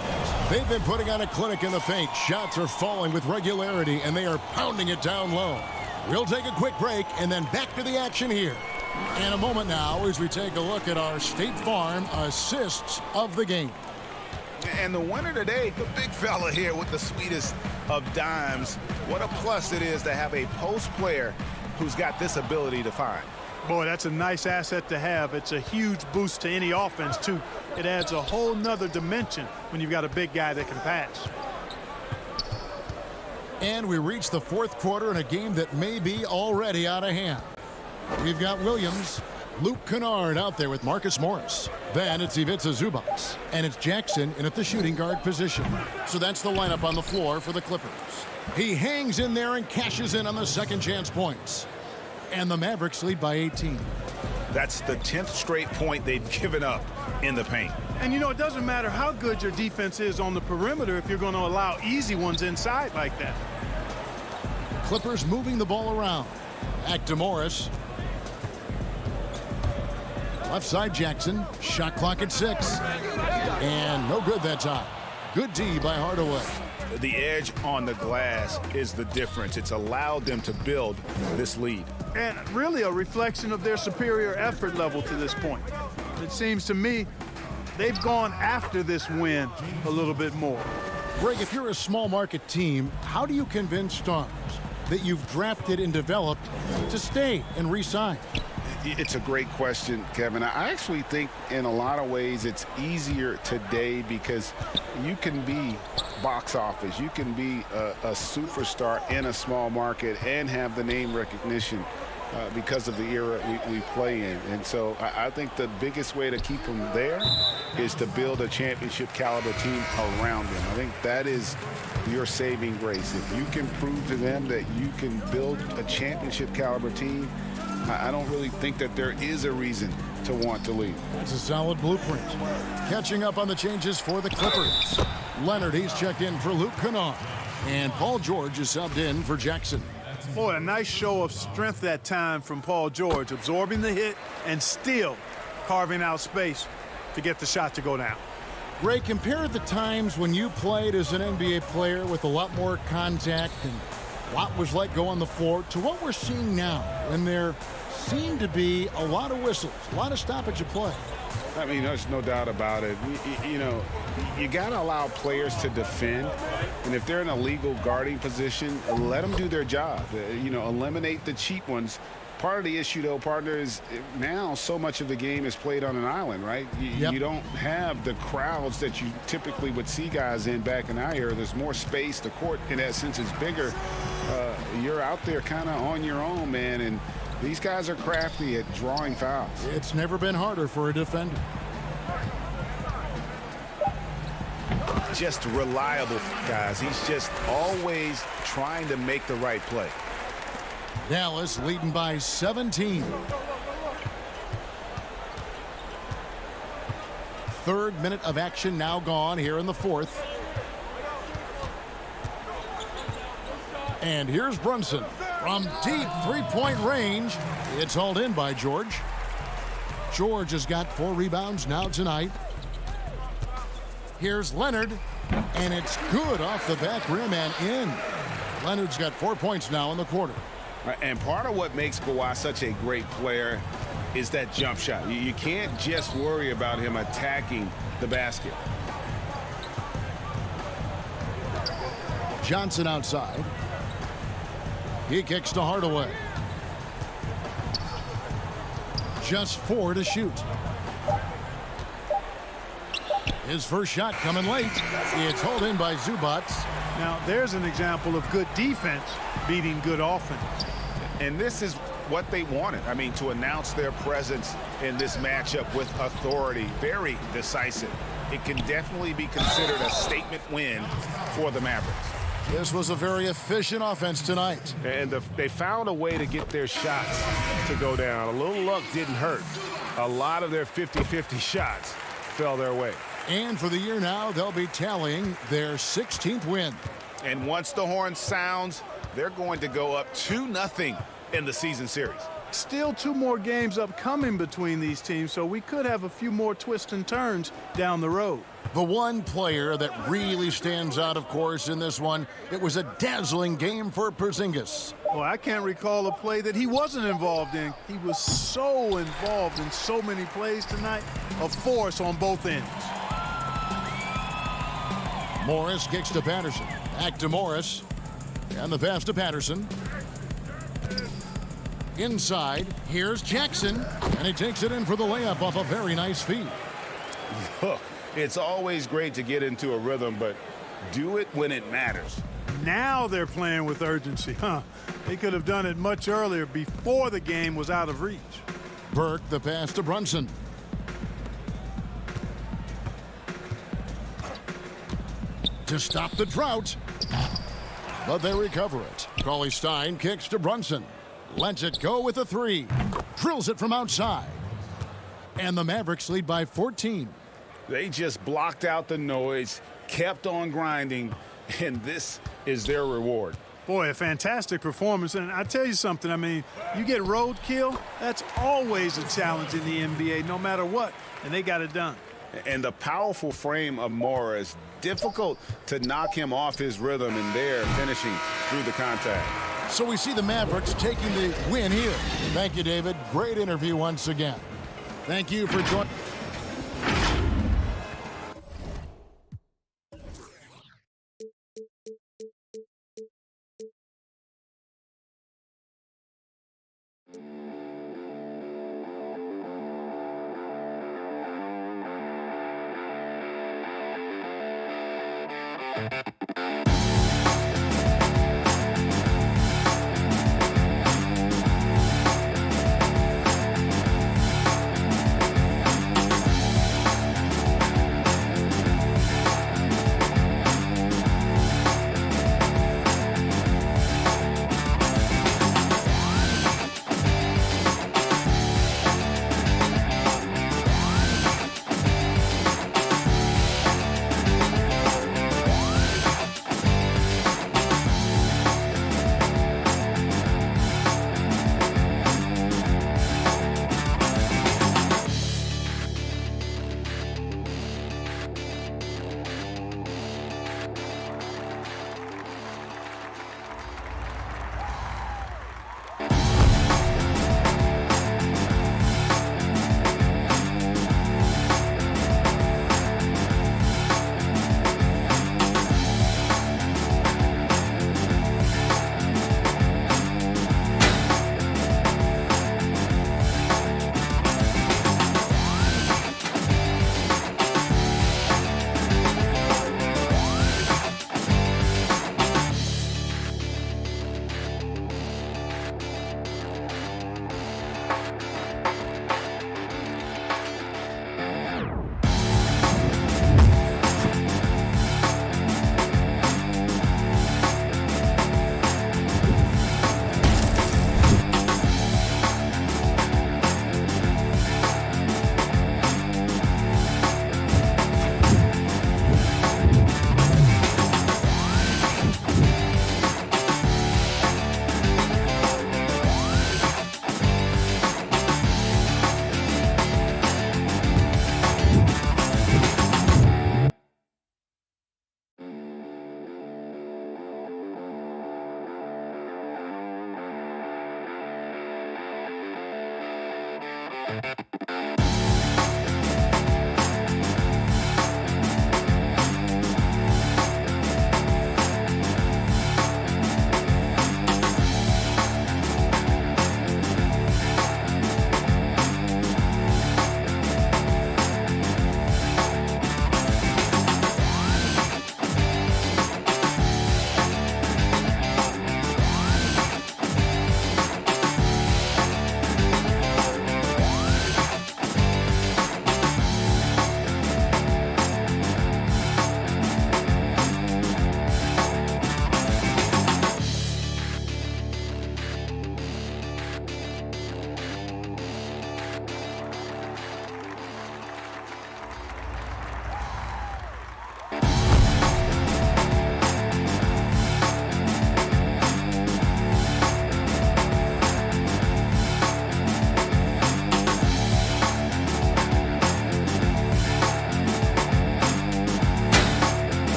S3: They've been putting on a clinic in the paint. Shots are falling with regularity, and they are pounding it down low. We'll take a quick break and then back to the action here. In a moment now as we take a look at our State Farm assists of the game.
S4: And the winner today, the big fella here with the sweetest of dimes. What a plus it is to have a post player who's got this ability to find.
S12: Boy, that's a nice asset to have. It's a huge boost to any offense, too. It adds a whole nother dimension when you've got a big guy that can pass.
S3: And we reach the fourth quarter in a game that may be already out of hand. We've got Williams, Luke Kennard out there with Marcus Morris. Then it's Ivica Zubac. And it's Jackson in at the shooting guard position. So that's the lineup on the floor for the Clippers. He hangs in there and cashes in on the second chance points. And the Mavericks lead by 18.
S4: That's the 10th straight point they've given up in the paint.
S12: And, you know, it doesn't matter how good your defense is on the perimeter if you're going to allow easy ones inside like that.
S3: Clippers moving the ball around. Back to Morris. Left side Jackson. Shot clock at 6. And no good that time. Good D by Hardaway.
S4: The edge on the glass is the difference. It's allowed them to build this lead.
S12: And really a reflection of their superior effort level to this point. It seems to me they've gone after this win a little bit more.
S3: Greg, if you're a small market team, how do you convince stars that you've drafted and developed to stay and re-sign?
S4: It's a great question, Kevin. I actually think in a lot of ways it's easier today because you can be box office. You can be a superstar in a small market and have the name recognition because of the era we play in. And so I think the biggest way to keep them there is to build a championship caliber team around them. I think that is your saving grace. If you can prove to them that you can build a championship caliber team, I don't really think that there is a reason to want to leave.
S3: That's a solid blueprint. Catching up on the changes for the Clippers. Leonard, he's checked in for Luke Kennard. And Paul George is subbed in for Jackson.
S12: Boy, a nice show of strength that time from Paul George, absorbing the hit and still carving out space to get the shot to go down.
S3: Ray, compare the times when you played as an NBA player with a lot more contact and a lot was let go on the floor to what we're seeing now when there seem to be a lot of whistles, a lot of stoppage of play.
S4: I mean, there's no doubt about it. You know, you got to allow players to defend. And if they're in a legal guarding position, let them do their job. You know, eliminate the cheap ones. Part of the issue, though, partner, is now so much of the game is played on an island, right? You don't have the crowds that you typically would see guys in back in our era. There's more space. The court, in that sense, is bigger. You're out there kind of on your own, man. And These guys are crafty at drawing fouls.
S3: It's never been harder for a defender.
S4: Just reliable, guys. He's just always trying to make the right play.
S3: Dallas leading by 17. Third minute of action now gone here in the fourth. And here's Brunson from deep three-point range. It's hauled in by George. George has got 4 rebounds now tonight. Here's Leonard, and it's good off the back rim and in. Leonard's got 4 points now in the quarter.
S4: And part of what makes Kawhi such a great player is that jump shot. You can't just worry about him attacking the basket.
S3: Johnson outside. He kicks to Hardaway. Just 4 to shoot. His first shot coming late. It's hauled in by Zubac.
S12: Now, there's an example of good defense beating good offense.
S4: And this is what they wanted. I mean, to announce their presence in this matchup with authority, very decisive. It can definitely be considered a statement win for the Mavericks.
S3: This was a very efficient offense tonight.
S4: And they found a way to get their shots to go down. A little luck didn't hurt. A lot of their 50-50 shots fell their way.
S3: And for the year now, they'll be tallying their 16th win.
S4: And once the horn sounds, they're going to go up 2-0 in the season series.
S12: Still 2 more games upcoming between these teams, so we could have a few more twists and turns down the road.
S3: The one player that really stands out, of course, in this one, it was a dazzling game for Porzingis.
S12: Well, I can't recall a play that he wasn't involved in. He was so involved in so many plays tonight, a force on both ends.
S3: Morris kicks to Patterson. Back to Morris. And the pass to Patterson. Inside, here's Jackson. And he takes it in for the layup off a very nice feed.
S4: Look, it's always great to get into a rhythm, but do it when it matters.
S12: Now they're playing with urgency, huh? They could have done it much earlier before the game was out of reach.
S3: Burke, the pass to Brunson. To stop the drought. But they recover it. Cauley-Stein kicks to Brunson. Lets it go with a 3. Drills it from outside. And the Mavericks lead by 14.
S4: They just blocked out the noise, kept on grinding, and this is their reward.
S12: Boy, a fantastic performance. And I tell you something, I mean, you get roadkill, that's always a challenge in the NBA, no matter what. And they got it done.
S4: And the powerful frame of Morris, difficult to knock him off his rhythm, and there finishing through the contact.
S3: So we see the Mavericks taking the win here. Thank you, David. Great interview once again. Thank you for joining.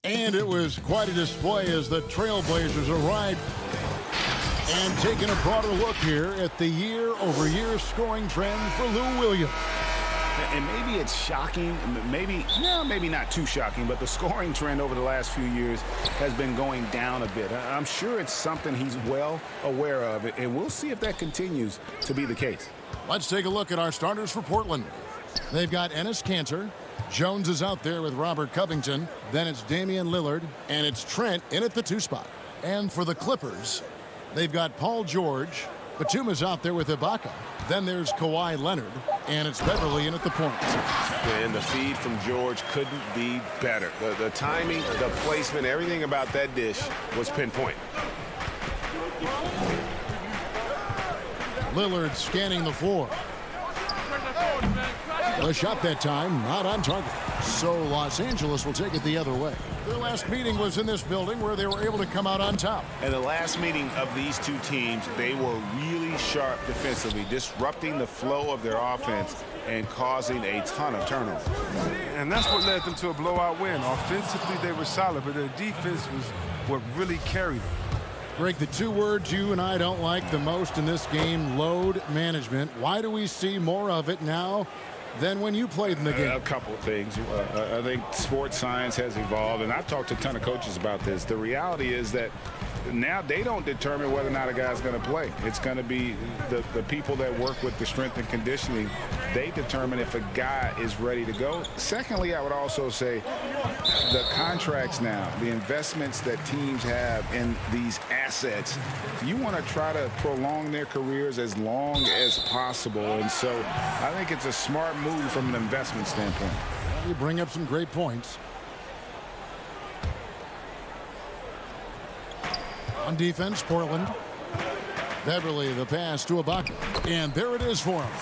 S3: And it was quite a display as the Trailblazers arrived. And taking a broader look here at the year-over-year scoring trend for Lou Williams.
S4: And maybe it's shocking, maybe not too shocking, but the scoring trend over the last few years has been going down a bit. I'm sure it's something he's well aware of, and we'll see if that continues to be the case.
S3: Let's take a look at our starters for Portland. They've got Enes Kanter. Jones is out there with Robert Covington. Then it's Damian Lillard, and it's Trent in at the 2 spot. And for the Clippers, they've got Paul George. Batuma's out there with Ibaka. Then there's Kawhi Leonard, and it's Beverly in at the point.
S6: And the feed from George couldn't be better. The timing, the placement, everything about that dish was pinpoint.
S3: Lillard scanning the floor. The shot that time, not on target. So Los Angeles will take it the other way. Their last meeting was in this building where they were able to come out on top.
S4: And the last meeting of these two teams, they were really sharp defensively, disrupting the flow of their offense and causing a ton of turnovers.
S5: And that's what led them to a blowout win. Offensively, they were solid, but their defense was what really carried them.
S3: Greg, the 2 words you and I don't like the most in this game, load management. Why do we see more of it now than when you played in the game?
S4: A couple of things. I think sports science has evolved, and I've talked to a ton of coaches about this. The reality is that now they don't determine whether or not a guy's going to play. It's going to be the people that work with the strength and conditioning. They determine if a guy is ready to go. Secondly, I would also say the contracts now, the investments that teams have in these assets, you want to try to prolong their careers as long as possible. And so I think it's a smart move from an investment standpoint.
S3: You bring up some great points. On defense, Portland. Beverly, the pass to Ibaka. And there it is for him.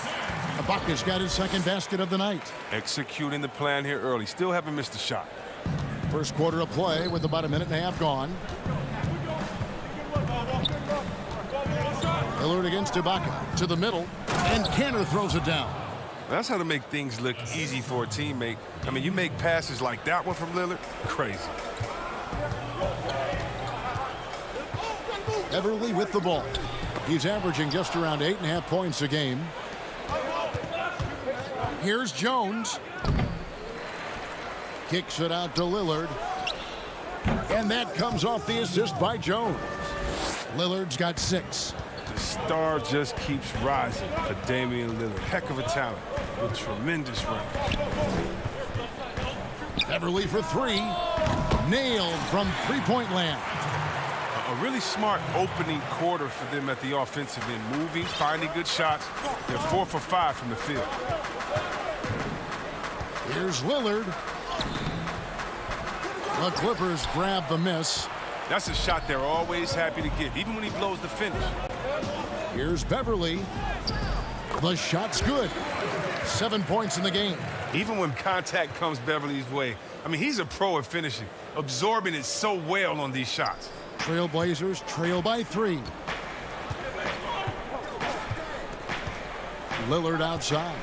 S3: Ibaka's got his second basket of the night.
S5: Executing the plan here early. Still haven't missed a shot.
S3: First quarter of play with about a minute and a half gone. Lillard against Ibaka to the middle. And Kanter throws it down.
S5: That's how to make things look easy for a teammate. I mean, you make passes like that one from Lillard, crazy.
S3: Beverly with the ball. He's averaging just around 8.5 points a game. Here's Jones. Kicks it out to Lillard. And that comes off the assist by Jones. Lillard's got 6.
S5: The star just keeps rising for Damian Lillard. Heck of a talent with tremendous run.
S3: Beverly for 3. Nailed from three-point land.
S5: A really smart opening quarter for them at the offensive end. Moving, finding good shots. They're 4 for 5 from the field.
S3: Here's Lillard. The Clippers grab the miss.
S5: That's a shot they're always happy to get, even when he blows the finish.
S3: Here's Beverly. The shot's good. 7 points in the game.
S5: Even when contact comes Beverly's way, I mean, he's a pro at finishing, absorbing it so well on these shots.
S3: Trailblazers trail by 3. Lillard outside.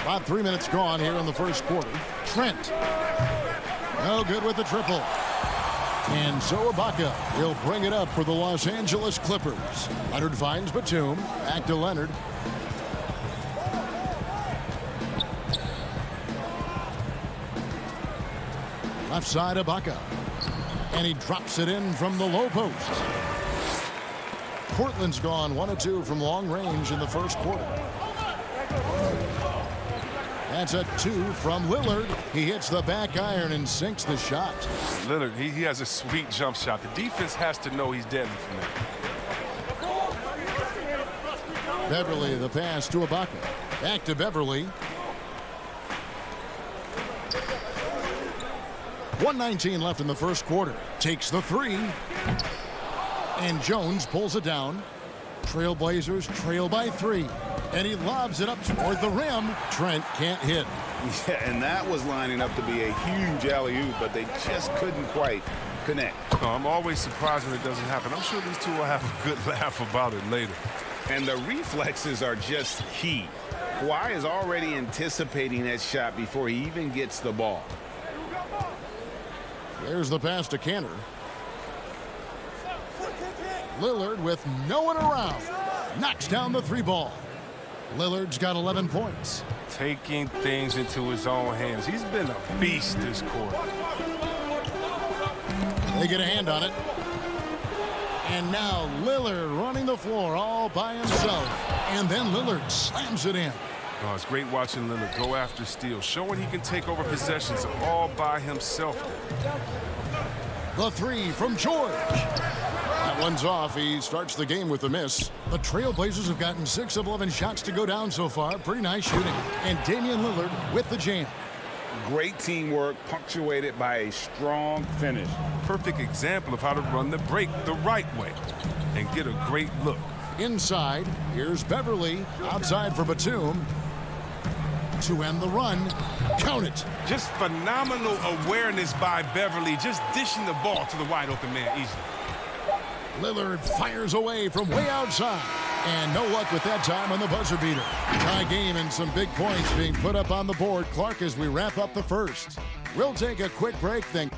S3: About 3 minutes gone here in the first quarter. Trent. No good with the triple. And so Ibaka will bring it up for the Los Angeles Clippers. Leonard finds Batum. Back to Leonard. Left side Ibaka. And he drops it in from the low post. Portland's gone 1 of 2 from long range in the first quarter. That's a 2 from Lillard. He hits the back iron and sinks the shot.
S5: Lillard, he has a sweet jump shot. The defense has to know he's deadly from there.
S3: Beverly, the pass to Ibaka. Back to Beverly. 1:19 left in the first quarter. Takes the 3. And Jones pulls it down. Trailblazers trail by 3. And he lobs it up toward the rim. Trent can't hit.
S4: Yeah, and that was lining up to be a huge alley-oop, but they just couldn't quite connect.
S5: I'm always surprised when it doesn't happen. I'm sure these two will have a good laugh about it later.
S4: And the reflexes are just key. Kawhi is already anticipating that shot before he even gets the ball.
S3: There's the pass to Cantor. Lillard with no one around. Knocks down the three ball. Lillard's got 11 points.
S5: Taking things into his own hands. He's been a beast this quarter.
S3: They get a hand on it. And now Lillard running the floor all by himself. And then Lillard slams it in.
S5: Oh, it's great watching Lillard go after steals, showing he can take over possessions all by himself.
S3: The three from George. That one's off. He starts the game with a miss. The Trailblazers have gotten 6 of 11 shots to go down so far. Pretty nice shooting. And Damian Lillard with the jam.
S4: Great teamwork, punctuated by a strong finish.
S5: Perfect example of how to run the break the right way and get a great look.
S3: Inside, here's Beverly. Outside for Batum. To end the run. Count it.
S9: Just phenomenal awareness by Beverly, just dishing the ball to the wide open man easily.
S3: Lillard fires away from way outside. And no luck with that time on the buzzer beater. Tie game and some big points being put up on the board. Clark, as we wrap up the first. We'll take a quick break then.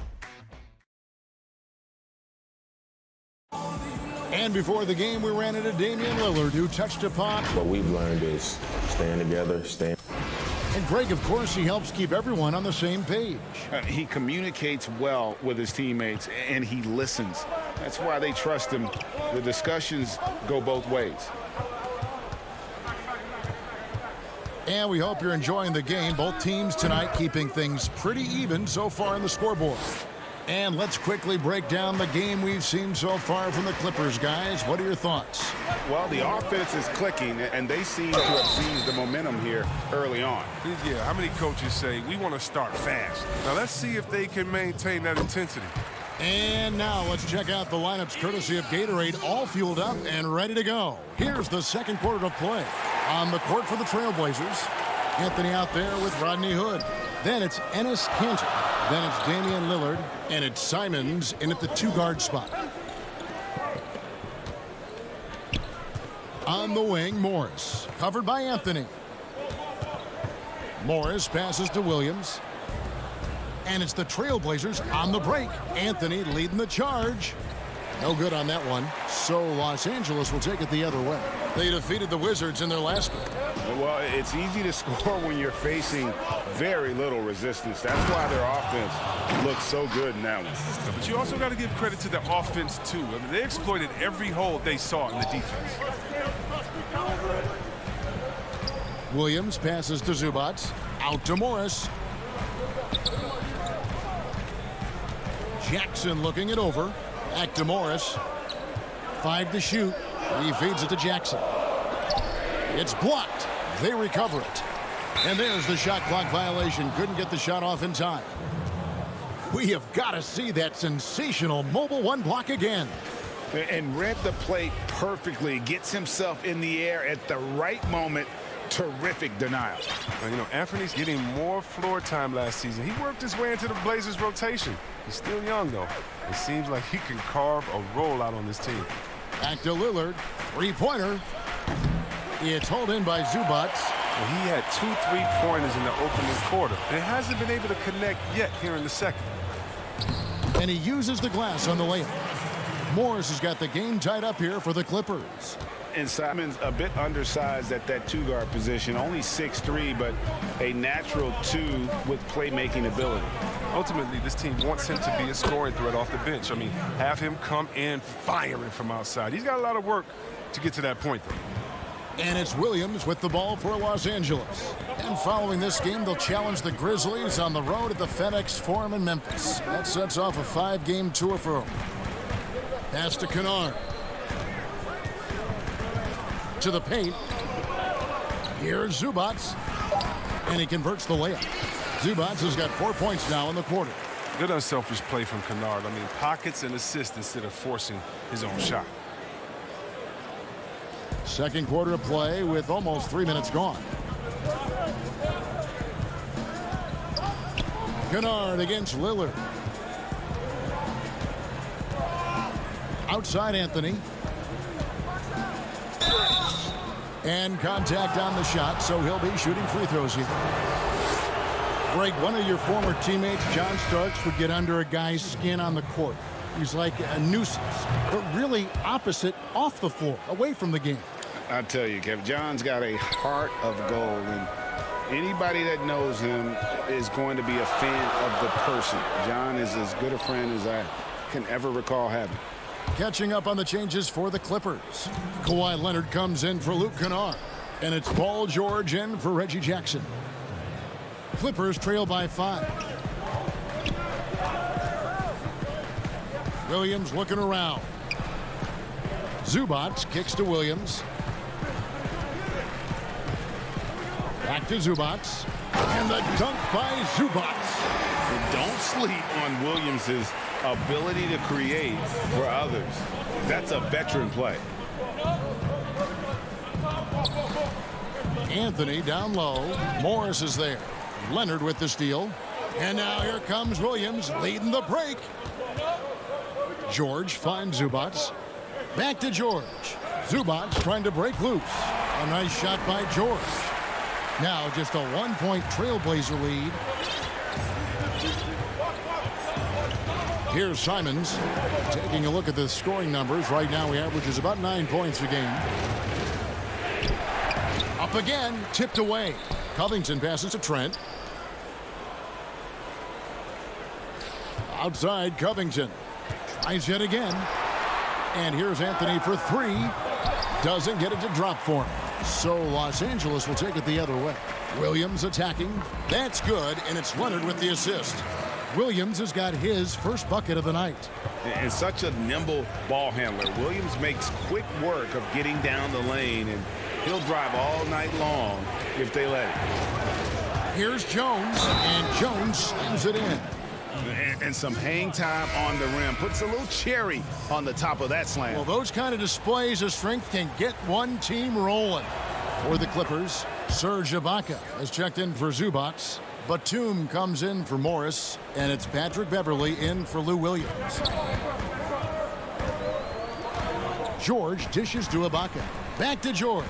S3: And before the game, we ran into Damian Lillard, who touched upon.
S14: What we've learned is staying together, staying.
S3: And Greg, of course, he helps keep everyone on the same page.
S4: He communicates well with his teammates, and he listens. That's why they trust him. The discussions go both ways.
S3: And we hope you're enjoying the game. Both teams tonight keeping things pretty even so far in the scoreboard. And let's quickly break down the game we've seen so far from the Clippers, guys. What are your thoughts?
S4: Well, the offense is clicking, and they seem to have seized the momentum here early on.
S5: Yeah, how many coaches say, we want to start fast? Now, let's see if they can maintain that intensity.
S3: And now let's check out the lineups courtesy of Gatorade, all fueled up and ready to go. Here's the second quarter of play. On the court for the Trailblazers, Anthony out there with Rodney Hood. Then it's Enes Kanter. Then it's Damian Lillard. And it's Simons in at the 2-guard spot. On the wing, Morris. Covered by Anthony. Morris passes to Williams. And it's the Trailblazers on the break. Anthony leading the charge. No good on that one. So Los Angeles will take it the other way. They defeated the Wizards in their last game.
S4: Well, it's easy to score when you're facing very little resistance. That's why their offense looks so good in that one.
S5: But you also got to give credit to the offense, too. I mean, they exploited every hole they saw in the defense.
S3: Williams passes to Zubac. Out to Morris. Jackson looking it over. Back to Morris. 5 to shoot. He feeds it to Jackson. It's blocked. They recover it. And there's the shot clock violation. Couldn't get the shot off in time. We have got to see that sensational mobile one block again.
S4: And read the play perfectly. Gets himself in the air at the right moment. Terrific denial.
S5: Well, you know, Anthony's getting more floor time last season. He worked his way into the Blazers rotation. He's still young, though. It seems like he can carve a rollout on this team.
S3: Back to Lillard. 3-pointer. It's hauled in by Zubac.
S5: Well, he had 2 3-pointers in the opening quarter. And hasn't been able to connect yet here in the second.
S3: And he uses the glass on the layup. Morris has got the game tied up here for the Clippers.
S4: And Simons a bit undersized at that 2-guard position. Only 6'3", but a natural 2 with playmaking ability.
S5: Ultimately, this team wants him to be a scoring threat off the bench. I mean, have him come in firing from outside. He's got a lot of work to get to that point, though.
S3: And it's Williams with the ball for Los Angeles. And following this game, they'll challenge the Grizzlies on the road at the FedEx Forum in Memphis. That sets off a 5-game tour for them. Pass to Kennard. To the paint. Here's Zubac. And he converts the layup. Zubac has got 4 points now in the quarter.
S5: Good unselfish play from Kennard. I mean, pockets and assists instead of forcing his own shot.
S3: Second quarter of play with almost 3 minutes gone. Kennard against Lillard. Outside Anthony. And contact on the shot, so he'll be shooting free throws here. Greg, one of your former teammates, John Starks, would get under a guy's skin on the court. He's like a nuisance, but really opposite off the floor, away from the game.
S4: I tell you, Kevin, John's got a heart of gold, and anybody that knows him is going to be a fan of the person. John is as good a friend as I can ever recall having.
S3: Catching up on the changes for the Clippers. Kawhi Leonard comes in for Luke Kennard, and it's Paul George in for Reggie Jackson. Clippers trail by 5. Williams looking around. Zubac kicks to Williams. Back to Zubac. And the dunk by Zubac.
S4: And don't sleep on Williams' ability to create for others. That's a veteran play.
S3: Anthony down low. Morris is there. Leonard with the steal. And now here comes Williams leading the break. George finds Zubac. Back to George. Zubac trying to break loose. A nice shot by George. Now just a 1-point Trailblazer lead. Here's Simons taking a look at the scoring numbers. Right now he averages about 9 points a game. Up again, tipped away. Covington passes to Trent. Outside Covington. Tries yet again. And here's Anthony for 3. Doesn't get it to drop for him. So Los Angeles will take it the other way. Williams attacking. That's good, and it's Leonard with the assist. Williams has got his first bucket of the night.
S4: And such a nimble ball handler. Williams makes quick work of getting down the lane, and he'll drive all night long if they let it.
S3: Here's Jones, and Jones slams it in.
S4: And some hang time on the rim. Puts a little cherry on the top of that slam.
S3: Well, those kind of displays of strength can get one team rolling. For the Clippers, Serge Ibaka has checked in for Zubac. Batum comes in for Morris, and it's Patrick Beverley in for Lou Williams. George dishes to Ibaka. Back to George.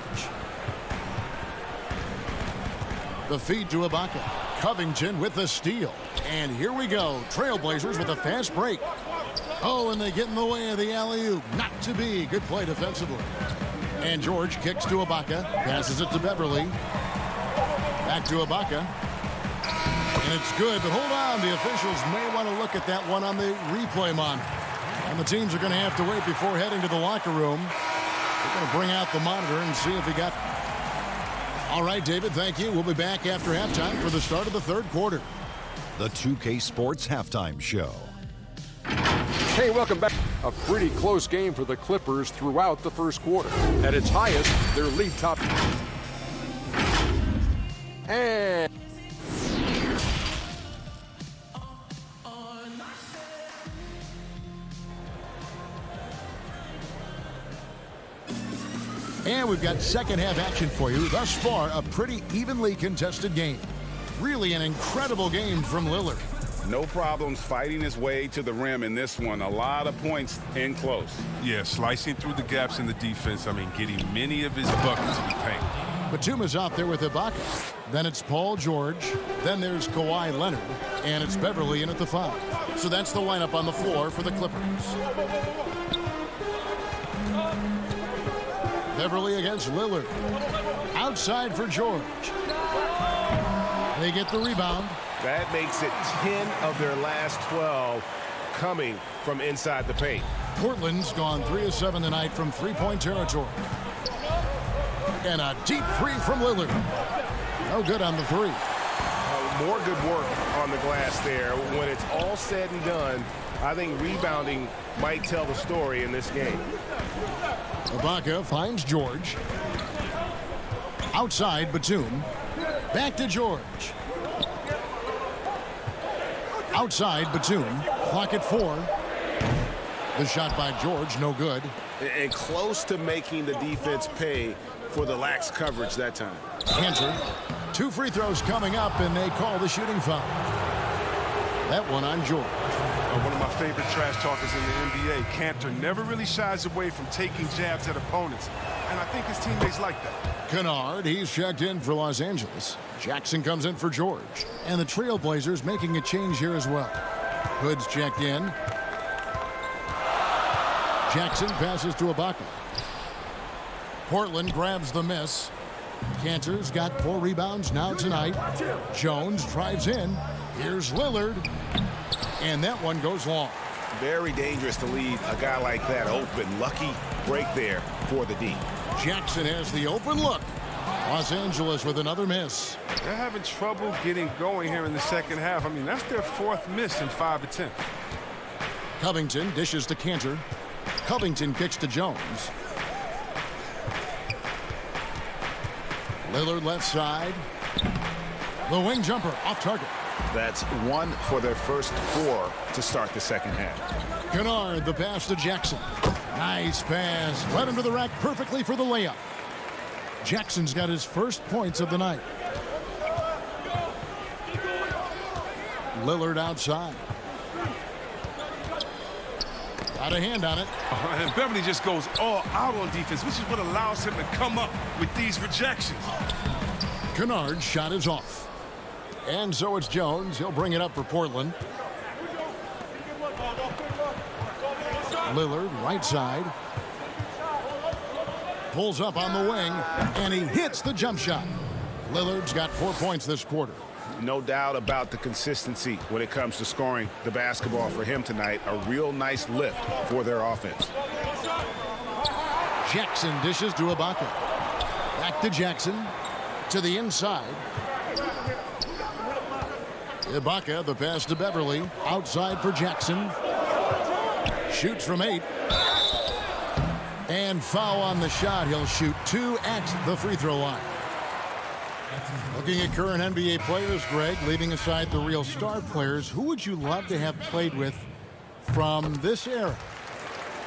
S3: The feed to Ibaka. Covington with the steal. And here we go. Trailblazers with a fast break. Oh, and they get in the way of the alley-oop. Not to be. Good play defensively. And George kicks to Ibaka. Passes it to Beverley. Back to Ibaka. And it's good, but hold on. The officials may want to look at that one on the replay monitor. And the teams are going to have to wait before heading to the locker room. They're going to bring out the monitor and see if he got... All right, David, thank you. We'll be back after halftime for the start of the third quarter.
S7: The 2K Sports Halftime Show.
S8: Hey, welcome back. A pretty close game for the Clippers throughout the first quarter. At its highest, their lead top. And...
S3: And we've got second half action for you. Thus far, a pretty evenly contested game. Really an incredible game from Lillard.
S4: No problems fighting his way to the rim in this one. A lot of points in close.
S5: Yeah, slicing through the gaps in the defense. I mean, getting many of his buckets in the paint.
S3: Batum is out there with Ibaka. Then it's Paul George. Then there's Kawhi Leonard. And it's Beverley in at the 5. So that's the lineup on the floor for the Clippers. Beverley against Lillard. Outside for George. They get the rebound.
S6: That makes it 10 of their last 12 coming from inside the paint.
S3: Portland's gone 3 of 7 tonight from three-point territory. And a deep 3 from Lillard. No good on the 3.
S6: More good work on the glass there. When it's all said and done, I think rebounding might tell the story in this game.
S3: Ibaka finds George. Outside Batum. Back to George. Outside Batum. Clock at 4. The shot by George, no good.
S6: And close to making the defense pay for the lax coverage that time.
S3: Cantor. 2 free throws coming up, and they call the shooting foul. That one on George.
S5: One of my favorite trash talkers in the NBA, Cantor, never really shies away from taking jabs at opponents. and I think his teammates like that.
S3: Kennard, he's checked in for Los Angeles. Jackson comes in for George. And the Trailblazers making a change here as well. Hood's checked in. Jackson passes to Ibaka. Portland grabs the miss. Cantor's got 4 rebounds now tonight. Jones drives in. Here's Lillard. And that one goes long.
S4: Very dangerous to leave a guy like that open. Lucky break there for the D.
S3: Jackson has the open look. Los Angeles with another miss.
S5: They're having trouble getting going here in the second half. I mean, that's their 4th miss in 5 attempts.
S3: Covington dishes to Cantor. Covington kicks to Jones. Lillard left side. The wing jumper off target.
S4: That's 1 for their first 4 to start the second half.
S3: Kennard, the pass to Jackson. Nice pass. Right under the rack perfectly for the layup. Jackson's got his first points of the night. Lillard outside. Got a hand on it.
S5: And Beverly just goes all out on defense, which is what allows him to come up with these rejections.
S3: Kennard's shot is off. And so it's Jones. He'll bring it up for Portland. Lillard, right side. Pulls up on the wing, and he hits the jump shot. Lillard's got 4 points this quarter.
S4: No doubt about the consistency when it comes to scoring the basketball for him tonight. A real nice lift for their offense.
S3: Jackson dishes to Ibaka. Back to Jackson. To the inside. Ibaka, the pass to Beverly. Outside for Jackson. Shoots from 8. And foul on the shot. He'll shoot 2 at the free throw line. Looking at current NBA players, Greg, leaving aside the real star players, who would you love to have played with from this era?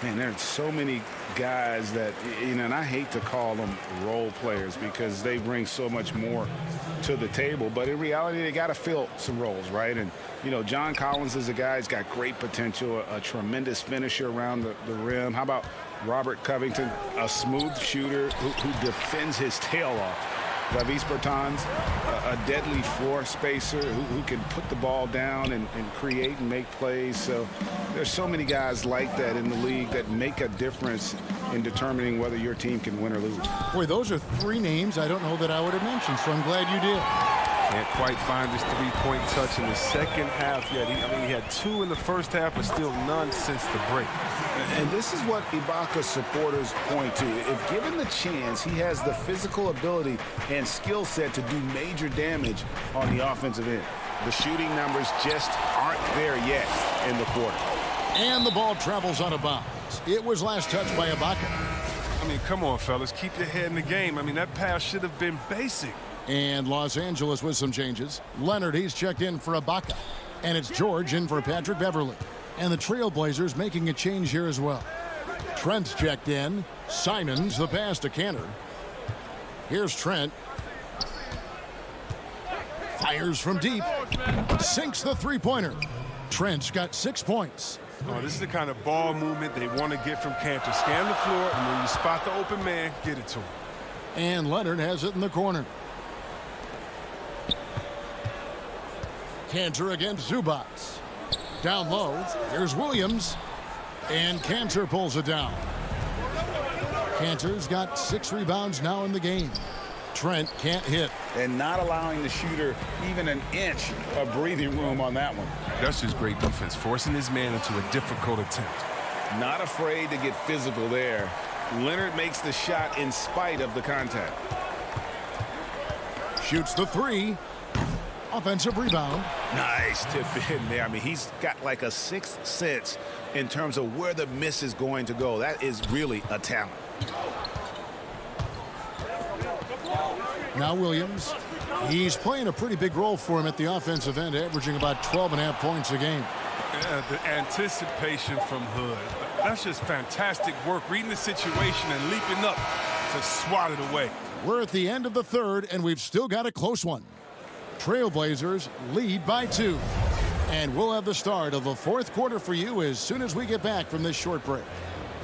S4: Man, there's so many guys that, you know, and I hate to call them role players because they bring so much more to the table. But in reality, they got to fill some roles, right? And, you know, John Collins is a guy who's got great potential, a tremendous finisher around the rim. How about Robert Covington, a smooth shooter who defends his tail off? Davis Bertans, a deadly floor spacer who can put the ball down and create and make plays. So there's so many guys like that in the league that make a difference in determining whether your team can win or lose.
S3: Boy, those are 3 names I don't know that I would have mentioned, so I'm glad you did.
S5: Can't quite find his 3-point touch in the second half yet. He had 2 in the first half, but still none since the break.
S4: And this is what Ibaka supporters point to. If given the chance, he has the physical ability and skill set to do major damage on the offensive end. The shooting numbers just aren't there yet in the quarter.
S3: And the ball travels out of bounds. It was last touched by Ibaka.
S5: I mean, come on, fellas. Keep your head in the game. I mean, that pass should have been basic.
S3: And Los Angeles with some changes. Leonard, he's checked in for Ibaka. And it's George in for Patrick Beverly. And the Trailblazers making a change here as well. Trent's checked in. Simons, the pass to Cantor. Here's Trent. Fires from deep. Sinks the 3-pointer. Trent's got 6 points.
S5: Oh, this is the kind of ball movement they want to get from Cantor. Scan the floor, and when you spot the open man, get it to him.
S3: And Leonard has it in the corner. Cantor against Zubac. Down low, here's Williams. And Cantor pulls it down. Cantor's got 6 rebounds now in the game. Trent can't hit.
S4: And not allowing the shooter even an inch of breathing room on that one.
S5: That's just great defense, forcing his man into a difficult attempt.
S4: Not afraid to get physical there. Leonard makes the shot in spite of the contact.
S3: Shoots the 3. Offensive rebound.
S4: Nice tip in there. I mean, he's got like a 6th sense in terms of where the miss is going to go. That is really a talent.
S3: Now Williams. He's playing a pretty big role for him at the offensive end, averaging about 12.5 points a game.
S5: Yeah, the anticipation from Hood. That's just fantastic work, reading the situation and leaping up to swat it away.
S3: We're at the end of the 3rd, and we've still got a close one. Trailblazers lead by 2. And we'll have the start of the 4th quarter for you as soon as we get back from this short break.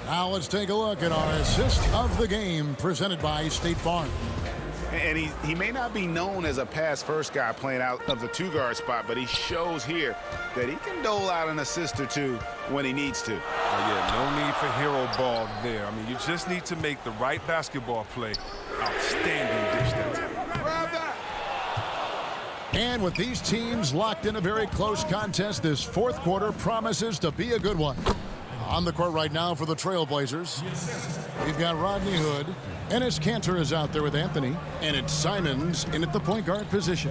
S3: Now let's take a look at our assist of the game presented by State Farm.
S4: And he may not be known as a pass-first guy playing out of the two-guard spot, but he shows here that he can dole out an assist or two when he needs to.
S5: Yeah, no need for hero ball there. I mean, you just need to make the right basketball play. Outstanding dish that time.
S3: And with these teams locked in a very close contest, this fourth quarter promises to be a good one. On the court right now for the Trailblazers, we've got Rodney Hood. Enes Kanter is out there with Anthony, and it's Simons in at the point guard position.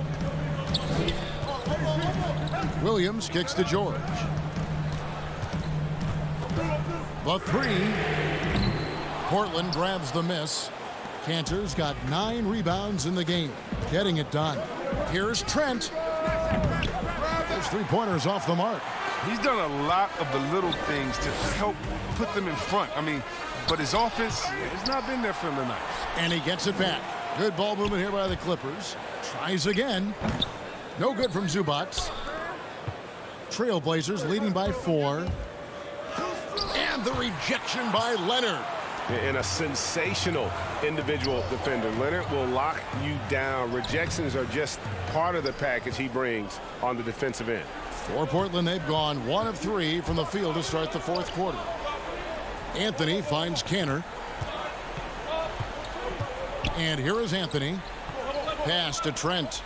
S3: Williams kicks to George. The three. Portland grabs the miss. Kanter's got 9 rebounds in the game, getting it done. Here's Trent. Those three-pointers off the mark.
S5: He's done a lot of the little things to help put them in front. I mean, but his offense has not been there for him tonight.
S3: And he gets it back. Good ball movement here by the Clippers. Tries again. No good from Zubac. Trailblazers leading by 4. And the rejection by Leonard.
S6: And a sensational individual defender. Leonard will lock you down. Rejections are just part of the package he brings on the defensive end.
S3: For Portland, they've gone 1 of 3 from the field to start the fourth quarter. Anthony finds Kanter. And here is Anthony. Pass to Trent.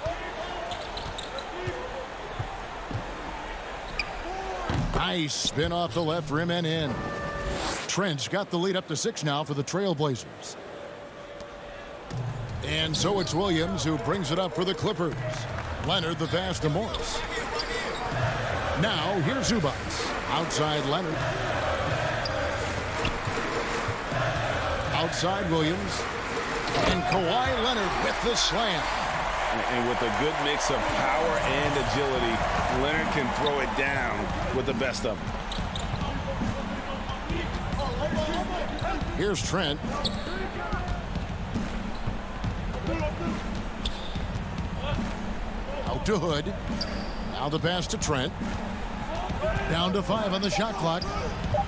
S3: Nice spin off the left rim and in. Trent's got the lead up to 6 now for the Trailblazers. And so it's Williams who brings it up for the Clippers. Leonard the pass to Morris. Now here's Zubac. Outside Leonard. Outside Williams. And Kawhi Leonard with the slam.
S4: And with a good mix of power and agility, Leonard can throw it down with the best of them.
S3: Here's Trent. Out to Hood. Now the pass to Trent. Down to 5 on the shot clock.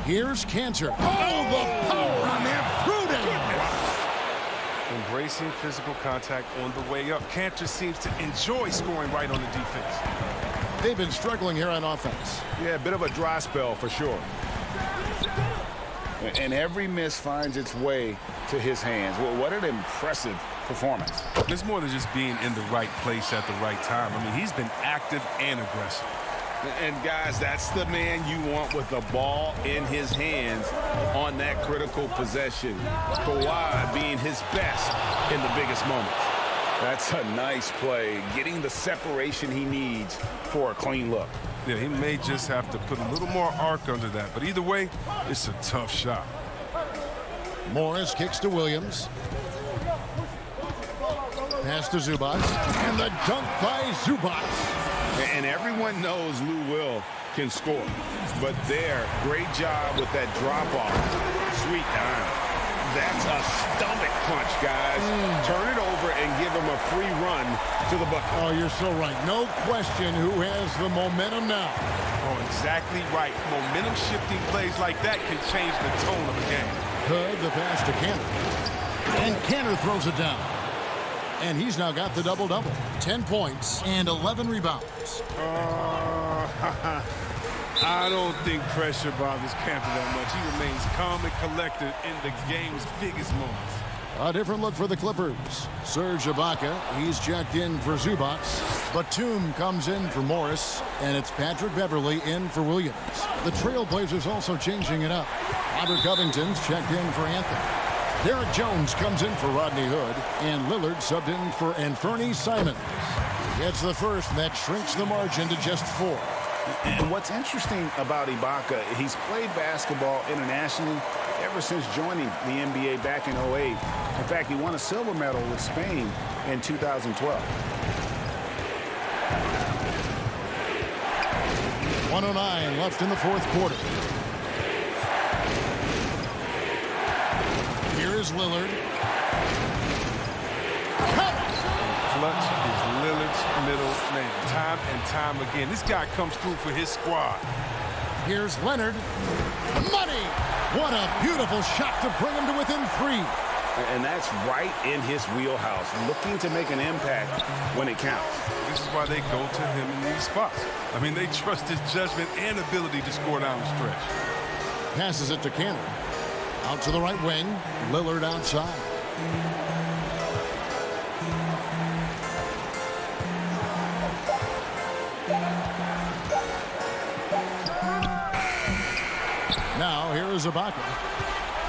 S3: Here's Kanter. Oh, the power on that prudent.
S5: Embracing physical contact on the way up. Kanter seems to enjoy scoring right on the defense.
S3: They've been struggling here on offense.
S4: Yeah, a bit of a dry spell for sure. And every miss finds its way to his hands. Well, what an impressive performance.
S5: It's more than just being in the right place at the right time. I mean, he's been active and aggressive.
S4: And, guys, that's the man you want with the ball in his hands on that critical possession. Kawhi being his best in the biggest moments. That's a nice play, getting the separation he needs for a clean look.
S5: Yeah, he may just have to put a little more arc under that. But either way, it's a tough shot.
S3: Morris kicks to Williams. Pass to Zubac. And the dunk by Zubac.
S4: And everyone knows Lou Will can score. But there, great job with that drop-off. Sweet dime. That's a stomach punch, guys. Turn it over and give him a free run to the bucket.
S3: Oh, you're so right. No question who has the momentum now.
S5: Oh, exactly right. Momentum-shifting plays like that can change the tone of the game.
S3: Hood, the pass to Kanter. And Kanter throws it down. And he's now got the double-double. 10 points and 11 rebounds.
S5: I don't think pressure bothers Kanter that much. He remains calm and collected in the game's biggest moments.
S3: A different look for the Clippers. Serge Ibaka, he's checked in for Zubac. Batum comes in for Morris, and it's Patrick Beverley in for Williams. The Trailblazers also changing it up. Robert Covington's checked in for Anthony. Derek Jones comes in for Rodney Hood, and Lillard subbed in for Anthony Simons. Gets the first, and that shrinks the margin to just 4.
S4: And what's interesting about Ibaka, he's played basketball internationally ever since joining the NBA back in 08. In fact, he won a silver medal with Spain in 2012.
S3: 1:09 left in the fourth quarter. Here is Lillard.
S5: Clutch is Lillard's middle name. Time and time again. This guy comes through for his squad.
S3: Here's Leonard. Money! What a beautiful shot to bring him to within 3.
S4: And that's right in his wheelhouse, looking to make an impact when it counts.
S5: This is why they go to him in these spots. I mean, they trust his judgment and ability to score down the stretch.
S3: Passes it to Canner. Out to the right wing. Lillard outside. Now, here is Ibaka.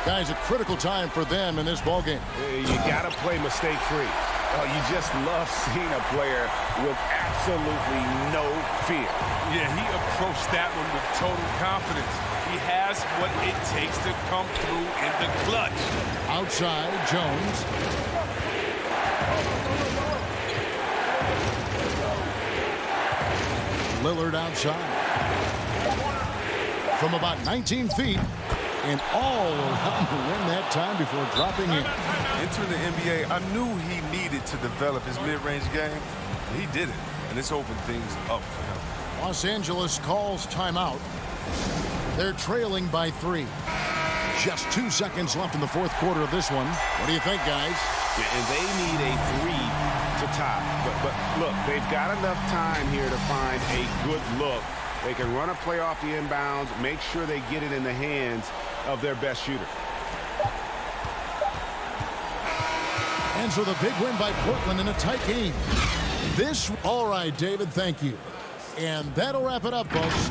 S3: Guys, a critical time for them in this ballgame.
S4: You got to play mistake-free. You just love seeing a player with absolutely no fear.
S5: Yeah, he approached that one with total confidence. He has what it takes to come through in the clutch.
S3: Outside, Jones. Lillard outside. From about 19 feet and all around the rim that time before dropping in.
S5: Entering the NBA, I knew he needed to develop his mid-range game. He did it, and it's opened things up for him.
S3: Los Angeles calls timeout. They're trailing by 3. Just 2 seconds left in the fourth quarter of this one. What do you think, guys?
S4: And they need a 3 to tie. But look, they've got enough time here to find a good look. They can run a play off the inbounds, make sure they get it in the hands of their best shooter.
S3: And so the big win by Portland in a tight game. All right, David, thank you. And that'll wrap it up, folks.